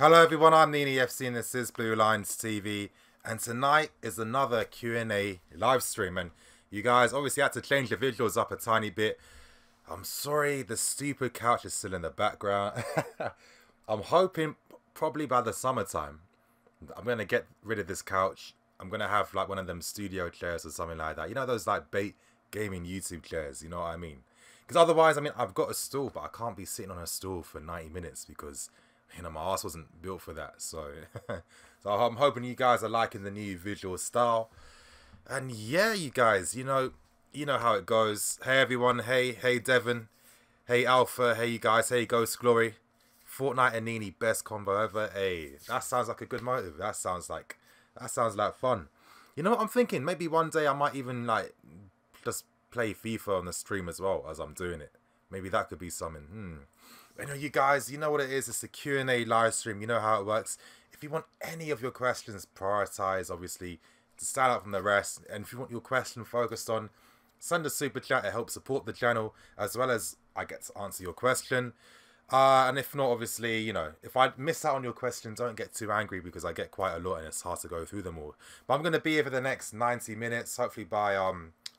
Hello everyone, I'm Nini FC and this is Blue Lines TV, and tonight is another Q&A live stream, and you guys obviously had to change the visuals up a tiny bit. I'm sorry, the stupid couch is still in the background. I'm hoping probably by the summertime I'm going to get rid of this couch. I'm going to have like one of them studio chairs or something like that. You know, those like bait gaming YouTube chairs, you know what I mean? Because otherwise, I mean, I've got a stool, but I can't be sitting on a stool for 90 minutes because, you know, my ass wasn't built for that. So, so I'm hoping you guys are liking the new visual style. And yeah, you guys, you know how it goes. Hey everyone, hey Devon, hey Alpha, hey you guys, hey Ghost Glory. Fortnite and Nini, best combo ever. Hey, that sounds like a good motive. That sounds like fun. You know what I'm thinking? Maybe one day I might even like just play FIFA on the stream as well as I'm doing it. Maybe that could be something. I know you guys, you know what it is. It's a Q&A live stream. You know how it works. If you want any of your questions prioritized, obviously, to stand out from the rest, and if you want your question focused on, send a super chat. It helps support the channel, as well as I get to answer your question. And if not, obviously, you know, if I miss out on your question, don't get too angry because I get quite a lot and it's hard to go through them all. But I'm going to be here for the next 90 minutes. Hopefully by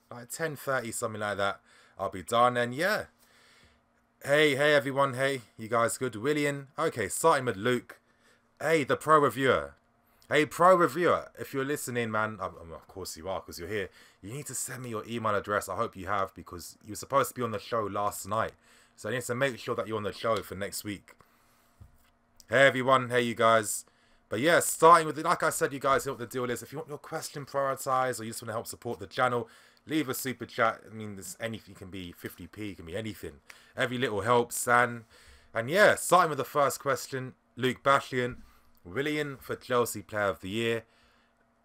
like 10:30, something like that, I'll be done. And yeah. Hey everyone, hey, you guys good? William, okay, starting with Luke. Hey, the pro reviewer. Hey, pro reviewer, if you're listening, man, of course you are, because you're here. You need to send me your email address. I hope you have, because you were supposed to be on the show last night. So I need to make sure that you're on the show for next week. Hey, everyone, hey, you guys. But yeah, starting with, like I said, you guys know what the deal is. If you want your question prioritized, or you just want to help support the channel, leave a super chat. I mean, there's anything, it can be 50p, it can be anything. Every little helps. And yeah, starting with the first question, Luke Bashian, Willian for Chelsea Player of the Year.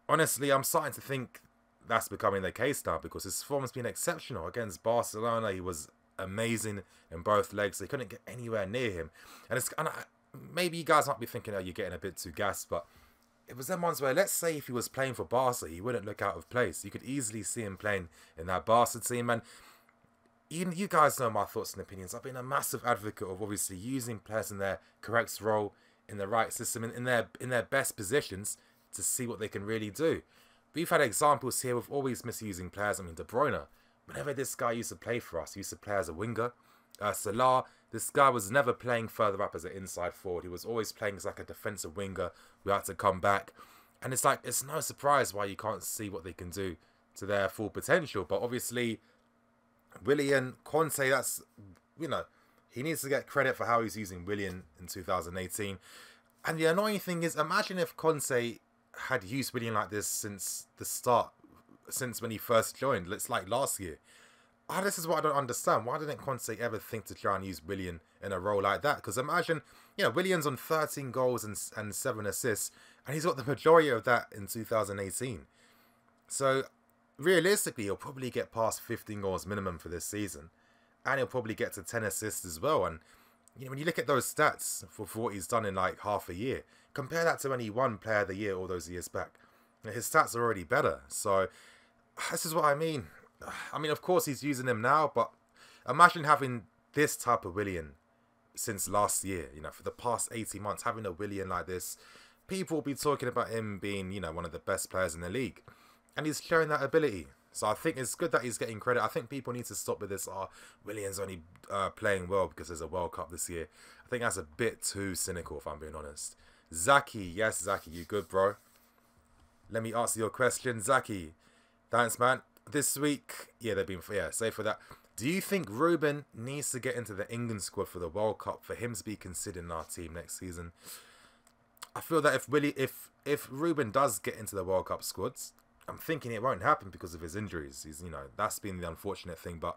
Honestly, I'm starting to think that's becoming the case now because his form has been exceptional. Against Barcelona, he was amazing in both legs. They couldn't get anywhere near him. And maybe you guys might be thinking, oh, you're getting a bit too gassed, but it was them ones where, let's say if he was playing for Barca, he wouldn't look out of place. You could easily see him playing in that Barca team. And you guys know my thoughts and opinions. I've been a massive advocate of obviously using players in their correct role, in the right system, in their best positions to see what they can really do. We've had examples here of always misusing players. I mean, De Bruyne, whenever this guy used to play for us, he used to play as a winger. Salah, this guy was never playing further up as an inside forward. He was always playing as like a defensive winger who had to come back. And it's like, it's no surprise why you can't see what they can do to their full potential. But obviously, Willian, Conte, that's, you know, he needs to get credit for how he's using Willian in 2018. And the annoying thing is, imagine if Conte had used Willian like this since the start, since when he first joined. It's like last year. This is what I don't understand. Why didn't Conte ever think to try and use Willian in a role like that? Because imagine, you know, Willian's on 13 goals and 7 assists, and he's got the majority of that in 2018. So realistically, he'll probably get past 15 goals minimum for this season, and he'll probably get to 10 assists as well. And you know, when you look at those stats for what he's done in like half a year, compare that to when he won Player of the Year all those years back. His stats are already better. So this is what I mean. I mean, of course, he's using him now, but imagine having this type of Willian since last year, you know, for the past 18 months, having a Willian like this. People will be talking about him being, you know, one of the best players in the league. And he's showing that ability. So I think it's good that he's getting credit. I think people need to stop with this, Willian's only playing well because there's a World Cup this year. I think that's a bit too cynical, if I'm being honest. Zaki, yes, Zaki, you good, bro? Let me answer your question. Zaki, thanks, man. This week, yeah, they've been, yeah, say for that. Do you think Ruben needs to get into the England squad for the World Cup for him to be considered in our team next season? I feel that if Ruben does get into the World Cup squads, I'm thinking it won't happen because of his injuries. He's, you know, that's been the unfortunate thing. But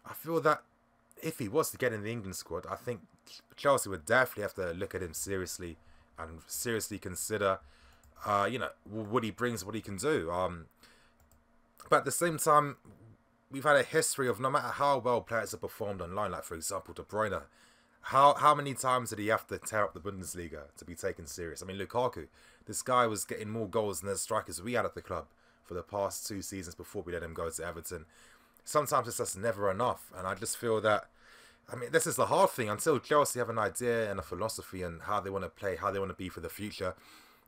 I feel that if he was to get in the England squad, I think Chelsea would definitely have to look at him seriously and seriously consider, you know, what he brings, what he can do. But at the same time, we've had a history of no matter how well players have performed online, like for example, De Bruyne, how many times did he have to tear up the Bundesliga to be taken serious? I mean, Lukaku, this guy was getting more goals than the strikers we had at the club for the past 2 seasons before we let him go to Everton. Sometimes it's just never enough. And I just feel that I mean, this is the hard thing. Until Chelsea have an idea and a philosophy and how they want to play, how they want to be for the future,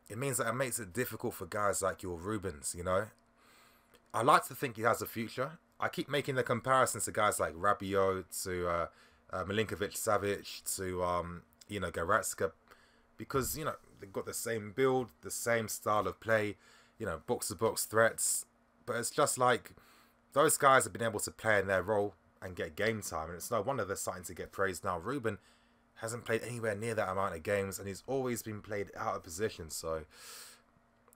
it means that it makes it difficult for guys like your Rubens, you know? I like to think he has a future. I keep making the comparisons to guys like Rabiot, to Milinkovic-Savic, to, you know, Goretzka, because, you know, they've got the same build, the same style of play, you know, box-to-box threats. But it's just like those guys have been able to play in their role and get game time, and it's no wonder they're starting to get praised now. Ruben hasn't played anywhere near that amount of games, and he's always been played out of position. So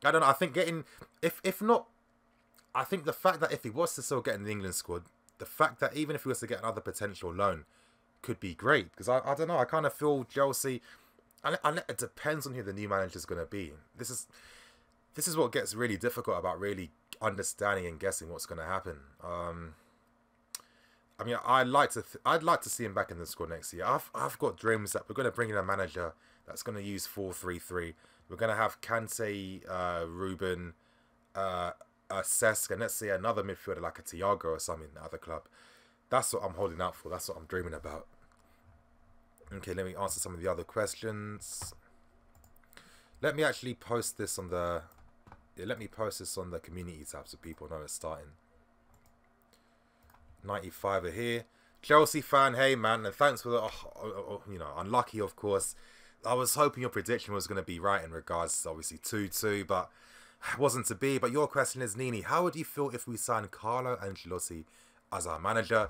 I don't know. I think getting, if not, I think the fact that if he was to still get in the England squad, the fact that even if he was to get another potential loan could be great, because I don't know. I kind of feel Chelsea, and it depends on who the new manager is going to be. This is what gets really difficult about really understanding and guessing what's going to happen. I mean, I'd like to see him back in the squad next year. I've got dreams that we're going to bring in a manager that's going to use 4-3-3. We're going to have Kante, Ruben, Cesc, and let's say another midfielder like a Thiago or something in the other club. That's what I'm holding out for. That's what I'm dreaming about. Okay, let me answer some of the other questions. Let me actually post this on the... Yeah, let me post this on the community tab so people know it's starting. 95 are here. Chelsea fan, hey man, and thanks for the... you know, unlucky of course. I was hoping your prediction was going to be right in regards to obviously 2-2, but it wasn't to be. But your question is, Nini, how would you feel if we signed Carlo Ancelotti as our manager?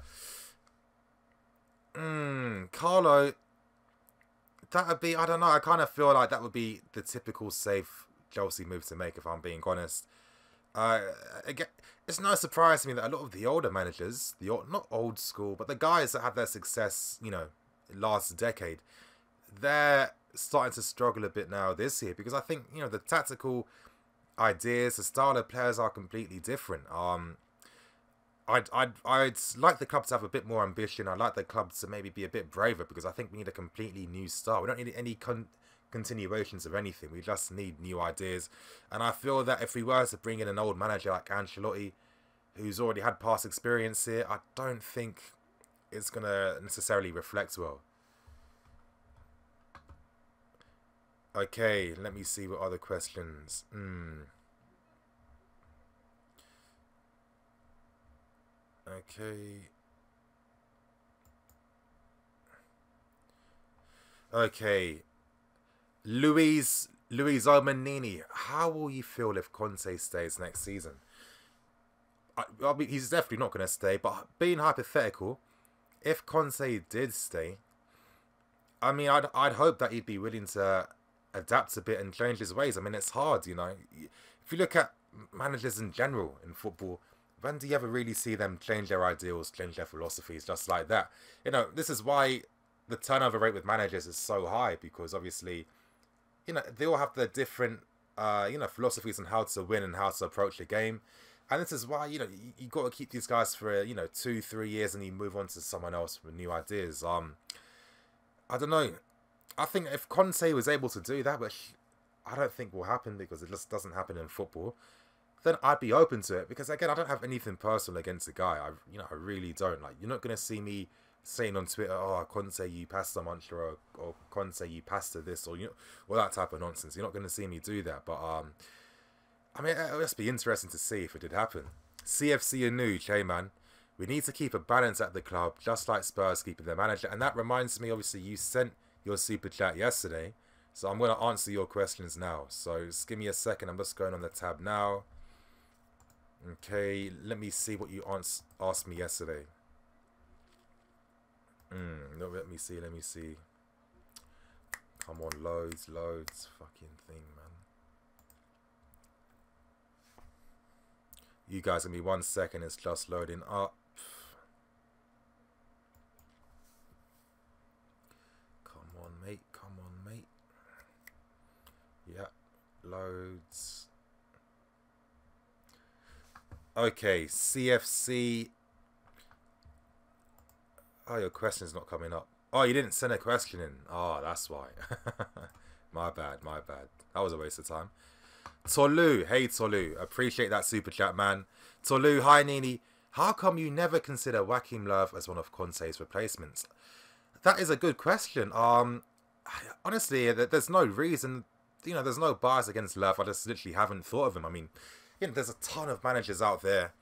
Carlo, that would be, I don't know, I kind of feel like that would be the typical safe Chelsea move to make, if I'm being honest. Again, it's no surprise to me that a lot of the older managers, not old school, but the guys that had their success, you know, last decade, they're starting to struggle a bit now this year, because I think, you know, the tactical ideas, the style of players are completely different. I'd like the club to have a bit more ambition. I'd like the club to maybe be a bit braver, because I think we need a completely new style. We don't need any continuations of anything. We just need new ideas. And I feel that if we were to bring in an old manager like Ancelotti, who's already had past experience here, I don't think it's going to necessarily reflect well. Okay, let me see what other questions. Okay. Luis Omanini, how will you feel if Conte stays next season? I mean, he's definitely not going to stay, but being hypothetical, if Conte did stay, I mean, I'd hope that he'd be willing to adapt a bit and change his ways. I mean, it's hard, you know. If you look at managers in general in football, when do you ever really see them change their ideals, change their philosophies just like that? You know, this is why the turnover rate with managers is so high, because obviously, you know, they all have their different, you know, philosophies on how to win and how to approach the game. And this is why, you know, you got to keep these guys for, you know, 2-3 years and you move on to someone else with new ideas. I don't know. I think if Conte was able to do that, which I don't think will happen because it just doesn't happen in football, then I'd be open to it. Because again, I don't have anything personal against the guy. I really don't. Like, you're not going to see me saying on Twitter, "Oh, Conte, you pasta muncher," or "Conte, you pasta this," or, you know, all that type of nonsense. You're not going to see me do that. But I mean, it'll just be interesting to see if it did happen. CFC Anuj, hey man, we need to keep a balance at the club, just like Spurs keeping their manager. And that reminds me, obviously, you sent your super chat yesterday, so I'm going to answer your questions now. So just give me a second. I'm just going on the tab now. Okay, let me see what you asked me yesterday. No, let me see. Come on, loads, fucking thing, man. You guys, give me 1 second. It's just loading up. Come on, mate. Yeah, loads. Okay, CFC. Oh, your question's not coming up. Oh, you didn't send a question in. Oh, that's why. My bad. That was a waste of time. Tolu, hey Tolu, appreciate that super chat, man. Tolu, hi Nini. How come you never consider Joachim Löw as one of Conte's replacements? That is a good question. Honestly, there's no reason, there's no bias against Love. I just literally haven't thought of him. I mean, there's a ton of managers out there.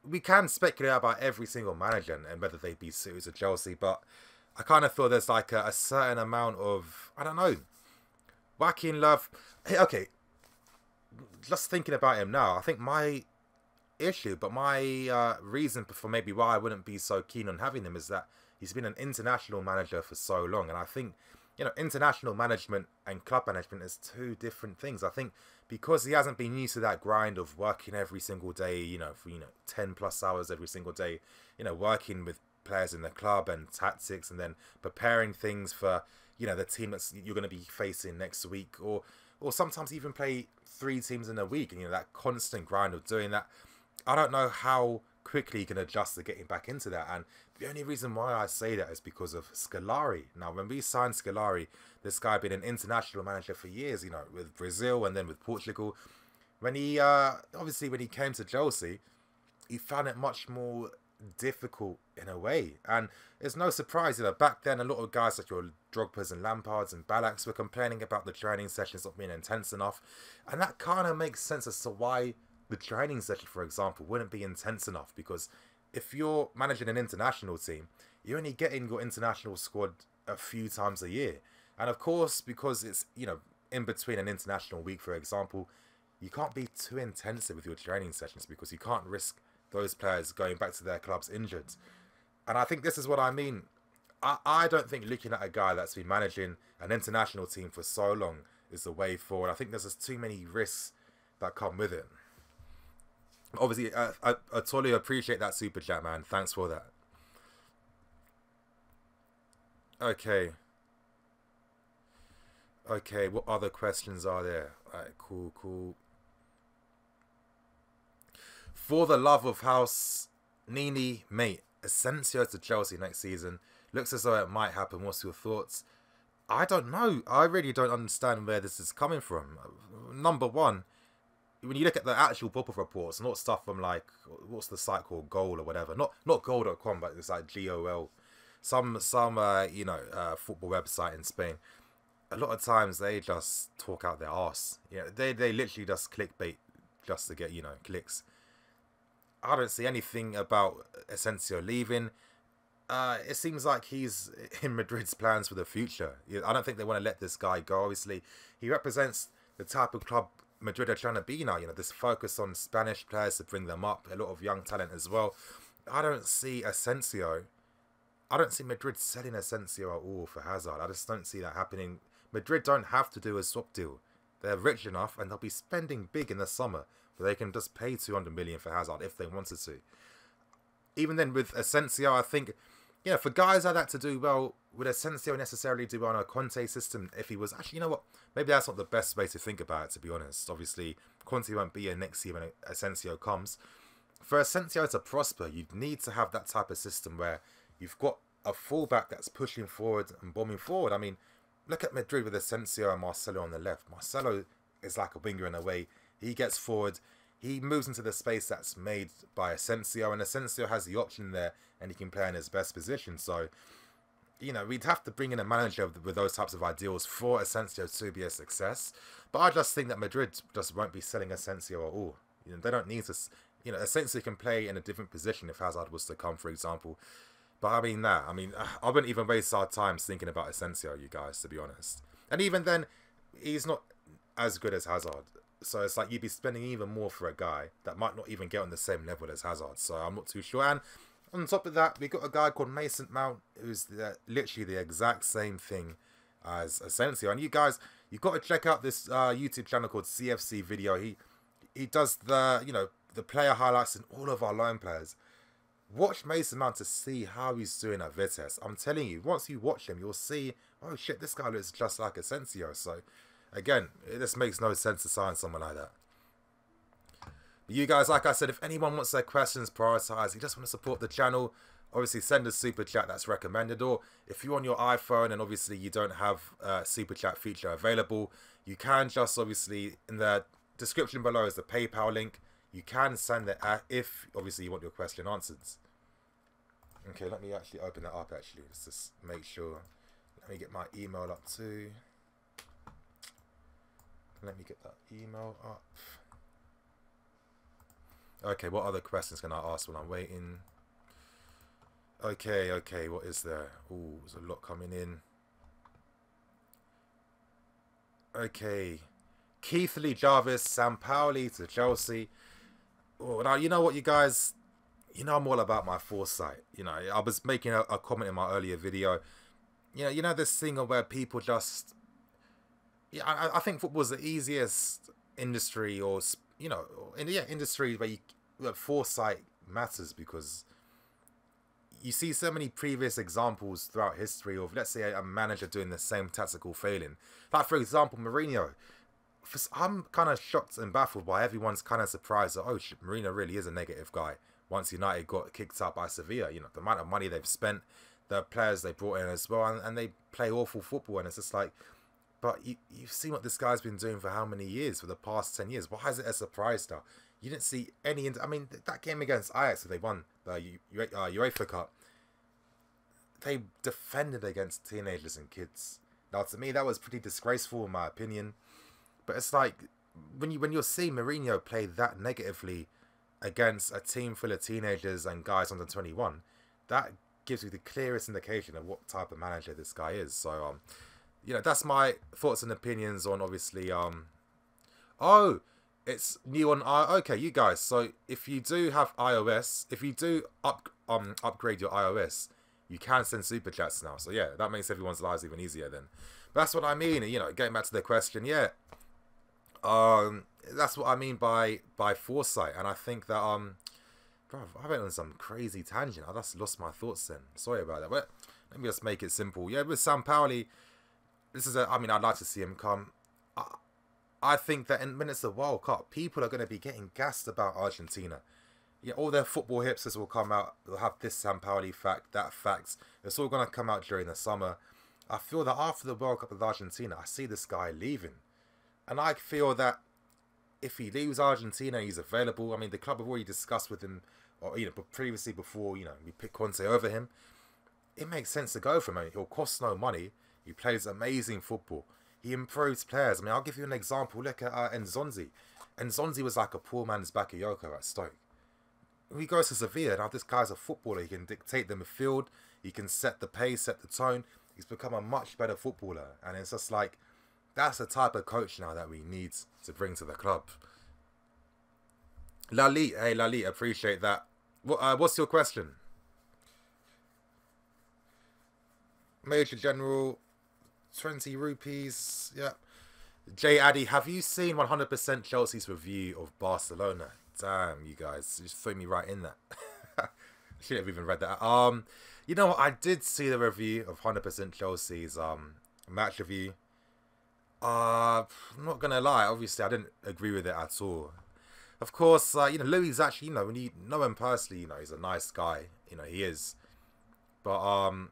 We can speculate about every single manager and whether they be suited to Chelsea, but I kind of feel there's like a certain amount of, I don't know, Joaquin Love. Hey, okay, just thinking about him now, I think my issue, but my reason for maybe why I wouldn't be so keen on having him is that he's been an international manager for so long, and I think international management and club management is two different things. I think because he hasn't been used to that grind of working every single day, for 10 plus hours every single day, working with players in the club and tactics, and then preparing things for the team that you're going to be facing next week, or sometimes even play 3 teams in a week, and that constant grind of doing that. I don't know how quickly he can adjust to getting back into that, and the only reason why I say that is because of Scolari. Now, when we signed Scolari, this guy had been an international manager for years, with Brazil and then with Portugal. When he obviously when he came to Chelsea, he found it much more difficult in a way, and it's no surprise, back then a lot of guys like your Drogba's and Lampards and Ballacks were complaining about the training sessions not being intense enough, and that kind of makes sense as to why the training session, for example, wouldn't be intense enough, because if you're managing an international team, you're only getting your international squad a few times a year, and of course, because it's in between an international week, for example, you can't be too intensive with your training sessions because you can't risk those players going back to their clubs injured. And I think this is what I mean. I don't think looking at a guy that's been managing an international team for so long is the way forward. I think there's just too many risks that come with it. Obviously, I totally appreciate that super chat, man. Thanks for that. Okay. Okay, what other questions are there? Alright, cool. For the love of house, Nini, mate, Asensio to Chelsea next season. Looks as though it might happen. What's your thoughts? I don't know. I really don't understand where this is coming from. Number one, when you look at the actual Bopper reports, not stuff from like, what's the site called, Goal or whatever. Not goal.com, but it's like GOL. Some football website in Spain. A lot of times they just talk out their arse. They literally just clickbait just to get, clicks. I don't see anything about Asensio leaving. It seems like he's in Madrid's plans for the future. I don't think they want to let this guy go. Obviously, he represents the type of club Madrid are trying to be now. This focus on Spanish players to bring them up. A lot of young talent as well. I don't see Madrid selling Asensio at all for Hazard. I just don't see that happening. Madrid don't have to do a swap deal. They're rich enough and they'll be spending big in the summer. They can just pay 200 million for Hazard if they wanted to. Even then, with Asensio, I think, for guys like that to do well, would Asensio necessarily do well on a Conte system if he was... Actually, you know what? Maybe that's not the best way to think about it, to be honest. Obviously, Conte won't be here next year when Asensio comes. For Asensio to prosper, you'd need to have that type of system where you've got a fullback that's pushing forward and bombing forward. I mean, look at Madrid with Asensio and Marcelo on the left. Marcelo is like a winger in a way. He gets forward, he moves into the space that's made by Asensio, and Asensio has the option there, and he can play in his best position. So, we'd have to bring in a manager with those types of ideals for Asensio to be a success. But I just think that Madrid just won't be selling Asensio at all. They don't need to... Asensio can play in a different position if Hazard was to come, for example. But I wouldn't even waste our time thinking about Asensio, you guys, to be honest. And even then, he's not as good as Hazard. So it's like you'd be spending even more for a guy that might not even get on the same level as Hazard. So I'm not too sure. And on top of that, we got a guy called Mason Mount, who's literally the exact same thing as Asensio. And you guys, you've got to check out this YouTube channel called CFC Video. He does the player highlights in all of our loan players. Watch Mason Mount to see how he's doing at Vitesse. I'm telling you, once you watch him, you'll see, oh shit, this guy looks just like Asensio. So again, it just makes no sense to sign someone like that. But you guys, like I said, if anyone wants their questions prioritised, you just want to support the channel, obviously send a super chat that's recommended. Or if you're on your iPhone and obviously you don't have a super chat feature available, you can just obviously, in the description below is the PayPal link. You can send it if obviously you want your question answered. Okay, let me actually open that up actually. Let's just make sure. Let me get my email up too. Let me get that email up. Okay, what other questions can I ask while I'm waiting? Okay, what is there? Oh, there's a lot coming in. Okay. Keith Lee Jarvis, Sampaoli to Chelsea. Oh, now, you know what, you guys? You know I'm all about my foresight. You know, I was making a comment in my earlier video. You know this thing where people just... Yeah, I think football's the easiest industry, or, you know, industry where foresight matters, because you see so many previous examples throughout history of, let's say, a manager doing the same tactical failing. Like, for example, Mourinho. I'm kind of shocked and baffled by everyone's kind of surprised that, oh shit, Mourinho really is a negative guy. Once United got kicked out by Sevilla, you know, the amount of money they've spent, the players they brought in as well, and they play awful football, and it's just like, but you've seen what this guy's been doing for how many years, for the past 10 years. Why is it a surprise now? You didn't see any... I mean, that game against Ajax, they won the UEFA Cup. They defended against teenagers and kids. Now, to me, that was pretty disgraceful in my opinion. But it's like, when you're seeing Mourinho play that negatively against a team full of teenagers and guys under 21, that gives you the clearest indication of what type of manager this guy is. So, you know, that's my thoughts and opinions on, obviously, oh, it's new on okay, you guys, so if you do have iOS, if you do upgrade your iOS, you can send super chats now. So yeah, that makes everyone's lives even easier then. But that's what I mean, you know, getting back to the question, yeah. That's what I mean by foresight, and I think that bro, I went on some crazy tangent. I just lost my thoughts then. Sorry about that. But let me just make it simple. Yeah, with Sampaoli, this is I mean, I'd like to see him come. I think that when it's the World Cup, people are going to be getting gassed about Argentina. Yeah, all their football hipsters will come out. They'll have this Sampaoli fact, that fact. It's all going to come out during the summer. I feel that after the World Cup with Argentina, I see this guy leaving. And I feel that if he leaves Argentina, he's available. I mean, the club have already discussed with him, or, you know, previously before, you know, we picked Conte over him. It makes sense to go for him. He'll cost no money. He plays amazing football. He improves players. I mean, I'll give you an example. Look at Nzonzi. Nzonzi was like a poor man's Bakayoko at Stoke. When he goes to Sevilla, now this guy's a footballer. He can dictate the midfield. He can set the pace, set the tone. He's become a much better footballer. And it's just like, that's the type of coach now that we need to bring to the club. Lali, hey Lali, appreciate that. What's your question? Major General, 20 rupees. Yeah. Jay Addy, have you seen 100% Chelsea's review of Barcelona? Damn, you guys, just threw me right in that. I should have even read that. You know what? I did see the review of 100% Chelsea's match review. I'm not gonna lie. Obviously, I didn't agree with it at all. Of course, you know, Louis is actually, you know, when you know him personally, you know, he's a nice guy. You know, he is. But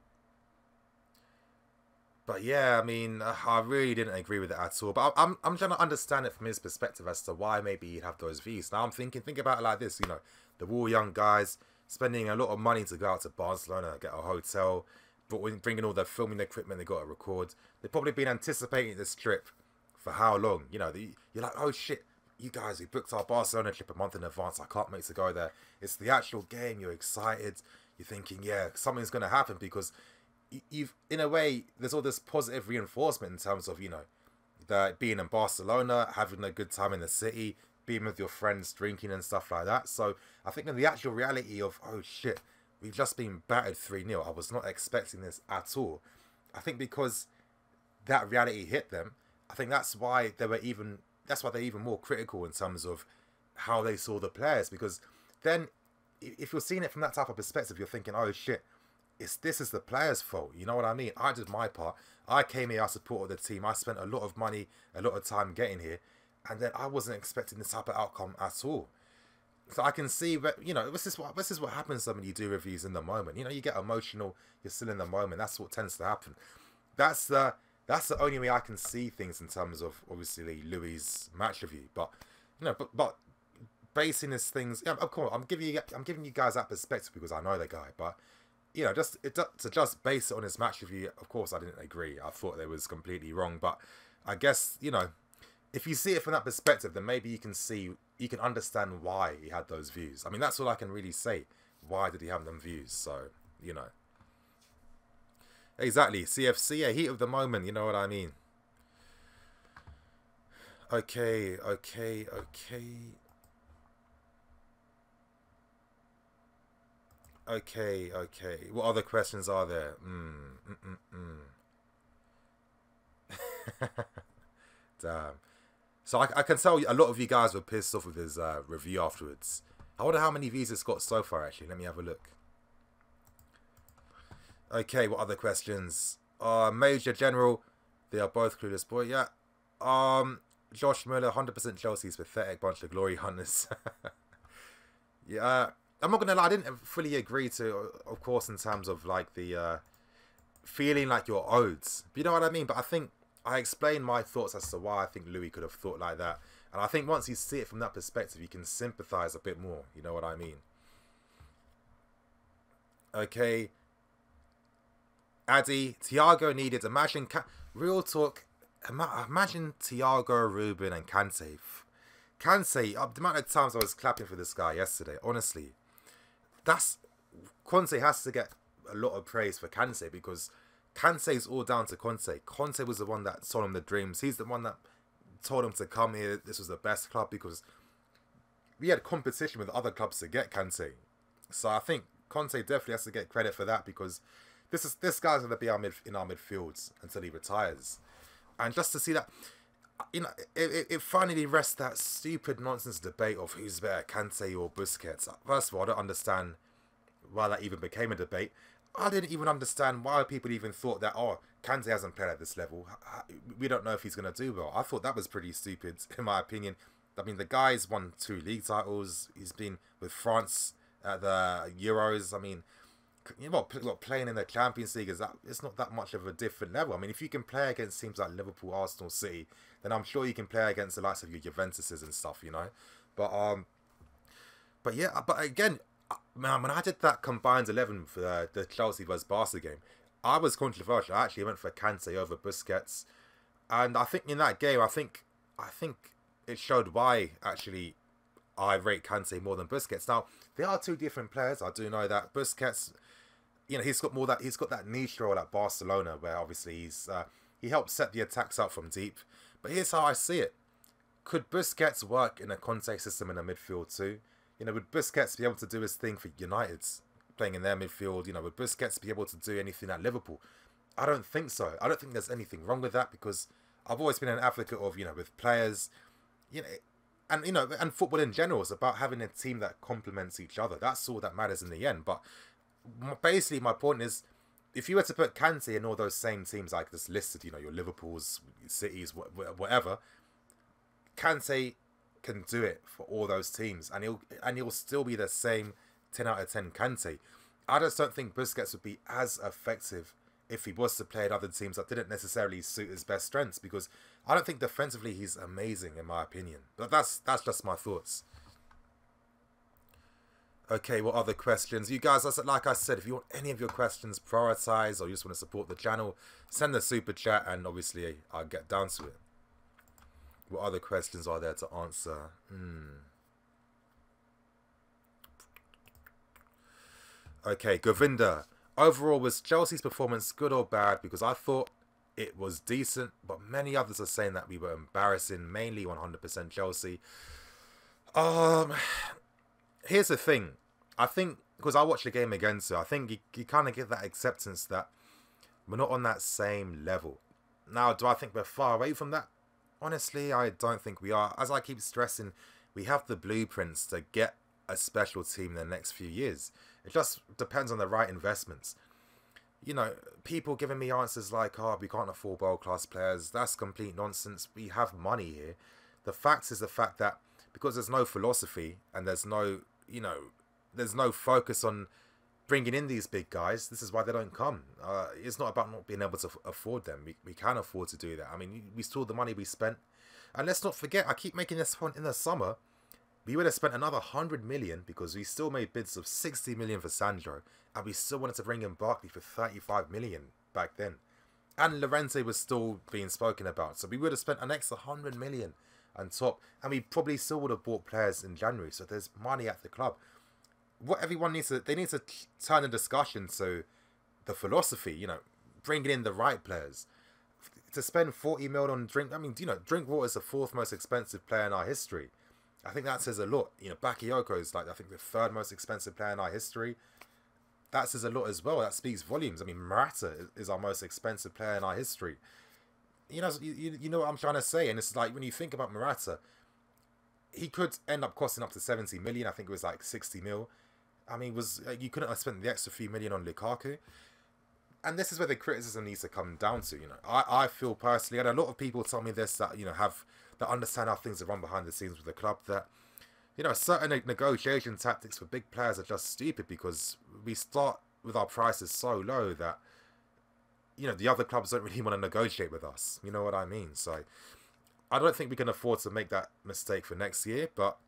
yeah, I mean, I really didn't agree with it at all. But I'm trying to understand it from his perspective as to why maybe he'd have those views. Now I'm thinking, think about it like this, you know, the all young guys spending a lot of money to go out to Barcelona, get a hotel, bringing all their filming equipment they got to record. They've probably been anticipating this trip for how long? You know, you're like, oh shit, you guys, we booked our Barcelona trip a month in advance. I can't wait to go there. It's the actual game. You're excited. You're thinking, yeah, something's going to happen, because you've, in a way, there's all this positive reinforcement in terms of, you know, that being in Barcelona, having a good time in the city, being with your friends, drinking and stuff like that. So I think in the actual reality of, oh shit, we've just been battered 3-0. I was not expecting this at all. I think because that reality hit them, I think that's why they're even more critical in terms of how they saw the players. Because then, if you're seeing it from that type of perspective, you're thinking, oh shit, this is the players' fault. You know what I mean? I did my part. I came here, I supported the team. I spent a lot of money, a lot of time getting here, and then I wasn't expecting this type of outcome at all. So I can see that, you know, this is what happens when you do reviews in the moment. You know, you get emotional. You're still in the moment. That's what tends to happen. That's the only way I can see things in terms of, obviously, Louis' match review. But, you know, but basing these things, yeah, of course, I'm giving you guys that perspective because I know the guy. But you know, to just base it on his match review, of course, I didn't agree. I thought they was completely wrong. But I guess, you know, if you see it from that perspective, then maybe you can understand why he had those views. I mean, that's all I can really say. Why did he have them views? So, you know. Exactly. CFC, a heat of the moment, you know what I mean? Okay. What other questions are there? Damn. So I can tell a lot of you guys were pissed off with his review afterwards. I wonder how many views it's got so far, actually. Let me have a look. Okay, what other questions? Major General, they are both clueless, boy. Yeah. Josh Muller, 100% Chelsea's pathetic bunch of glory hunters. Yeah. I'm not going to lie, I didn't fully agree to, of course, in terms of, like, the feeling like you're owed. You know what I mean? But I think I explained my thoughts as to why I think Louis could have thought like that. And I think once you see it from that perspective, you can sympathise a bit more. You know what I mean? Okay. Addy, Thiago needed, imagine, real talk, imagine Thiago, Ruben and Kante. Kante, the amount of times I was clapping for this guy yesterday, honestly. Conte has to get a lot of praise for Kante, because Kante's all down to Conte. Conte was the one that sold him the dreams. He's the one that told him to come here. This was the best club, because we had competition with other clubs to get Kante. So I think Conte definitely has to get credit for that, because this guy's going to be in our midfields until he retires. And just to see that, you know, it finally rests that stupid nonsense debate of who's better, Kante or Busquets. First of all, I don't understand why that even became a debate. I didn't even understand why people even thought that, oh, Kante hasn't played at this level, we don't know if he's going to do well. I thought that was pretty stupid, in my opinion. I mean, the guy's won 2 league titles. He's been with France at the Euros. I mean, you know what, playing in the Champions League, it's not that much of a different level. I mean, if you can play against teams like Liverpool, Arsenal, City, then I'm sure you can play against the likes of your Juventuses and stuff, you know. But yeah, but again, man, when I did that combined 11 for the Chelsea vs Barca game, I was controversial. I actually went for Kante over Busquets, and I think in that game, I think it showed why actually I rate Kante more than Busquets. Now, they are 2 different players. I do know that Busquets, you know, he's got that niche role at Barcelona, where obviously he helps set the attacks up from deep. But here's how I see it: could Busquets work in a Conte system in the midfield too? You know, would Busquets be able to do his thing for United, playing in their midfield? You know, would Busquets be able to do anything at Liverpool? I don't think so. I don't think there's anything wrong with that, because I've always been an advocate of, you know, with players, you know, and football in general is about having a team that complements each other. That's all that matters in the end. But basically, my point is, if you were to put Kante in all those same teams like this listed, you know, your Liverpools, Cities, whatever, Kante can do it for all those teams, and he'll still be the same 10 out of 10 Kante. I just don't think Busquets would be as effective if he was to play at other teams that didn't necessarily suit his best strengths, because I don't think defensively he's amazing, in my opinion. But that's just my thoughts. Okay, what other questions? You guys, like I said, if you want any of your questions prioritized, or you just want to support the channel, send the super chat, and obviously I'll get down to it. What other questions are there to answer? Okay, Govinda. Overall, was Chelsea's performance good or bad? Because I thought it was decent, but many others are saying that we were embarrassing, mainly 100% Chelsea. Here's the thing. I think, because I watched the game again, so I think you kind of get that acceptance that we're not on that same level. Now, do I think we're far away from that? Honestly, I don't think we are. As I keep stressing, we have the blueprints to get a special team in the next few years. It just depends on the right investments. You know, people giving me answers like, oh, we can't afford world-class players. That's complete nonsense. We have money here. The fact is the fact that because there's no philosophy and there's no, you know, there's no focus on bringing in these big guys, this is why they don't come. It's not about not being able to afford them. We can afford to do that. I mean, we saw the money we spent. And let's not forget, I keep making this point in the summer, we would have spent another 100 million because we still made bids of 60 million for Sandro, and we still wanted to bring in Barkley for 35 million back then. And Llorente was still being spoken about, so we would have spent an extra 100 million on top, and we probably still would have bought players in January. So there's money at the club. What everyone needs to, they need to turn the discussion to the philosophy, you know, bringing in the right players. To spend 40 mil on drink, I mean, you know, Drinkwater is the 4th most expensive player in our history. I think that says a lot. You know, Bakayoko is like, I think, the 3rd most expensive player in our history. That says a lot as well. That speaks volumes. I mean, Morata is our most expensive player in our history. You know, you know what I'm trying to say. And it's like, when you think about Morata, he could end up costing up to 70 million. I think it was like 60 mil. I mean, you couldn't have spent the extra few million on Lukaku. And this is where the criticism needs to come down to. You know, I feel personally, and a lot of people tell me this, that, you know, that understand how things are run behind the scenes with the club, that, you know, certain negotiation tactics for big players are just stupid because we start with our prices so low that, you know, the other clubs don't really want to negotiate with us. You know what I mean? So I don't think we can afford to make that mistake for next year. But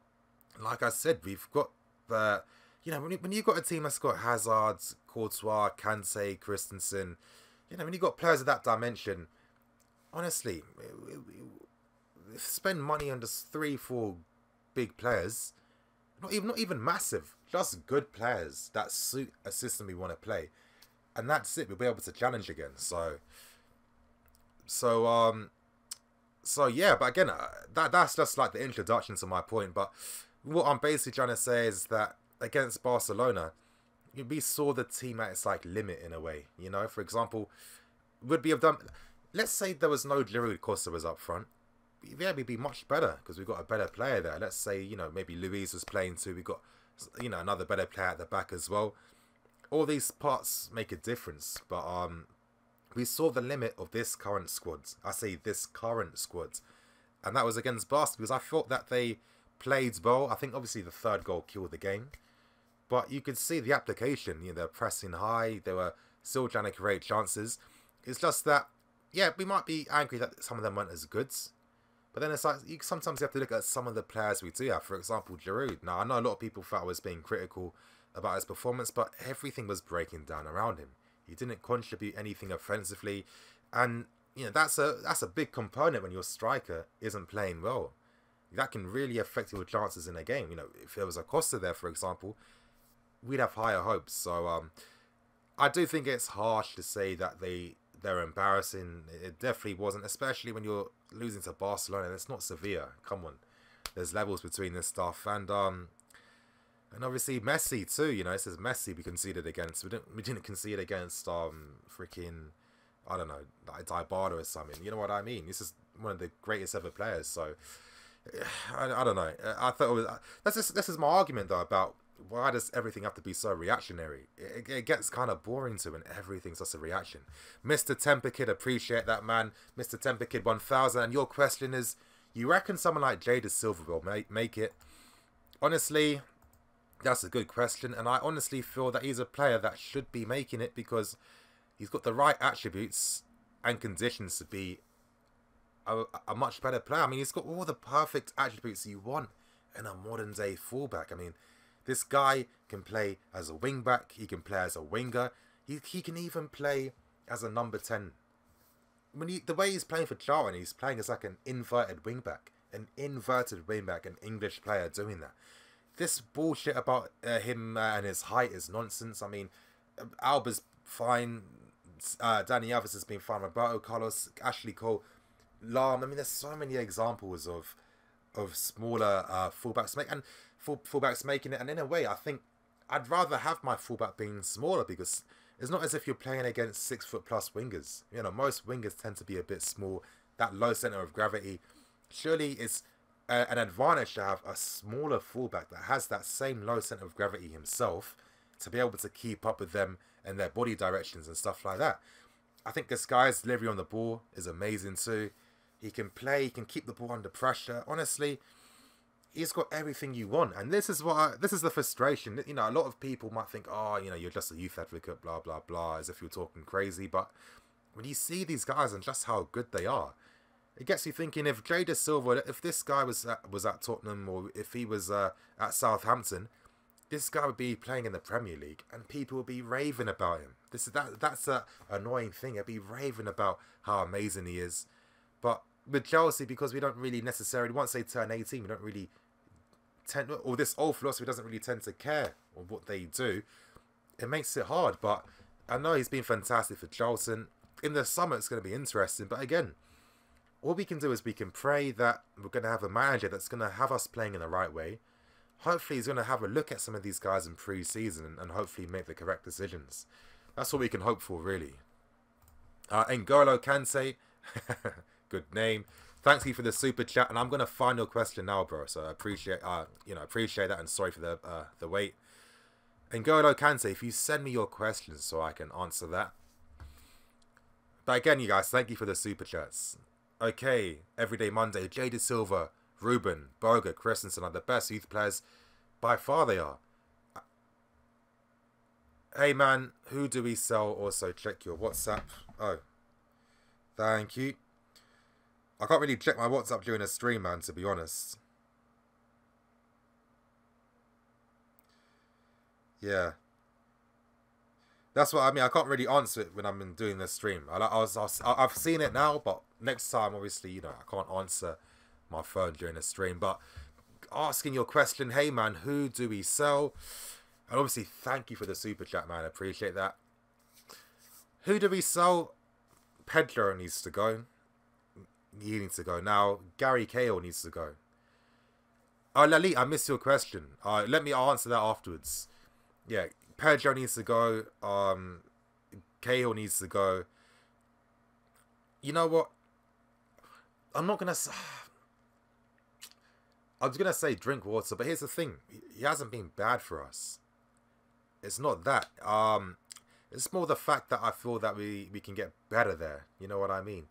like I said, we've got the, you know, when you've got a team that's got Hazard, Courtois, Kante, Christensen, you know, when you've got players of that dimension, honestly, spend money on just 3-4 big players, not even massive, just good players that suit a system we want to play, and that's it. We'll be able to challenge again. So yeah. But again, that's just like the introduction to my point. But what I'm basically trying to say is that against Barcelona, we saw the team at its like limit in a way. You know, for example, would we have done? Let's say there was no Giroud, Costa was up front. Yeah, we'd be much better because we've got a better player there. Let's say, you know, maybe Luis was playing too. We got, you know, another better player at the back as well. All these parts make a difference, but we saw the limit of this current squad. I say this current squad, and that was against Barca because I thought that they played well. I think obviously the 3rd goal killed the game, but you could see the application. You know, they're pressing high. They were still trying to create chances. It's just that, yeah, we might be angry that some of them weren't as good. But then it's like, sometimes you have to look at some of the players we do have. For example, Giroud. Now, I know a lot of people felt I was being critical about his performance, but everything was breaking down around him. He didn't contribute anything offensively. And, you know, that's a big component when your striker isn't playing well. That can really affect your chances in a game. You know, if there was a Costa there, for example, we'd have higher hopes. So, I do think it's harsh to say that they're embarrassing. It definitely wasn't, especially when you're losing to Barcelona. It's not Sevilla. Come on, there's levels between this stuff, and obviously Messi too. You know, it says Messi we conceded against. We didn't concede against freaking, I don't know, like Dybala or something. You know what I mean? This is one of the greatest ever players. So I don't know. I thought it was, this is my argument though about why does everything have to be so reactionary? It gets kind of boring to when everything's just a reaction. Mr. Temper Kid, appreciate that, man. Mr. Temper Kid 1000. And your question is, you reckon someone like Jada Silva will make it? Honestly, that's a good question. And I honestly feel that he's a player that should be making it because he's got the right attributes and conditions to be a much better player. I mean, he's got all the perfect attributes you want in a modern day fullback. I mean, this guy can play as a wing back. He can play as a winger. He can even play as a number 10. The way he's playing for Charlton, he's playing as like an inverted wing back. An inverted wing back, an English player doing that. This bullshit about him and his height is nonsense. I mean, Alba's fine. Dani Alves has been fine. Roberto Carlos, Ashley Cole, Lahm. I mean, there's so many examples of smaller fullbacks fullbacks making it. And in a way, I think I'd rather have my fullback being smaller because it's not as if you're playing against 6 foot plus wingers. You know, most wingers tend to be a bit small. That low center of gravity. Surely it's an advantage to have a smaller fullback that has that same low center of gravity himself to be able to keep up with them and their body directions and stuff like that. I think this guy's delivery on the ball is amazing too. He can play, he can keep the ball under pressure. Honestly, he's got everything you want. And this is the frustration. You know, a lot of people might think, oh, you know, you're just a youth advocate, blah, blah, blah, as if you're talking crazy. But when you see these guys and just how good they are, it gets you thinking, if Jada Silva, if this guy was at Tottenham, or if he was at Southampton, this guy would be playing in the Premier League and people would be raving about him. That's a annoying thing. They'd be raving about how amazing he is. But with Chelsea, because we don't really necessarily, once they turn 18, we don't really tend, or this old philosophy doesn't really tend to care on what they do. It makes it hard. But I know he's been fantastic for Charlton. In the summer, it's going to be interesting. But again, all we can do is we can pray that we're going to have a manager that's going to have us playing in the right way. Hopefully he's going to have a look at some of these guys in pre-season and hopefully make the correct decisions. That's what we can hope for, really. N'Golo Kante, good name. Thanks you for the super chat, and I'm going to find your question now, bro. So I appreciate, appreciate that, and sorry for the wait. N'Golo Kante, if you send me your questions so I can answer that. But again, you guys, thank you for the super chats. Okay, Everyday Monday, Jada Silva, Ruben, Boga, Christensen are the best youth players. By far they are. Hey man, who do we sell? Also check your WhatsApp. Oh, thank you. I can't really check my WhatsApp during a stream, man, to be honest. Yeah. That's what I mean. I can't really answer it when I'm doing the stream. I've seen it now, but next time, obviously, you know, I can't answer my phone during a stream. But asking your question, hey man, who do we sell? And obviously, thank you for the super chat, man. I appreciate that. Who do we sell? Pedro needs to go. He needs to go now. Gary Cahill needs to go. Oh, Lali, I missed your question. Let me answer that afterwards. Yeah, Pedro needs to go. Cahill needs to go. You know what? I'm not gonna. I was gonna say drink water, but here's the thing: he hasn't been bad for us. It's not that. It's more the fact that I feel that we can get better there. You know what I mean?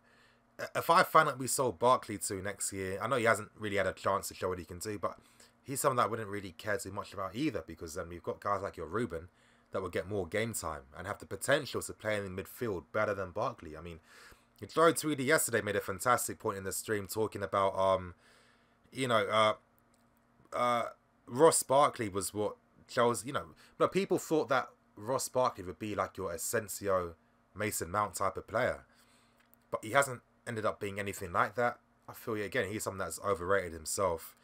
If I find out we sold Barkley to next year, I know he hasn't really had a chance to show what he can do, but he's someone that I wouldn't really care too much about either, because then we've got guys like your Ruben that will get more game time and have the potential to play in the midfield better than Barkley. I mean, Joe Tweedy yesterday made a fantastic point in the stream talking about, Ross Barkley was what Chelsea, but people thought that Ross Barkley would be like your Asensio, Mason Mount type of player, but he hasn't ended up being anything like that. I feel, again, he's someone that's overrated himself.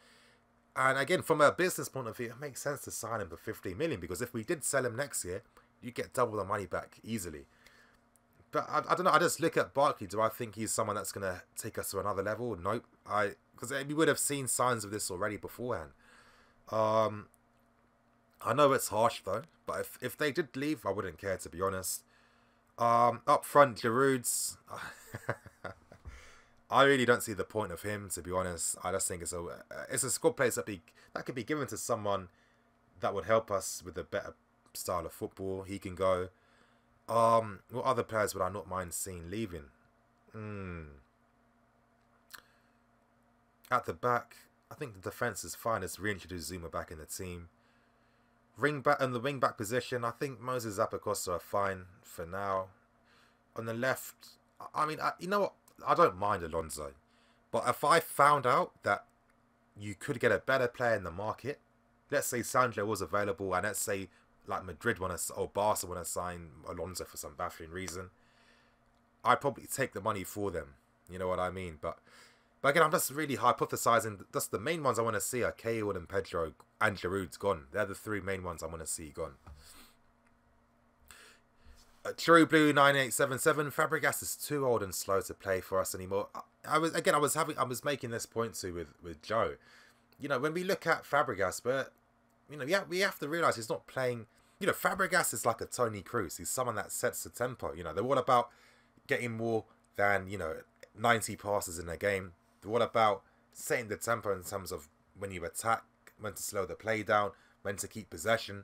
And again, from a business point of view, it makes sense to sign him for 15 million, because if we did sell him next year, you get double the money back easily. But I don't know, I just look at Barkley. Do I think he's someone that's going to take us to another level? Nope. Because we would have seen signs of this already beforehand. I know it's harsh though, but if they did leave, I wouldn't care, to be honest. Up front, Giroud's... I really don't see the point of him, to be honest. I just think it's a squad place that could be given to someone that would help us with a better style of football. He can go. What other players would I not mind seeing leaving? At the back, I think the defence is fine. Let's reintroduce Zuma back in the team. In the wing back position, I think Moses Apocosta are fine for now. On the left, I mean, you know what? I don't mind Alonso, but if I found out that you could get a better player in the market, let's say Sandro was available, and let's say like Madrid or Barca want to sign Alonso for some baffling reason, I'd probably take the money for them. You know what I mean? But again, I'm just really hypothesizing. That's the main ones I want to see are Cahill and Pedro, and Giroud's gone. They're the three main ones I want to see gone. True Blue 9877. Fabregas is too old and slow to play for us anymore. I was making this point too with Joe. When we look at Fabregas, but we have to realize he's not playing. Fabregas is like a Toni Kroos. He's someone that sets the tempo. They're all about getting more than 90 passes in a game. They're all about setting the tempo in terms of when you attack, when to slow the play down, when to keep possession.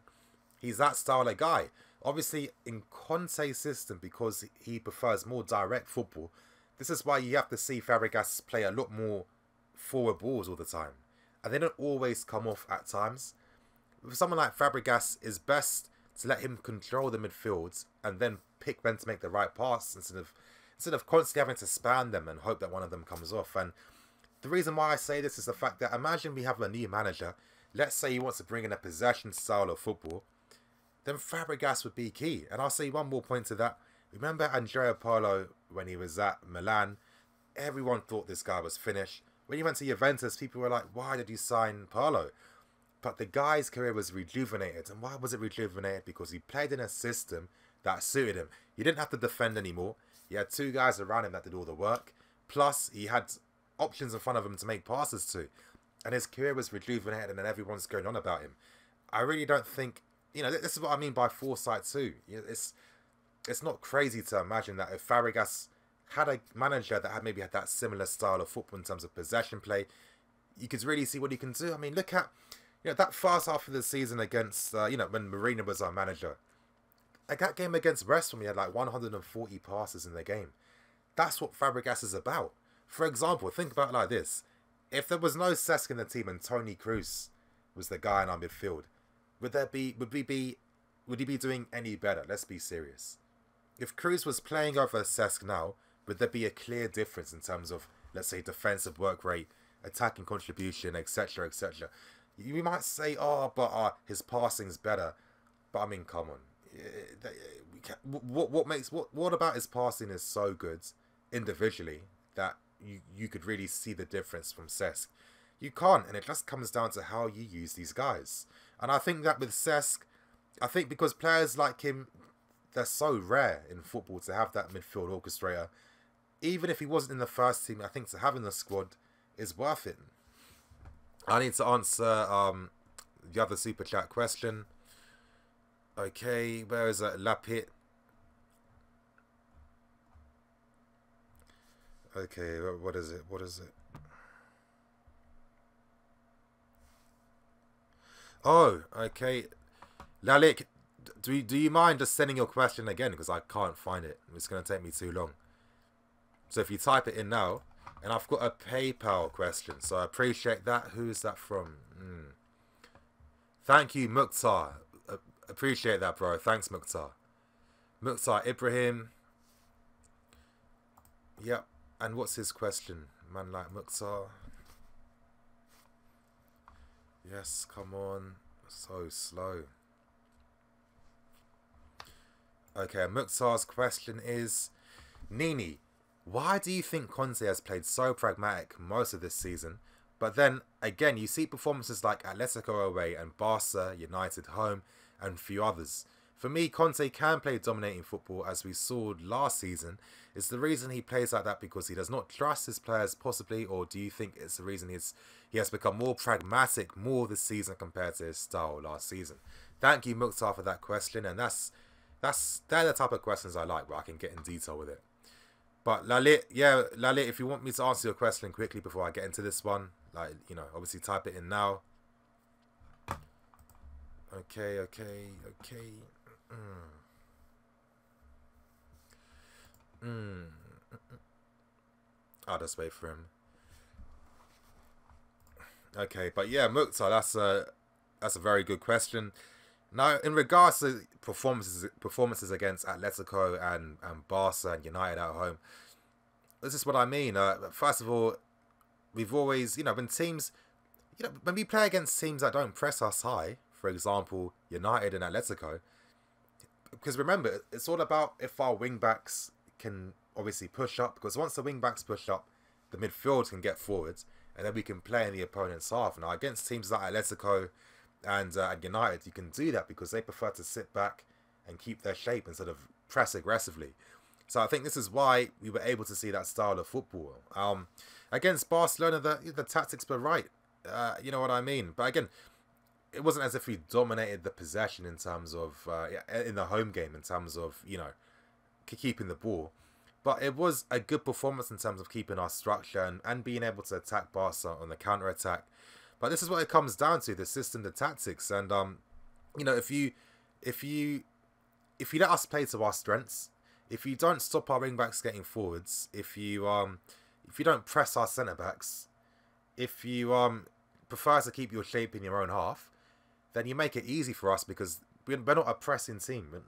He's that style of guy. Obviously, in Conte's system, because he prefers more direct football, this is why you have to see Fabregas play a lot more forward balls all the time. And they don't always come off at times. With someone like Fabregas, it's best to let him control the midfields and then pick when to make the right pass instead instead of constantly having to spam them and hope that one of them comes off. And the reason why I say this is the fact that imagine we have a new manager. Let's say he wants to bring in a possession style of football. Then Fabregas would be key. And I'll say one more point to that. Remember Andrea Pirlo when he was at Milan? Everyone thought this guy was finished. When he went to Juventus, people were like, why did you sign Pirlo? But the guy's career was rejuvenated. And why was it rejuvenated? Because he played in a system that suited him. He didn't have to defend anymore. He had two guys around him that did all the work. Plus, he had options in front of him to make passes to. And his career was rejuvenated, and then everyone's going on about him. I really don't think... this is what I mean by foresight too. It's not crazy to imagine that if Fabregas had a manager that had maybe had that similar style of football in terms of possession play, you could really see what he can do. I mean, look at that first half of the season against when Mourinho was our manager. Like that game against West Ham, he had like 140 passes in the game. That's what Fabregas is about. For example, think about it like this: if there was no Cesc in the team and Toni Kroos was the guy in our midfield, would he be doing any better? Let's be serious. If Kroos was playing over Cesc now, would there be a clear difference in terms of, let's say, defensive work rate, attacking contribution, etc., etc.? You might say, but his passing's better. But I mean, come on. What about his passing is so good individually that you could really see the difference from Cesc? You can't, and it just comes down to how you use these guys. And I think that with Cesc, I think because players like him, they're so rare in football to have that midfield orchestrator. Even if he wasn't in the first team, I think to have in the squad is worth it. I need to answer the other super chat question. Okay, where is that? Lapit. Okay, what is it? Oh, okay. Lalik, do you mind just sending your question again? Because I can't find it. It's going to take me too long. So if you type it in now, and I've got a PayPal question, so I appreciate that. Who's that from? Thank you, Mukhtar. Appreciate that, bro. Thanks, Mukhtar. Mukhtar Ibrahim. Yep. And what's his question? Man like Mukhtar. Yes, come on. So slow. Okay, Mukhtar's question is, Nini, why do you think Conte has played so pragmatic most of this season? But then, again, you see performances like Atletico away and Barca, United home, and a few others. For me, Conte can play dominating football, as we saw last season. Is the reason he plays like that because he does not trust his players possibly, or do you think it's the reason he has become more pragmatic more this season compared to his style last season? Thank you, Mukhtar, for that question, and they're the type of questions I like, where I can get in detail with it. But Lalit, if you want me to answer your question quickly before I get into this one, obviously type it in now. Okay. I'll just wait for him. Okay, but yeah, Mukhtar, that's a very good question. Now, in regards to performances against Atletico and Barca and United at home, this is what I mean. First of all, we've always, when teams, when we play against teams that don't press us high, for example, United and Atletico, because remember, it's all about if our wing-backs can obviously push up, because once the wing-backs push up, the midfield can get forwards, and then we can play in the opponent's half. Now, against teams like Atletico and United, you can do that because they prefer to sit back and keep their shape instead of press aggressively. So I think this is why we were able to see that style of football. Against Barcelona, the tactics were right. You know what I mean? But again, it wasn't as if we dominated the possession in terms of, in the home game, in terms of, keeping the ball. But it was a good performance in terms of keeping our structure and being able to attack Barca on the counter-attack. But this is what it comes down to, the system, the tactics. And, if you let us play to our strengths, if you don't stop our wing-backs getting forwards, if you don't press our centre-backs, if you prefer to keep your shape in your own half, then you make it easy for us because we're not a pressing team.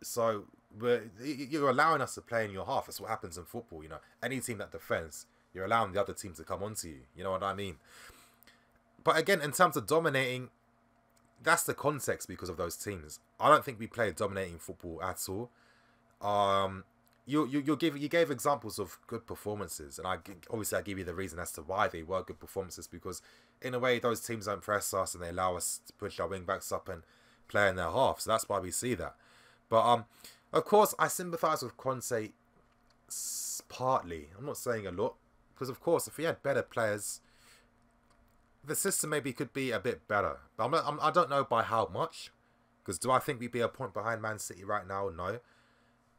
So you're allowing us to play in your half. That's what happens in football, you know. Any team that defends, you're allowing the other team to come onto you. You know what I mean? But again, in terms of dominating, that's the context because of those teams. I don't think we played dominating football at all. You gave examples of good performances, and obviously I give you the reason as to why they were good performances, because in a way those teams don't press us and they allow us to push our wing backs up and play in their half. So that's why we see that. But of course I sympathise with Conte partly. I'm not saying a lot, because of course if he had better players, the system maybe could be a bit better. But I don't know by how much, because do I think we'd be a point behind Man City right now? No.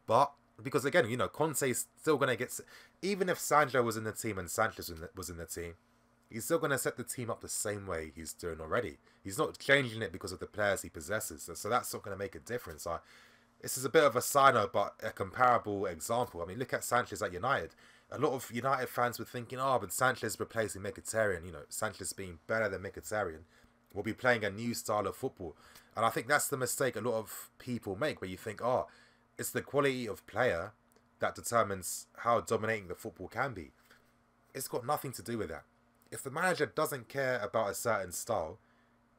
But because again, you know, Conte's still going to get... Even if Sancho was in the team and Sanchez was in the team, he's still going to set the team up the same way he's doing already. He's not changing it because of the players he possesses. So that's not going to make a difference. This is a bit of a side note, but a comparable example. I mean, look at Sanchez at United. A lot of United fans were thinking, oh, but Sanchez replacing Mkhitaryan, you know, Sanchez being better than Mkhitaryan, will be playing a new style of football. And I think that's the mistake a lot of people make, where you think, oh, it's the quality of player that determines how dominating the football can be. It's got nothing to do with that. If the manager doesn't care about a certain style,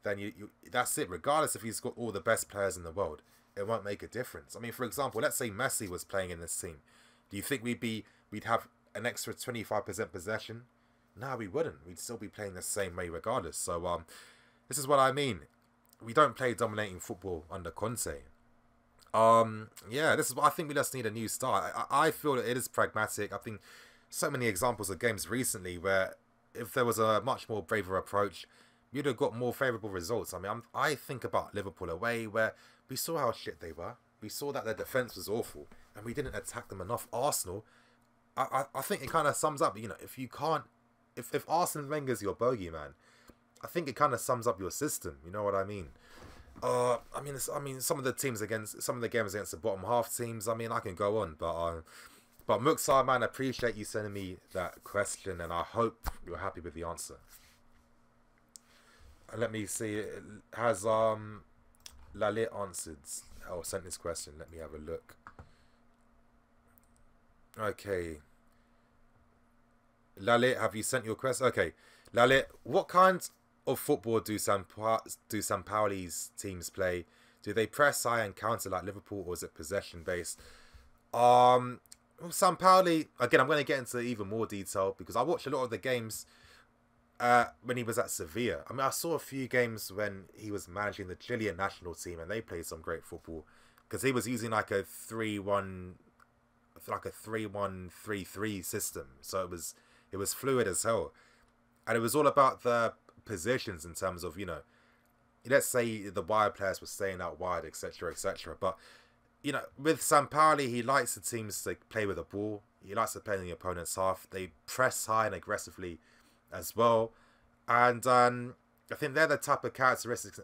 then that's it. Regardless if he's got all the best players in the world, it won't make a difference. I mean, for example, let's say Messi was playing in this team. Do you think we'd have an extra 25% possession? No, we wouldn't. We'd still be playing the same way regardless. So this is what I mean. We don't play dominating football under Conte. Yeah, this is what I think. We just need a new start. I feel that it is pragmatic. I think so many examples of games recently where if there was a much more braver approach, you'd have got more favourable results. I mean, I think about Liverpool away, where we saw how shit they were. We saw that their defence was awful, and we didn't attack them enough. Arsenal, I think it kind of sums up, you know, if Arsene Wenger's your bogeyman, I think it kind of sums up your system. You know what I mean? I mean, some of the games against the bottom half teams. I mean, I can go on, but Muxar, man, I appreciate you sending me that question, and I hope you're happy with the answer. And let me see, has Lalit answered or sent this question? Let me have a look. Okay, Lalit, have you sent your question? Okay, Lalit, what kind of football do Sampaoli's teams play? Do they press high and counter like Liverpool, or is it possession based? Sampaoli, again, I'm going to get into even more detail because I watched a lot of the games when he was at Sevilla. I mean, I saw a few games when he was managing the Chilean national team, and they played some great football because he was using like a 3-1-3-3 system. So it was fluid as hell, and it was all about the positions in terms of, you know, let's say the wide players were staying out wide, etc, etc. But you know, with Sampaoli, he likes the teams to play with the ball. He likes to play in the opponent's half. They press high and aggressively as well, and I think they're the type of characteristics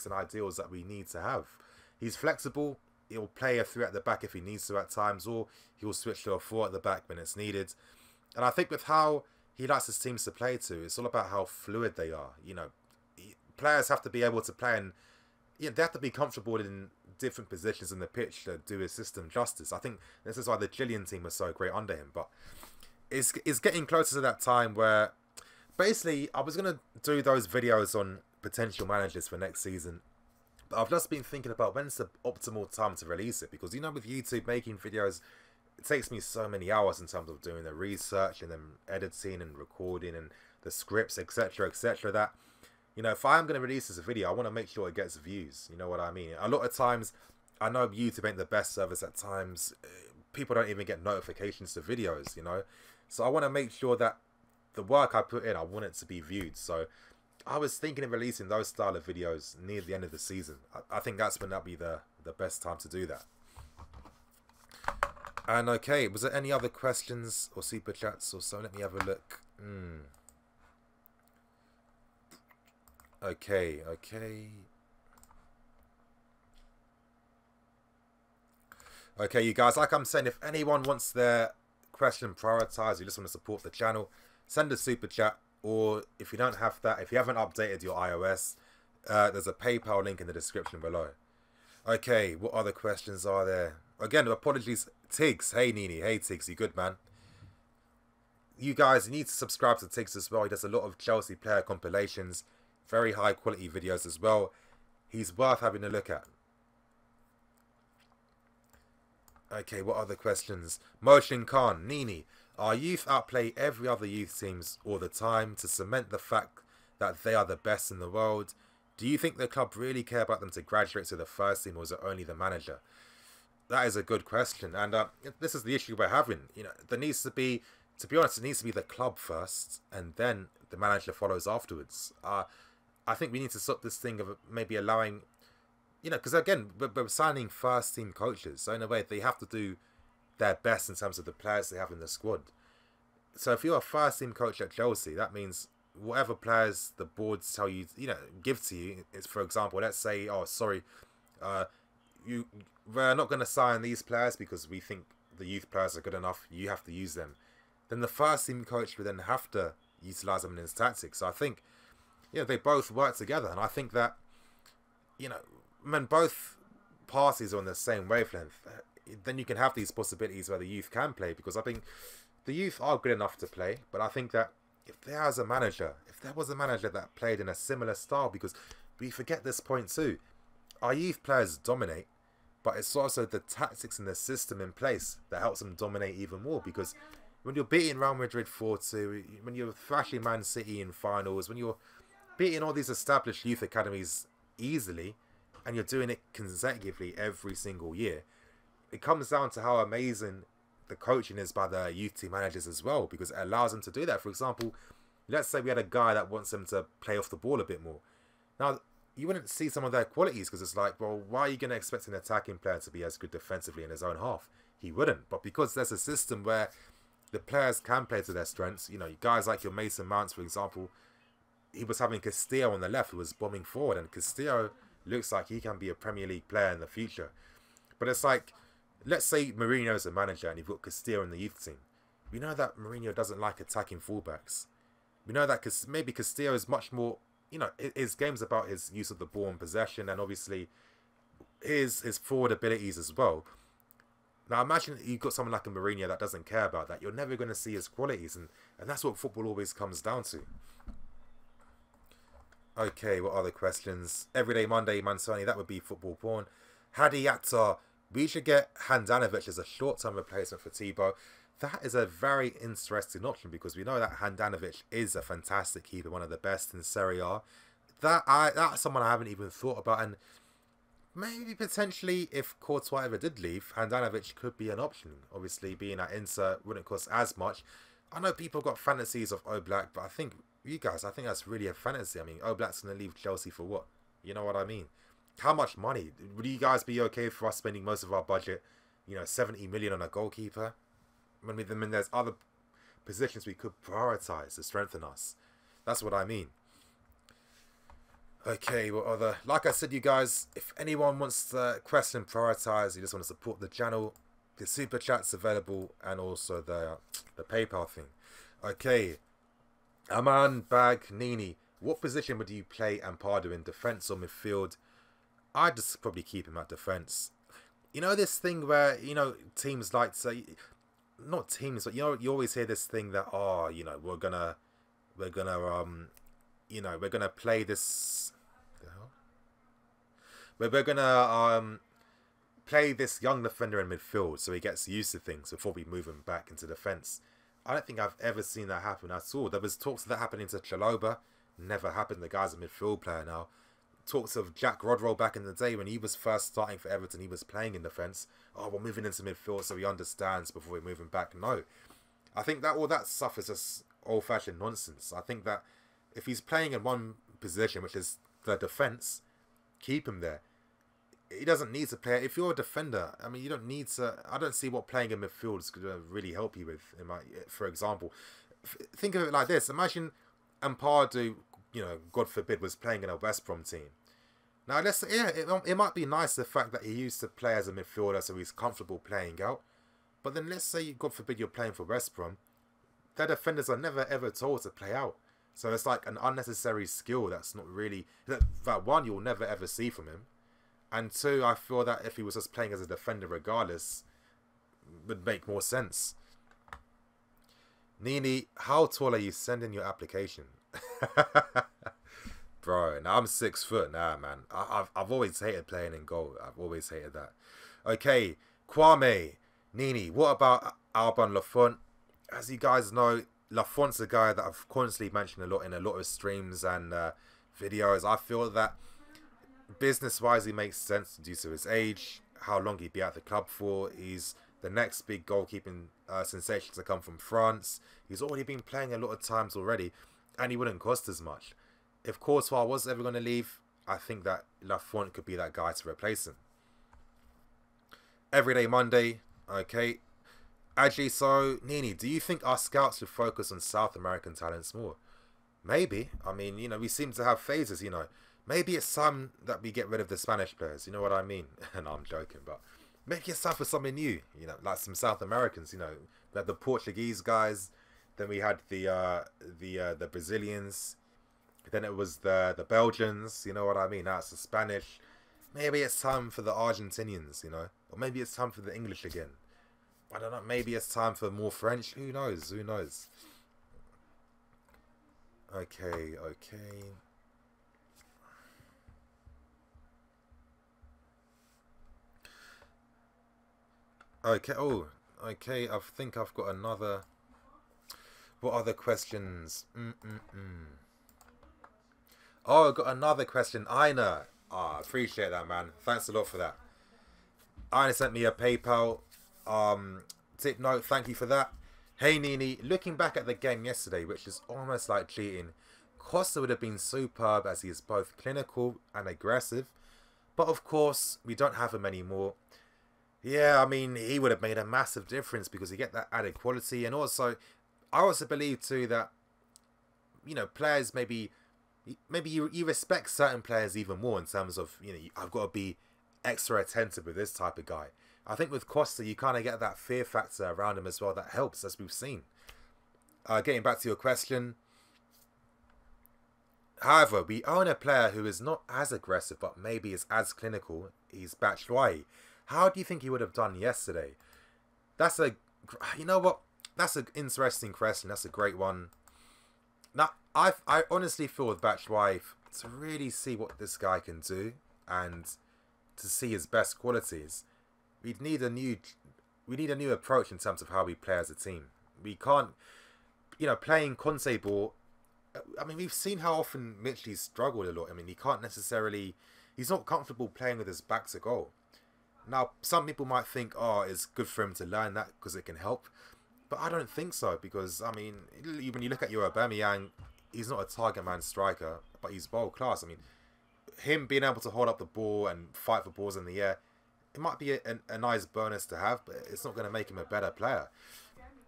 and ideals that we need to have. He's flexible. He'll play a 3 at the back if he needs to at times, or he'll switch to a 4 at the back when it's needed. And I think with how he likes his teams to play to, it's all about how fluid they are. You know, players have to be able to play, and they have to be comfortable in different positions in the pitch to do his system justice. I think this is why the Chilean team was so great under him. But it's getting closer to that time where basically I was going to do those videos on potential managers for next season. But I've just been thinking about when's the optimal time to release it. Because, you know, with YouTube making videos, it takes me so many hours in terms of doing the research and then editing and recording and the scripts, etc, etc, that, you know, if I am going to release this video, I want to make sure it gets views. You know what I mean? A lot of times, I know YouTube ain't the best service at times. People don't even get notifications to videos, you know. So I want to make sure that the work I put in, I want it to be viewed. So I was thinking of releasing those style of videos near the end of the season. I think that's when that'll be the best time to do that. And okay, was there any other questions or super chats or so? Let me have a look. Okay. Okay, you guys, like I'm saying, if anyone wants their question prioritized, you just want to support the channel, send a super chat. Or if you don't have that, if you haven't updated your iOS, there's a PayPal link in the description below. Okay, what other questions are there? Again, apologies. Tiggs, hey Nini, hey Tiggs, you good, man? You guys need to subscribe to Tiggs as well. He does a lot of Chelsea player compilations, very high quality videos as well. He's worth having a look at. Okay, what other questions? Moshin Khan, Nini, our youth outplay every other youth teams all the time to cement the fact that they are the best in the world. Do you think the club really care about them to graduate to the first team, or is it only the manager? That is a good question, and this is the issue we're having. You know, there needs to be honest, it needs to be the club first, and then the manager follows afterwards. I think we need to stop this thing of maybe allowing, you know, because again, we're signing first team coaches, so in a way they have to do their best in terms of the players they have in the squad. So if you're a first team coach at Chelsea, that means whatever players the boards tell you, you know, give to you, is, for example, let's say, oh, sorry, we're not going to sign these players because we think the youth players are good enough, you have to use them. Then the first team coach would then have to utilise them in his tactics. So I think, you know, they both work together. And I think that, you know, when both parties are on the same wavelength, then you can have these possibilities where the youth can play. Because I think the youth are good enough to play. But I think that if there was a manager that played in a similar style, because we forget this point too, our youth players dominate, but it's also the tactics and the system in place that helps them dominate even more. Because when you're beating Real Madrid 4-2, when you're thrashing Man City in finals, when you're beating all these established youth academies easily, and you're doing it consecutively every single year, it comes down to how amazing the coaching is by the youth team managers as well, because it allows them to do that. For example, let's say we had a guy that wants them to play off the ball a bit more. Now, you wouldn't see some of their qualities, because it's like, well, why are you going to expect an attacking player to be as good defensively in his own half? He wouldn't. But because there's a system where the players can play to their strengths, you know, guys like your Mason Mounts, for example, he was having Castillo on the left who was bombing forward, and Castillo looks like he can be a Premier League player in the future. But it's like, let's say Mourinho's a manager and you've got Castillo in the youth team. We know that Mourinho doesn't like attacking fullbacks. We know that maybe Castillo is much more, you know, his game's about his use of the ball and possession, and obviously his forward abilities as well. Now imagine you've got someone like a Mourinho that doesn't care about that. You're never going to see his qualities, and that's what football always comes down to. Okay, what other questions? Everyday Monday, Mansoni, that would be football porn. Hadi Akhtar, we should get Handanovic as a short-term replacement for Thibaut. That is a very interesting option, because we know that Handanovic is a fantastic keeper, one of the best in Serie A. That's someone I haven't even thought about, and maybe potentially if Courtois ever did leave, Handanovic could be an option. Obviously, being at Inter wouldn't cost as much. I know people got fantasies of Oblak, but I think that's really a fantasy. I mean, Oblak's going to leave Chelsea for what? You know what I mean? How much money? Would you guys be okay for us spending most of our budget, you know, 70 million on a goalkeeper? I mean, there's other positions we could prioritise to strengthen us. That's what I mean. Okay, what other... Like I said, you guys, if anyone wants to question prioritise, you just want to support the channel, the super chat's available, and also the PayPal thing. Okay. Aman Bag Nini, what position would you play Ampadu in, defence or midfield? I'd just probably keep him at defence. You know this thing where, you know, teams like to... Not teams, but, you know, you always hear this thing that, oh, you know, we're gonna play this... We're gonna play this young defender in midfield so he gets used to things before we move him back into defence. I don't think I've ever seen that happen at all. There was talks of that happening to Chalobah. Never happened. The guy's a midfield player now. Talks of Jack Rodwell back in the day when he was first starting for Everton. He was playing in defence. Oh, we're moving into midfield so he understands before we move him back. No. I think that all that stuff is just old-fashioned nonsense. I think that if he's playing in one position, which is the defence, keep him there. He doesn't need to play. If you're a defender, I mean, you don't need to... I don't see what playing in midfield is going to really help you with. For example, think of it like this. Imagine Ampadu, you know, God forbid, was playing in a West Brom team. Now, it might be nice the fact that he used to play as a midfielder, so he's comfortable playing out. But then let's say, God forbid, you're playing for West Brom. Their defenders are never ever told to play out. So it's like an unnecessary skill that's not really... That one, you'll never ever see from him. And two, I feel that if he was just playing as a defender regardless, would make more sense. Nini, how tall are you? Send in your application. Bro, now I'm 6 foot. Nah, man. I've always hated playing in goal. I've always hated that. Okay, Kwame, Nini, what about Alban Lafont? As you guys know, Lafont's a guy that I've constantly mentioned a lot in a lot of streams and videos. I feel that business-wise, he makes sense due to his age, how long he'd be at the club for. He's the next big goalkeeping sensation to come from France. He's already been playing a lot of times already, and he wouldn't cost as much. If Courtois was ever going to leave, I think that Lafont could be that guy to replace him. Everyday Monday, okay. Actually, so, Nini, do you think our scouts should focus on South American talents more? Maybe. I mean, you know, we seem to have phases, you know. Maybe it's time that we get rid of the Spanish players, you know what I mean? No, I'm joking, but maybe it's time for something new, you know, like some South Americans, you know. We had the Portuguese guys, then we had the Brazilians, then it was the Belgians, you know what I mean? Now it's the Spanish. Maybe it's time for the Argentinians, you know? Or maybe it's time for the English again. I don't know, maybe it's time for more French. Who knows? Who knows? Okay. Okay, I think I've got another... What other questions? Oh, I've got another question. Ina. I appreciate that, man. Thanks a lot for that. Ina sent me a PayPal tip note. Thank you for that. Hey, Nini. Looking back at the game yesterday, which is almost like cheating, Costa would have been superb as he is both clinical and aggressive. But of course, we don't have him anymore. Yeah, I mean, he would have made a massive difference because you get that added quality. And also, I also believe too that, you know, players maybe you respect certain players even more in terms of, you know, I've got to be extra attentive with this type of guy. I think with Costa, you kind of get that fear factor around him as well that helps, as we've seen. Getting back to your question. However, we own a player who is not as aggressive, but maybe is as clinical. He's Batshuayi. How do you think he would have done yesterday? You know what? That's an interesting question. That's a great one. Now, I honestly feel with Batshuayi, to really see what this guy can do and to see his best qualities, we need a new approach in terms of how we play as a team. We can't, you know, playing Conte ball. I mean, we've seen how often Mitchell's struggled a lot. I mean, he's not comfortable playing with his back to goal. Now, some people might think, oh, it's good for him to learn that because it can help. But I don't think so because, I mean, when you look at your Aubameyang, he's not a target man striker, but he's world class. I mean, him being able to hold up the ball and fight for balls in the air, it might be a nice bonus to have, but it's not going to make him a better player.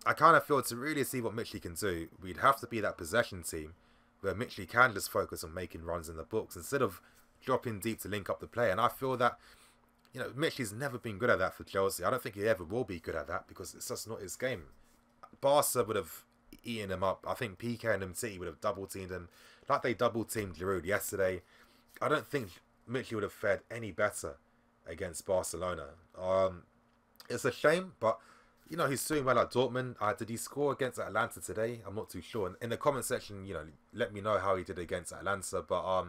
I kind of feel to really see what Mitchell can do, we'd have to be that possession team where Mitchell can just focus on making runs in the books instead of dropping deep to link up the play. And I feel that, you know, Mitchell's never been good at that for Chelsea. I don't think he ever will be good at that because it's just not his game. Barca would have eaten him up. I think PK and City would have double-teamed him like they double-teamed Giroud yesterday. I don't think Mitchell would have fared any better against Barcelona. It's a shame, but, you know, he's doing well at Dortmund. Did he score against Atlanta today? I'm not too sure. In the comment section, you know, let me know how he did against Atlanta. But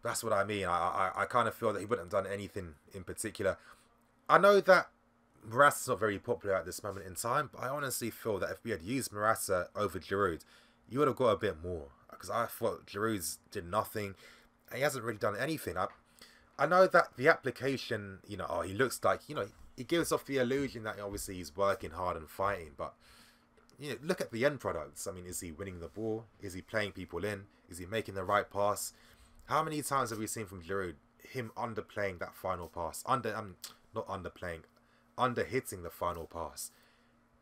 that's what I mean. I kind of feel that he wouldn't have done anything in particular. I know that Morata's not very popular at this moment in time, but I honestly feel that if we had used Morata over Giroud, you would have got a bit more. Because I thought Giroud did nothing. He hasn't really done anything. I know that the application, you know, he looks like, you know, he gives off the illusion that obviously he's working hard and fighting, but, you know, look at the end products. I mean, is he winning the ball? Is he playing people in? Is he making the right pass? How many times have we seen from Giroud him underplaying that final pass? Not underplaying, under-hitting the final pass.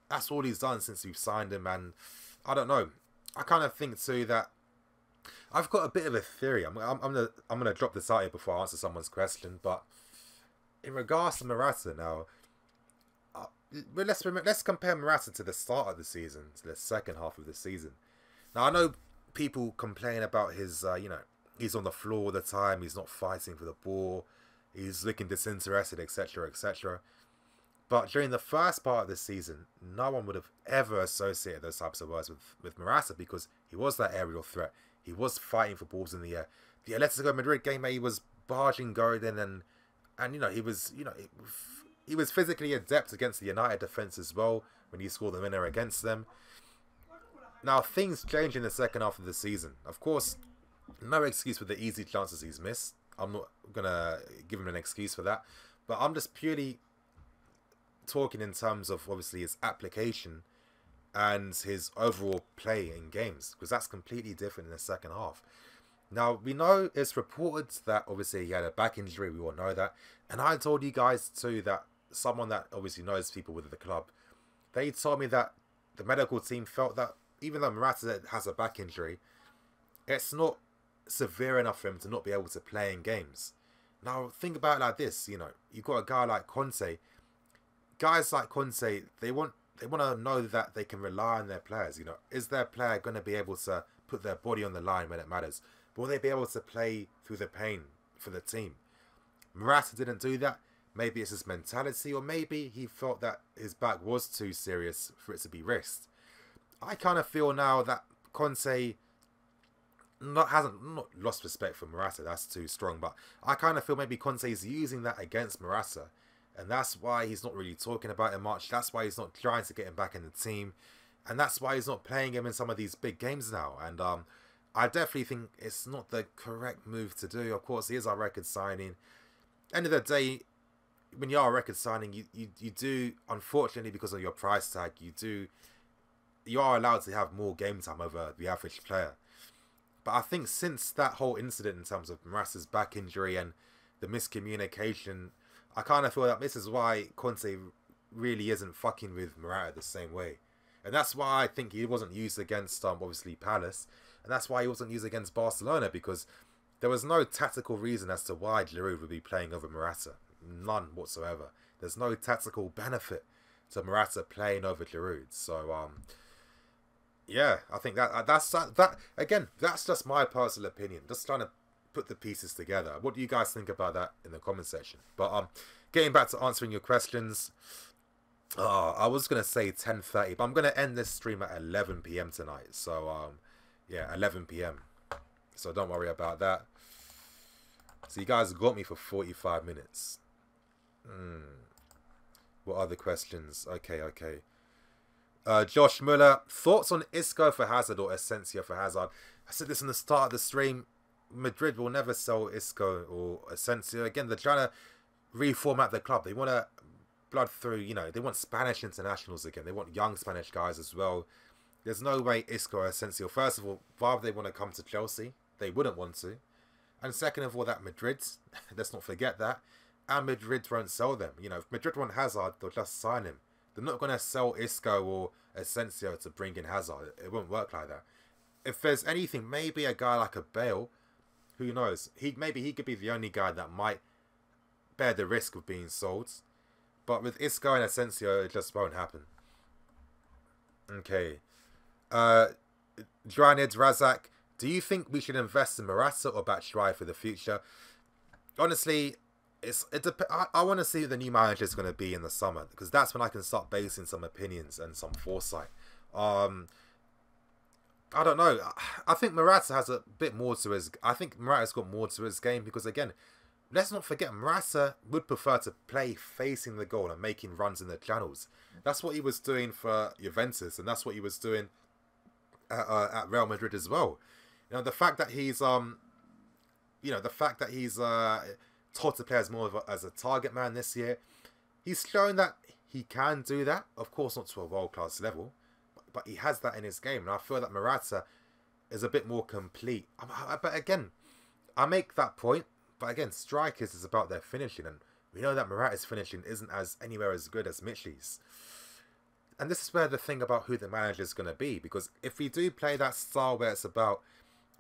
That's all he's done since we've signed him, and I don't know. I kind of think too that I've got a bit of a theory. I'm gonna drop this out here before I answer someone's question, but in regards to Morata now, let's compare Morata to the start of the season, to the second half of the season. Now I know people complain about his, you know, he's on the floor all the time. He's not fighting for the ball. he's looking disinterested, etc., etc. But during the first part of the season, no one would have ever associated those types of words with Morata, because he was that aerial threat. He was fighting for balls in the air. The Atletico Madrid game, he was barging Gordon, and he was physically adept against the United defence as well when he scored the winner against them. Now, things change in the second half of the season. Of course, no excuse for the easy chances he's missed. I'm not going to give him an excuse for that. But I'm just purely talking in terms of, obviously, his application and his overall play in games, because that's completely different in the second half. Now, we know it's reported that, obviously, he had a back injury. We all know that. And I told you guys, too, that someone that obviously knows people with the club, they told me that the medical team felt that even though Morata has a back injury, it's not severe enough for him to not be able to play in games. Now, think about it like this, you've got a guy like Conte. Guys like Conte, they want to know that they can rely on their players. Is their player going to be able to put their body on the line when it matters? Will they be able to play through the pain for the team? Morata didn't do that. Maybe it's his mentality, or maybe he felt that his back was too serious for it to be risked. I kind of feel now that Conte hasn't lost respect for Morata. That's too strong, but I kind of feel maybe Conte is using that against Morata, and that's why he's not really talking about it much. That's why he's not trying to get him back in the team, and that's why he's not playing him in some of these big games now. And I definitely think it's not the correct move to do. Of course, he is our record signing. End of the day, when you are a record signing, you do, unfortunately, because of your price tag, you are allowed to have more game time over the average player. But I think since that whole incident in terms of Morata's back injury and the miscommunication, I kind of feel that this is why Conte really isn't fucking with Morata the same way. And that's why I think he wasn't used against, obviously, Palace. And that's why he wasn't used against Barcelona, because there was no tactical reason as to why Giroud would be playing over Morata. None whatsoever. There's no tactical benefit to Morata playing over Giroud. So, yeah, I think that's again, that's just my personal opinion. Just trying to put the pieces together. What do you guys think about that in the comment section? But getting back to answering your questions, I was gonna say 10:30, but I'm gonna end this stream at 11 PM tonight. So yeah, 11 PM. So don't worry about that. So you guys got me for 45 minutes. What other questions? Okay. Josh Muller, thoughts on Isco for Hazard or Asensio for Hazard? I said this in the start of the stream. Madrid will never sell Isco or Asensio. Again, they're trying to reformat the club. They want to blood through, they want Spanish internationals again. They want young Spanish guys as well. There's no way Isco or Asensio, first of all, why would they want to come to Chelsea? They wouldn't want to. And second of all, that Madrid, let's not forget that, and Madrid won't sell them. If Madrid want Hazard, they'll just sign him. They're not going to sell Isco or Asensio to bring in Hazard. It won't work like that. If there's anything, maybe a guy like a Bale, who knows? Maybe he could be the only guy that might bear the risk of being sold. But with Isco and Asensio, it just won't happen. Okay. Dranid Razak, do you think we should invest in Morata or Batshuayi for the future? Honestly, I want to see who the new manager is going to be in the summer, because that's when I can start basing some opinions and some foresight. I don't know. I think Morata has a bit more to his... I think Morata's got more to his game, because again, let's not forget, Morata would prefer to play facing the goal and making runs in the channels. That's what he was doing for Juventus, and that's what he was doing at Real Madrid as well. The fact that he's taught to play as more as a target man this year, he's shown that he can do that. Of course, not to a world-class level, but he has that in his game. And I feel that Morata is a bit more complete. But again, I make that point. But again, strikers is about their finishing. And we know that Morata's finishing isn't anywhere as good as Mitchley's. And this is where the thing about who the manager is going to be. Because if we do play that style where it's about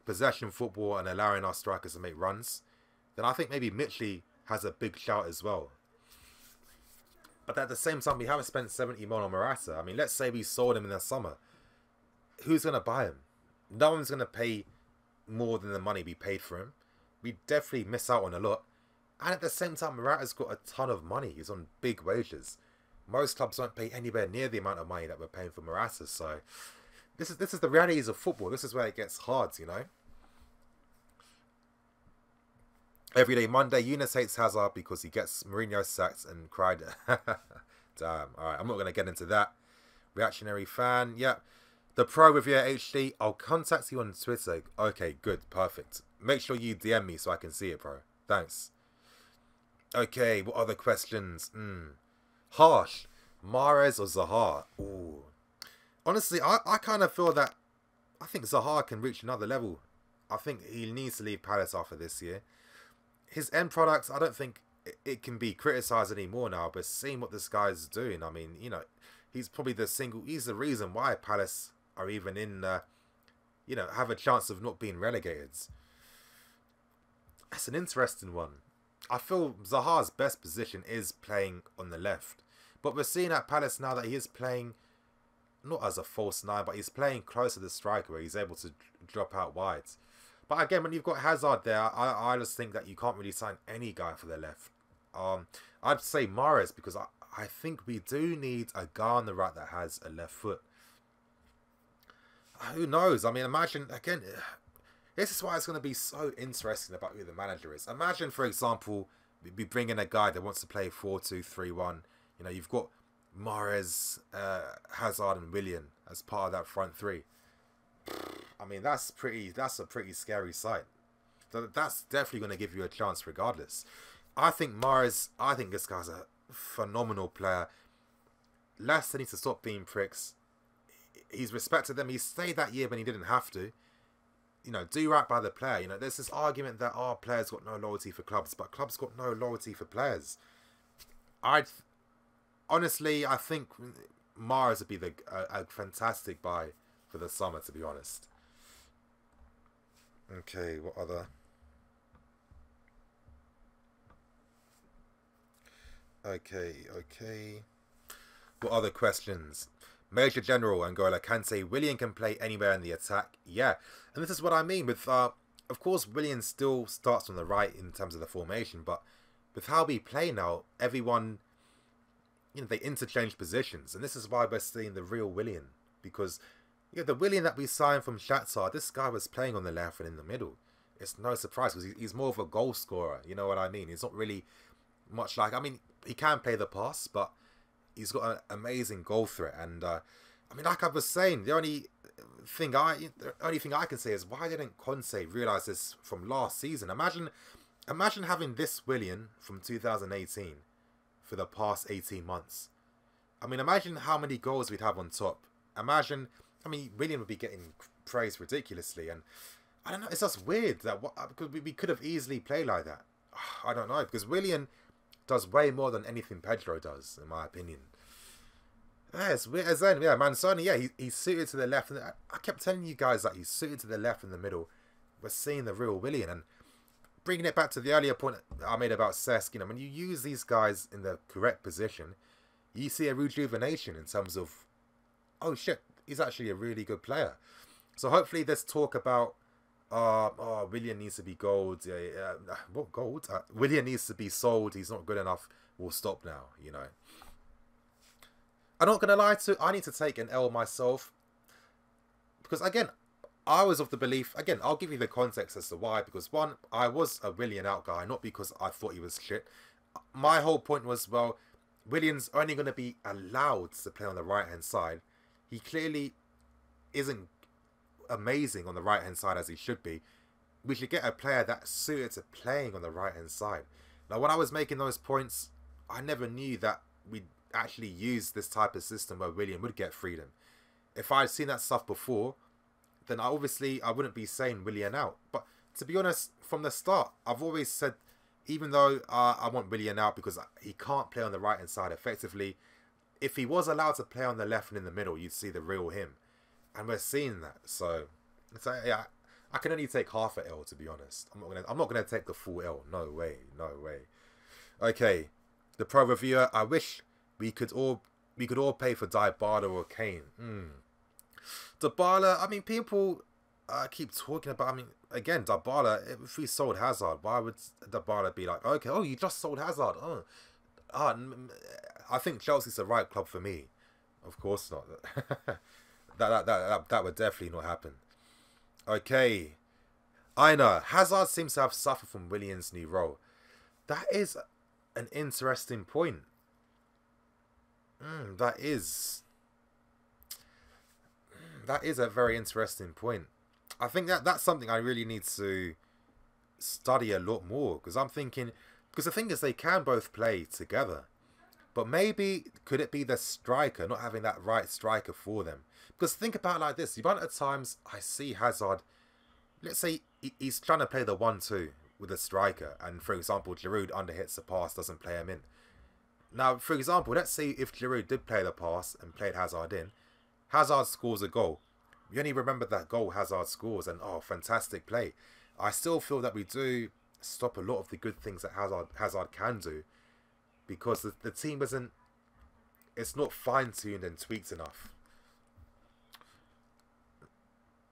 possession football and allowing our strikers to make runs, then I think maybe Mitchley has a big shout as well. But at the same time, we haven't spent 70 million on Morata. I mean, let's say we sold him in the summer. Who's going to buy him? No one's going to pay more than the money we paid for him. We definitely miss out on a lot. And at the same time, Morata's got a ton of money. He's on big wages. Most clubs won't pay anywhere near the amount of money that we're paying for Morata. So this is the realities of football. This is where it gets hard, you know. Everyday Monday, Eunice hates Hazard because he gets Mourinho sacked and cried. Damn. Alright, I'm not going to get into that. Reactionary fan. Yep. The Pro Reviewer HD. I'll contact you on Twitter. Okay, good. Perfect. Make sure you DM me so I can see it, bro. Thanks. Okay, what other questions? Harsh. Mahrez or Zaha? Ooh. Honestly, I kind of feel that I think Zaha can reach another level. I think he needs to leave Palace after this year. His end product, I don't think it can be criticised anymore now, but seeing what this guy's doing, I mean, you know, he's probably he's the reason why Palace are even in, you know, have a chance of not being relegated. That's an interesting one. I feel Zaha's best position is playing on the left. But we're seeing at Palace now that he is playing, not as a false nine, but he's playing close to the striker where he's able to drop out wide. But again, when you've got Hazard there, I just think that you can't really sign any guy for the left. I'd say Mahrez because I think we do need a guy on the right that has a left foot. Who knows? I mean, imagine, again, this is why it's going to be so interesting about who the manager is. Imagine, for example, we bring in a guy that wants to play 4-2-3-1. You know, you've got Mahrez, Hazard and Willian as part of that front three. I mean, that's a pretty scary sight. So that's definitely going to give you a chance regardless. I think Mahrez, I think this guy's a phenomenal player. Leicester needs to stop being pricks. He's respected them. He stayed that year when he didn't have to. You know, do right by the player. You know, there's this argument that our players got no loyalty for clubs, but clubs got no loyalty for players. Honestly, I think Mahrez would be a fantastic buy for the summer, to be honest. Okay, what other? Okay. What other questions? Major General Angola can say Willian can play anywhere in the attack. Yeah, and this is what I mean with, of course, Willian still starts on the right in terms of the formation, but with how we play now, everyone, you know, they interchange positions, and this is why we're seeing the real Willian, because you know, the Willian that we signed from Shakhtar, this guy was playing on the left and in the middle. It's no surprise because he's more of a goal scorer. You know what I mean? He's not really much like, I mean, he can play the pass, but he's got an amazing goal threat. And I mean, like I was saying, the only thing I can say is, why didn't Conte realise this from last season? Imagine having this Willian from 2018 for the past 18 months. I mean, imagine how many goals we'd have on top. Imagine, I mean, Willian would be getting praised ridiculously, and I don't know, it's just weird that because we could have easily played like that. I don't know, because Willian does way more than anything Pedro does, in my opinion. Yeah, it's weird. As then, yeah, Manzoni, yeah, he's suited to the left, and I kept telling you guys that he's suited to the left and the middle. We're seeing the real Willian, and bringing it back to the earlier point I made about Cesc, you know, when you use these guys in the correct position, you see a rejuvenation in terms of, oh shit, he's actually a really good player. So hopefully this talk about Willian needs to be gold. What gold? Willian needs to be sold. He's not good enough. We'll stop now, you know. I'm not going to lie to I need to take an L myself. Because, again, I was of the belief... Again, I'll give you the context as to why. Because, one, I was a Willian out guy. Not because I thought he was shit. My whole point was, well, Willian's only going to be allowed to play on the right-hand side. He clearly isn't amazing on the right-hand side as he should be. We should get a player that's suited to playing on the right-hand side. Now, when I was making those points, I never knew that we'd actually use this type of system where Willian would get freedom. If I had seen that stuff before, then I wouldn't be saying Willian out. But to be honest, from the start, I've always said, even though I want Willian out because he can't play on the right-hand side effectively, if he was allowed to play on the left and in the middle, you'd see the real him. And we're seeing that. So yeah, I can only take half an L, to be honest. I'm not gonna take the full L. No way. Okay, the Pro Reviewer. I wish we could all pay for Dybala or Kane. Dybala. I mean, people I keep talking about, I mean, again, Dybala, if we sold Hazard, why would Dybala be like, okay, oh, you just sold Hazard? I think Chelsea's the right club for me. Of course not. That would definitely not happen. Okay. I know. Hazard seems to have suffered from Willian's new role. That is an interesting point. That is a very interesting point. I think that's something I really need to study a lot more, because I'm thinking, because the thing is, they can both play together, but maybe could it be the striker, not having that right striker for them? Because think about it like this: the amount of times I see Hazard, let's say he's trying to play the 1-2 with a striker, and for example, Giroud underhits the pass, doesn't play him in. Now, for example, let's say if Giroud did play the pass and played Hazard in, Hazard scores a goal. We only remember that goal Hazard scores, and oh, fantastic play. I still feel that we do stop a lot of the good things that Hazard can do, because the team isn't, it's not fine-tuned and tweaked enough.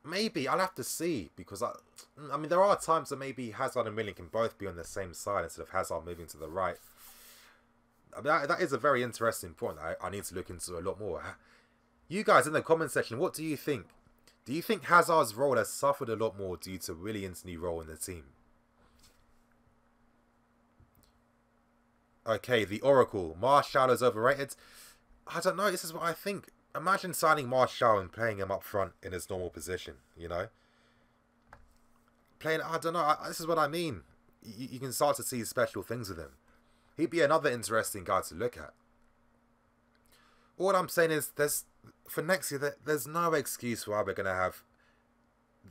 Maybe, I'll have to see, because I mean, there are times that maybe Hazard and Willian can both be on the same side instead of Hazard moving to the right. I mean, that is a very interesting point that I need to look into a lot more. You guys in the comment section, what do you think? Do you think Hazard's role has suffered a lot more due to Willian's new role in the team? Okay, the Oracle. Martial is overrated. I don't know, this is what I think. Imagine signing Martial and playing him up front in his normal position, you know? I don't know, this is what I mean. You can start to see special things with him. He'd be another interesting guy to look at. All I'm saying is, for next year, there's no excuse why we're going to have,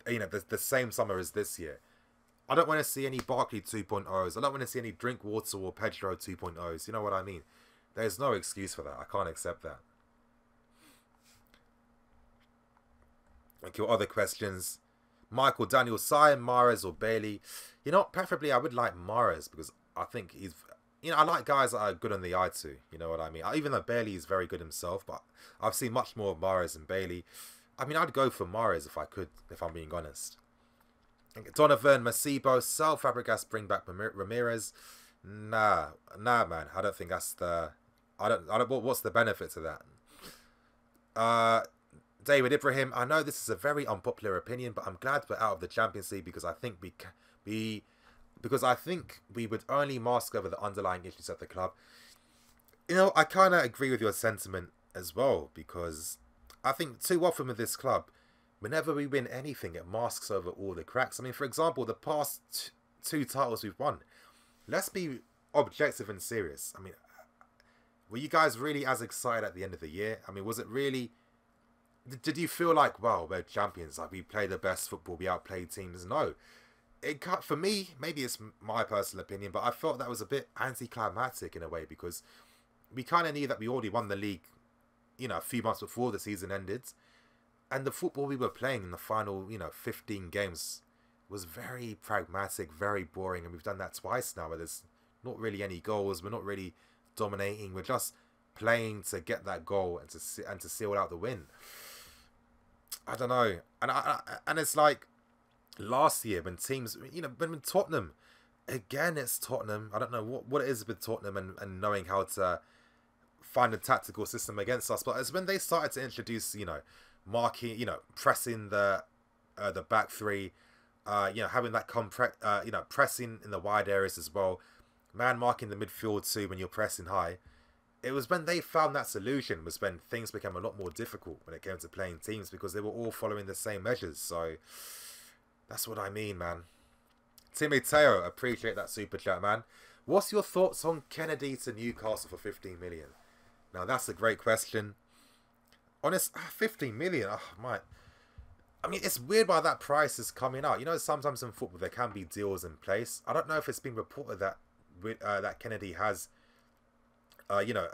you know, the same summer as this year. I don't want to see any Barkley 2.0s. I don't want to see any Drinkwater or Pedro 2.0s. You know what I mean? There's no excuse for that. I can't accept that. Okay, what other questions? Michael, Daniel, Sion, Mahrez or Bailey? You know, preferably I would like Mahrez, because I think he's... You know, I like guys that are good on the eye too. You know what I mean? Even though Bailey is very good himself, but I've seen much more of Mahrez than Bailey. I mean, I'd go for Mahrez if I could, if I'm being honest. Donovan, Masibo, Sal Fabregas, bring back Ramirez. Nah, man. I don't think that's the... I don't. What's the benefit to that? David Ibrahim, I know this is a very unpopular opinion, but I'm glad we're out of the Champions League, because I think we would only mask over the underlying issues at the club. You know, I kind of agree with your sentiment as well, because I think too often with this club, whenever we win anything, it masks over all the cracks. I mean, for example, the past two titles we've won. Let's be objective and serious. I mean, were you guys really as excited at the end of the year? I mean, was it really... Did you feel like, wow, we're champions, like we play the best football, we outplayed teams? No. For me, maybe it's my personal opinion, but I felt that was a bit anticlimactic in a way, because we kind of knew that we already won the league, you know, a few months before the season ended. And the football we were playing in the final, you know, 15 games was very pragmatic, very boring. And we've done that twice now, where there's not really any goals. We're not really dominating. We're just playing to get that goal and to seal out the win. I don't know. And it's like last year when teams, you know, when Tottenham, again, it's Tottenham. I don't know what it is with Tottenham and knowing how to find a tactical system against us. But it's when they started to introduce, you know, marking, you know, pressing the back three, you know, having that you know, pressing in the wide areas as well, man marking the midfield too when you're pressing high. It was when they found that solution, was when things became a lot more difficult when it came to playing teams, because they were all following the same measures. So that's what I mean, man. Timmy Teo, appreciate that super chat, man. What's your thoughts on Kennedy to Newcastle for 15 million? Now that's a great question. Honest, 15 million. Oh my. I mean, it's weird why that price is coming out. You know, sometimes in football there can be deals in place. I don't know if it's been reported that that Kennedy has. You know,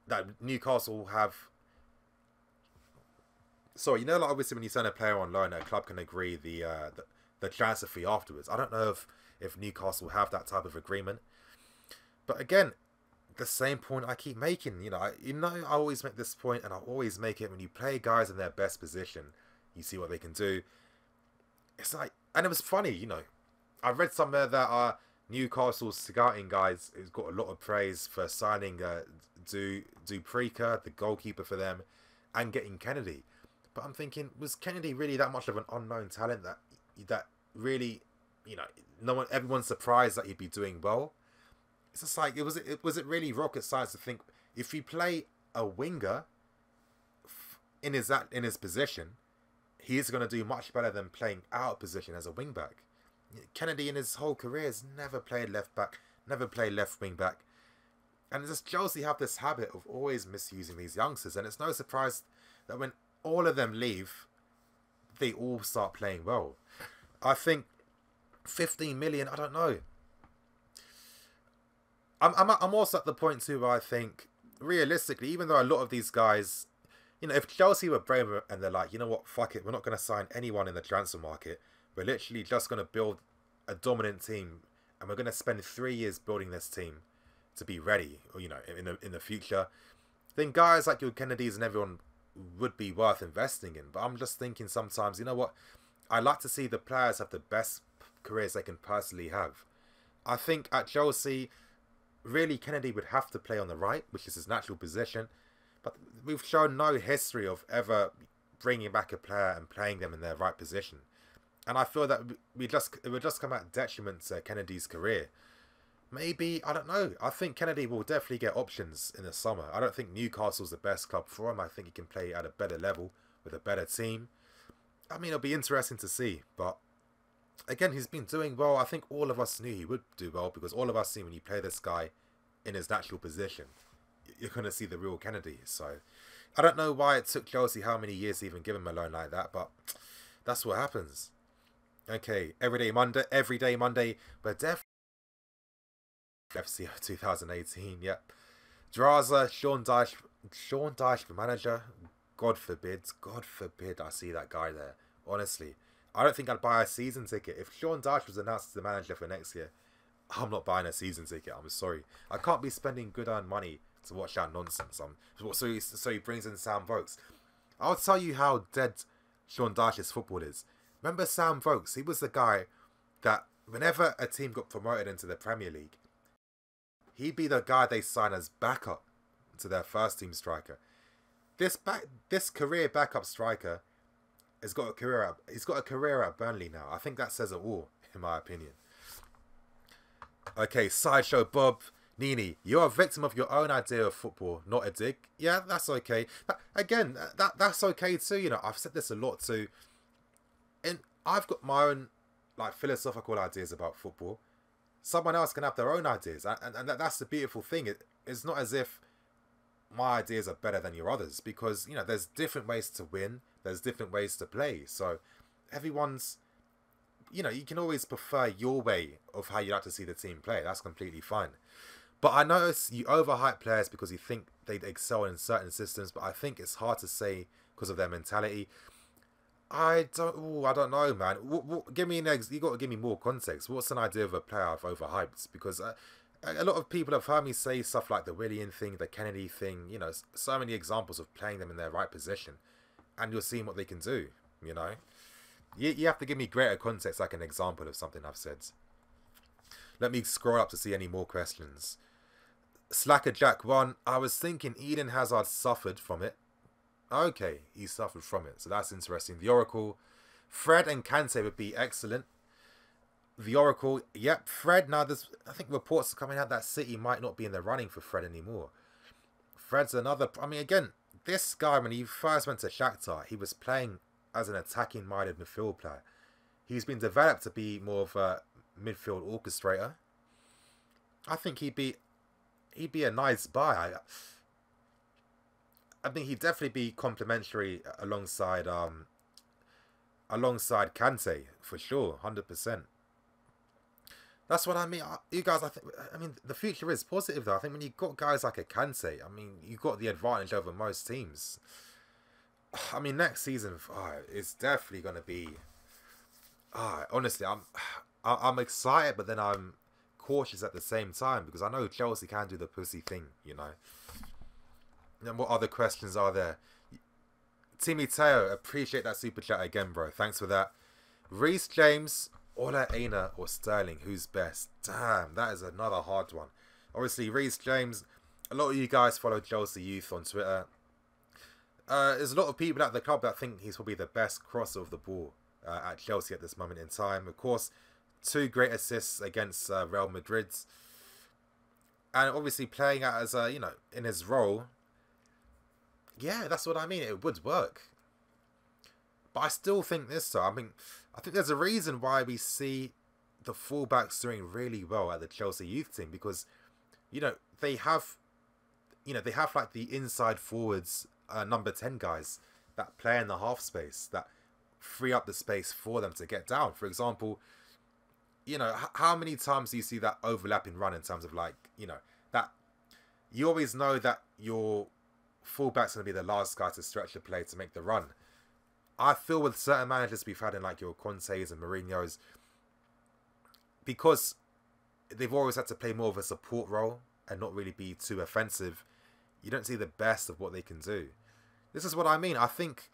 that Newcastle have... Sorry, you know, like obviously when you send a player on loan, a club can agree the transfer fee afterwards. I don't know if Newcastle have that type of agreement. But again, the same point I keep making. You know, I always make this point, and I always make it when you play guys in their best position, you see what they can do. it's like, and it was funny, you know. I read somewhere that Newcastle's scouting guys has got a lot of praise for signing Duprika, the goalkeeper for them, and getting Kennedy. But I'm thinking, was Kennedy really that much of an unknown talent that really, you know, no one, everyone's surprised that he'd be doing well? It's just like, was it really rocket science to think if you play a winger in his position, he is going to do much better than playing out of position as a wing back. Kennedy in his whole career has never played left back, never played left wing back. And just Chelsea have this habit of always misusing these youngsters. And it's no surprise that when all of them leave, they all start playing well. I think 15 million, I don't know. I'm also at the point too where I think, realistically, even though a lot of these guys, you know, if Chelsea were brave and they're like, you know what, fuck it, we're not going to sign anyone in the transfer market. We're literally just going to build a dominant team, and we're going to spend 3 years building this team to be ready, or, you know, in the future. Then guys like your Kennedys and everyone would be worth investing in. But I'm just thinking sometimes, you know what, I like to see the players have the best careers they can personally have. I think at Chelsea, really Kennedy would have to play on the right, which is his natural position. But we've shown no history of ever bringing back a player and playing them in their right position. And I feel that it would just come at detriment to Kennedy's career. Maybe, I don't know. I think Kennedy will definitely get options in the summer. I don't think Newcastle's the best club for him. I think he can play at a better level with a better team. I mean, it'll be interesting to see. But again, he's been doing well. I think all of us knew he would do well, because all of us see when you play this guy in his natural position, you're going to see the real Kennedy. So I don't know why it took Chelsea how many years to even give him a loan like that, but that's what happens. Okay, every day Monday, but definitely FCO 2018, yep. Draza, Sean Dyche for manager. God forbid I see that guy there. Honestly, I don't think I'd buy a season ticket. If Sean Dyche was announced as the manager for next year, I'm not buying a season ticket. I'm sorry. I can't be spending good earned money to watch that nonsense. So he brings in Sam Vokes. I'll tell you how dead Sean Dyche's football is. Remember Sam Vokes? He was the guy that whenever a team got promoted into the Premier League, he'd be the guy they sign as backup to their first team striker. This career backup striker has got a career. He's got a career at Burnley now. I think that says it all, in my opinion. Okay, Sideshow Bob. Nini, you're a victim of your own idea of football, not a dig. Yeah, that's okay. That's okay too. You know, I've said this a lot too. And I've got my own like philosophical ideas about football. Someone else can have their own ideas, and that's the beautiful thing. It's not as if my ideas are better than your others, because you know there's different ways to win, there's different ways to play. So everyone's, you know, you can always prefer your way of how you like to see the team play. That's completely fine. But I notice you overhype players because you think they'd excel in certain systems, but I think it's hard to say because of their mentality. I don't know, man. Give me you got to give me more context. What's an idea of a player I've overhyped? Because a lot of people have heard me say stuff like the Willian thing, the Kennedy thing. You know, so many examples of playing them in their right position, and you're seeing what they can do. You know, you have to give me greater context, like an example of something I've said. Let me scroll up to see any more questions. Slacker Jack 1. I was thinking Eden Hazard suffered from it. Okay, he suffered from it, so that's interesting. The Oracle, Fred and Kante would be excellent. The Oracle, yep, Fred. Now, I think reports are coming out that City might not be in the running for Fred anymore. Fred's another. I mean, again, this guy, when he first went to Shakhtar, he was playing as an attacking-minded midfield player. He's been developed to be more of a midfield orchestrator. I think he'd be a nice buy. I think he'd definitely be complementary alongside Kante for sure, 100%. That's what I mean. You guys, I mean, the future is positive though. I think when you've got guys like a Kante, I mean, you've got the advantage over most teams. I mean, next season, it's definitely going to be. Honestly, I'm excited, but then I'm cautious at the same time because I know Chelsea can do the pussy thing, you know. And what other questions are there? Timmy Teo, appreciate that super chat again, bro. Thanks for that. Reece James, Ola Aina, or Sterling, who's best? Damn, that is another hard one. Obviously, Reece James, a lot of you guys follow Chelsea Youth on Twitter. There's a lot of people at the club that think he's probably the best crosser of the ball at Chelsea at this moment in time. Of course, 2 great assists against Real Madrid. And obviously playing out as, you know, in his role. Yeah, that's what I mean. It would work. But I still think this, though. I mean, I think there's a reason why we see the fullbacks doing really well at the Chelsea youth team. Because, you know, they have like the inside forwards, number 10 guys that play in the half space, that free up the space for them to get down. For example, you know, how many times do you see that overlapping run in terms of, like, you know, that you always know that your fullback's going to be the last guy to stretch the play to make the run. I feel with certain managers we've had in, like, your Contes and Mourinho's, because they've always had to play more of a support role and not really be too offensive, you don't see the best of what they can do. This is what I mean. I think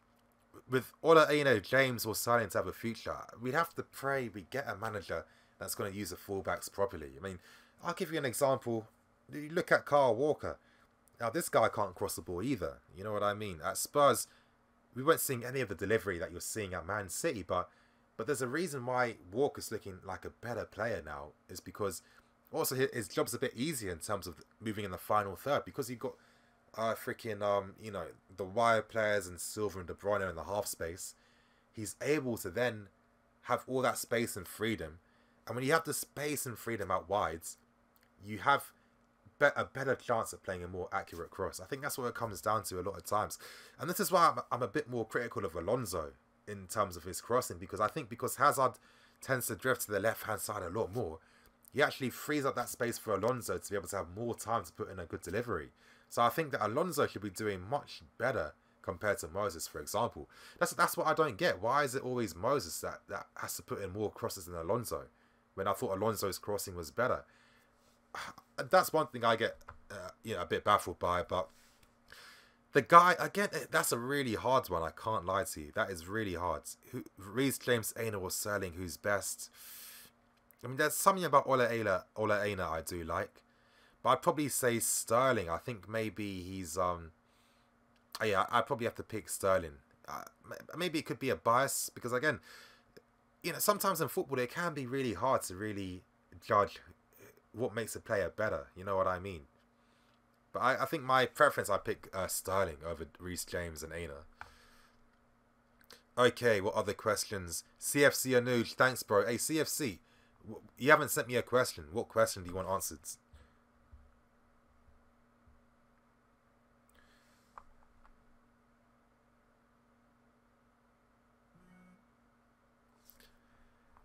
with Ola Aina, James, or Sterling to have a future, we'd have to pray we get a manager that's going to use the fullbacks properly. I mean, I'll give you an example. You look at Kyle Walker. Now, this guy can't cross the ball either. You know what I mean? At Spurs, we weren't seeing any of the delivery that you're seeing at Man City, but there's a reason why Walker's looking like a better player now. Is because also his job's a bit easier in terms of moving in the final third, because you've got you know, the wide players and Silva and De Bruyne in the half space. He's able to then have all that space and freedom. And when you have the space and freedom out wides, you have a better chance of playing a more accurate cross. I think that's what it comes down to a lot of times. And this is why I'm a bit more critical of Alonso in terms of his crossing, because I think because Hazard tends to drift to the left-hand side a lot more, he actually frees up that space for Alonso to be able to have more time to put in a good delivery. So I think that Alonso should be doing much better compared to Moses, for example. That's what I don't get. Why is it always Moses that has to put in more crosses than Alonso, when I thought Alonso's crossing was better? That's one thing I get you know, a bit baffled by. But the guy, again, that's a really hard one. I can't lie to you. That is really hard. Reece James, Aina, or Sterling, who's best? I mean, there's something about Ola Aina I do like. But I'd probably say Sterling. I think maybe he's... yeah, I'd probably have to pick Sterling. Maybe it could be a bias, because, again, you know, sometimes in football it can be really hard to really judge what makes a player better. You know what I mean? But I think my preference, I pick Sterling over Reece James and Aina. Okay, what other questions? CFC Anuj, thanks, bro. Hey, CFC, you haven't sent me a question. What question do you want answered?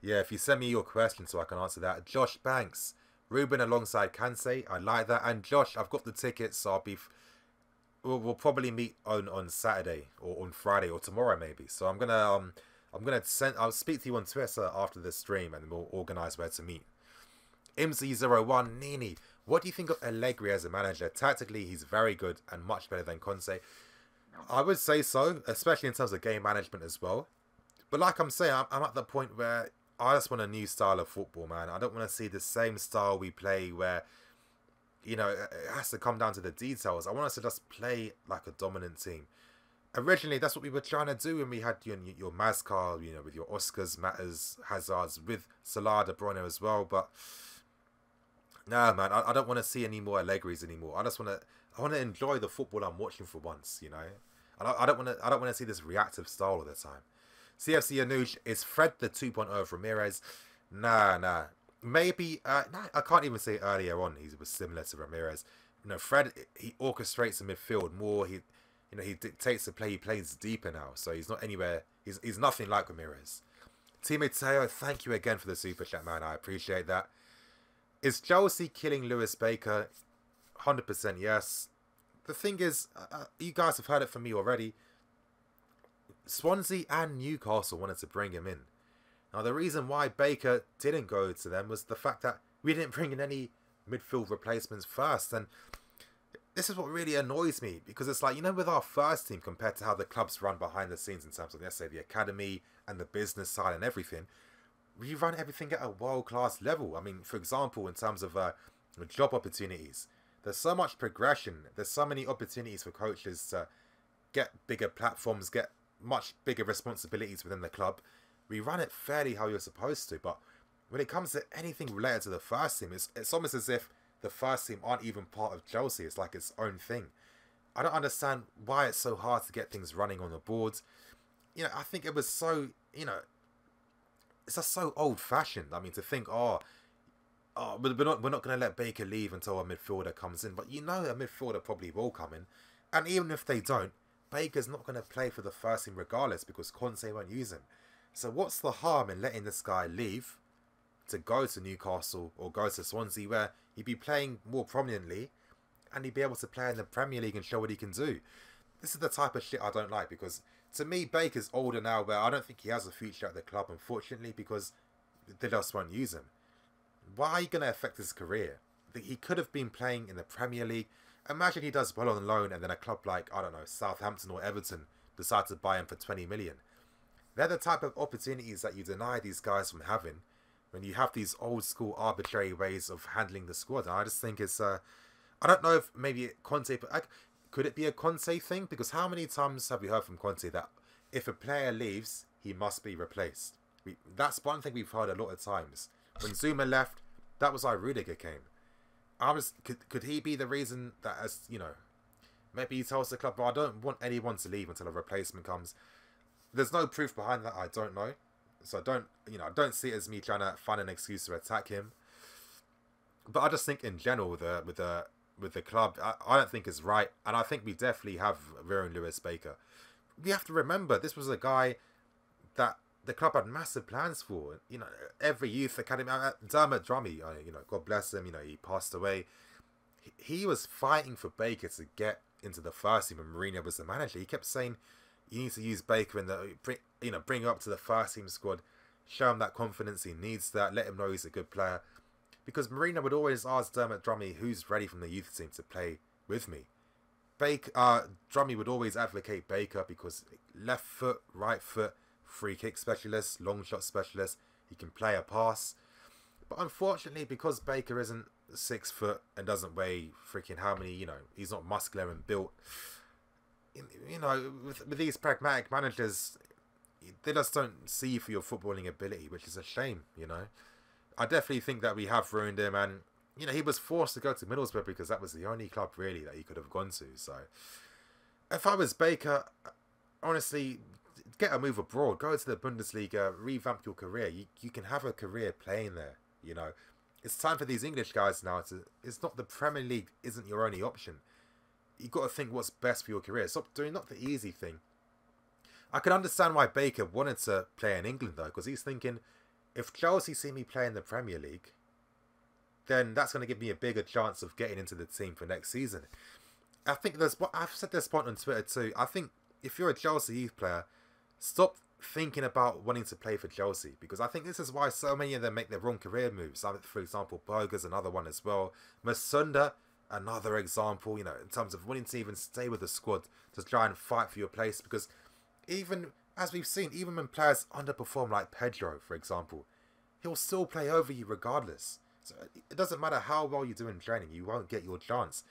Yeah, if you send me your question so I can answer that. Josh Banks, Ruben alongside Kansei, I like that. And Josh, I've got the tickets, so I'll be... We'll probably meet on Saturday or on Friday or tomorrow maybe. So I'm gonna I'll speak to you on Twitter after the stream, and we'll organise where to meet. Imzy01, Nini, what do you think of Allegra as a manager? Tactically, he's very good and much better than Conte. I would say so, especially in terms of game management as well. But like I'm saying, I'm at the point where I just want a new style of football, man. I don't want to see the same style we play where, you know, it has to come down to the details. I want us to just play like a dominant team. Originally, that's what we were trying to do when we had your Mazkar, you know, with your Oscars, Matters, Hazards, with Salah, De Bruyne as well. But nah, man, I don't want to see any more Allegris anymore. I want to enjoy the football I'm watching for once, you know. I don't want to see this reactive style all the time. CFC Anuj, is Fred the 2.0 of Ramirez? Nah. Maybe, nah, I can't even say earlier on he was similar to Ramirez. You know, Fred, he orchestrates the midfield more. He dictates the play. He plays deeper now, so he's not anywhere. He's nothing like Ramirez. Team Mateo, thank you again for the super chat, man. I appreciate that. Is Chelsea killing Lewis Baker? 100% yes. The thing is, you guys have heard it from me already. Swansea and Newcastle wanted to bring him in. Now, the reason why Baker didn't go to them was the fact that we didn't bring in any midfield replacements first. And this is what really annoys me, because it's like, you know, with our first team compared to how the club's run behind the scenes in terms of, let's say, the academy and the business side and everything, we run everything at a world-class level. I mean, for example, in terms of job opportunities, there's so much progression. There's so many opportunities for coaches to get bigger platforms, get much bigger responsibilities within the club. We run it fairly how you're supposed to, but when it comes to anything related to the first team, it's almost as if the first team aren't even part of Chelsea. It's like its own thing. I don't understand why it's so hard to get things running on the boards. You know, I think it was so, you know, it's just so old-fashioned. I mean, to think, we're not going to let Baker leave until a midfielder comes in. But you know a midfielder probably will come in. And even if they don't, Baker's not going to play for the first team regardless, because Conte won't use him. So what's the harm in letting this guy leave to go to Newcastle or go to Swansea, where he'd be playing more prominently and he'd be able to play in the Premier League and show what he can do? This is the type of shit I don't like, because to me, Baker's older now, where I don't think he has a future at the club, unfortunately, because they just won't use him. Why are you going to affect his career? He could have been playing in the Premier League. Imagine he does well on loan and then a club like, I don't know, Southampton or Everton decide to buy him for 20 million. They're the type of opportunities that you deny these guys from having when you have these old school arbitrary ways of handling the squad. And I just think it's, I don't know if maybe Conte, but could it be a Conte thing? Because how many times have we heard from Conte that if a player leaves, he must be replaced? That's one thing we've heard a lot of times. When Zuma left, that was why Rudiger came. Could he be the reason that, as you know, maybe he tells the club, well, I don't want anyone to leave until a replacement comes. There's no proof behind that. I don't know. So I don't see it as me trying to find an excuse to attack him. But I just think in general, with the club, I don't think it's right. And I think we definitely have ruined Lewis Baker. We have to remember, this was a guy that the club had massive plans for. You know, every youth academy, Dermot Drummy, you know, God bless him, you know, he passed away. He was fighting for Baker to get into the first team when Mourinho was the manager. He kept saying, you need to use Baker in the, you know, bring him up to the first team squad, show him that confidence, he needs that, let him know he's a good player. Because Mourinho would always ask Dermot Drummy who's ready from the youth team to play with me. Drummy would always advocate Baker because left foot, right foot, free kick specialist, long shot specialist, he can play a pass. But unfortunately, because Baker isn't 6 foot and doesn't weigh freaking how many, you know, he's not muscular and built. You know, with these pragmatic managers, they just don't see you for your footballing ability, which is a shame, you know. I definitely think that we have ruined him, and, you know, he was forced to go to Middlesbrough because that was the only club, really, that he could have gone to. So, if I was Baker, honestly, get a move abroad, go to the Bundesliga, revamp your career. You can have a career playing there, you know. It's time for these English guys now to, it's not the Premier League isn't your only option. You've got to think what's best for your career. Stop doing not the easy thing. I can understand why Baker wanted to play in England, though, because he's thinking, if Chelsea see me play in the Premier League, then that's going to give me a bigger chance of getting into the team for next season. I think I've said this point on Twitter too. I think if you're a Chelsea youth player, stop thinking about wanting to play for Chelsea, because I think this is why so many of them make their wrong career moves. For example, Berger's another one as well. Masunda, another example, you know, in terms of wanting to even stay with the squad to try and fight for your place. Because even, as we've seen, even when players underperform like Pedro, for example, he'll still play over you regardless. So it doesn't matter how well you do in training, you won't get your chance.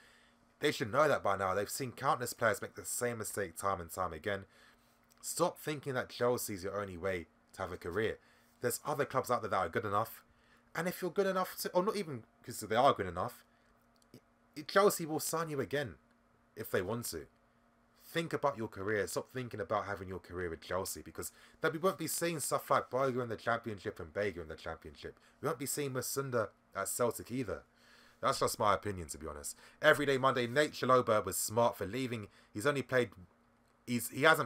They should know that by now. They've seen countless players make the same mistake time and time again. Stop thinking that Chelsea's your only way to have a career. There's other clubs out there that are good enough. And if you're good enough to, or not even because they are good enough, Chelsea will sign you again if they want to. Think about your career. Stop thinking about having your career with Chelsea, because then we won't be seeing stuff like Berger in the Championship and Baker in the Championship. We won't be seeing Masunda at Celtic either. That's just my opinion, to be honest. Everyday Monday, Nate Chalobah was smart for leaving. He hasn't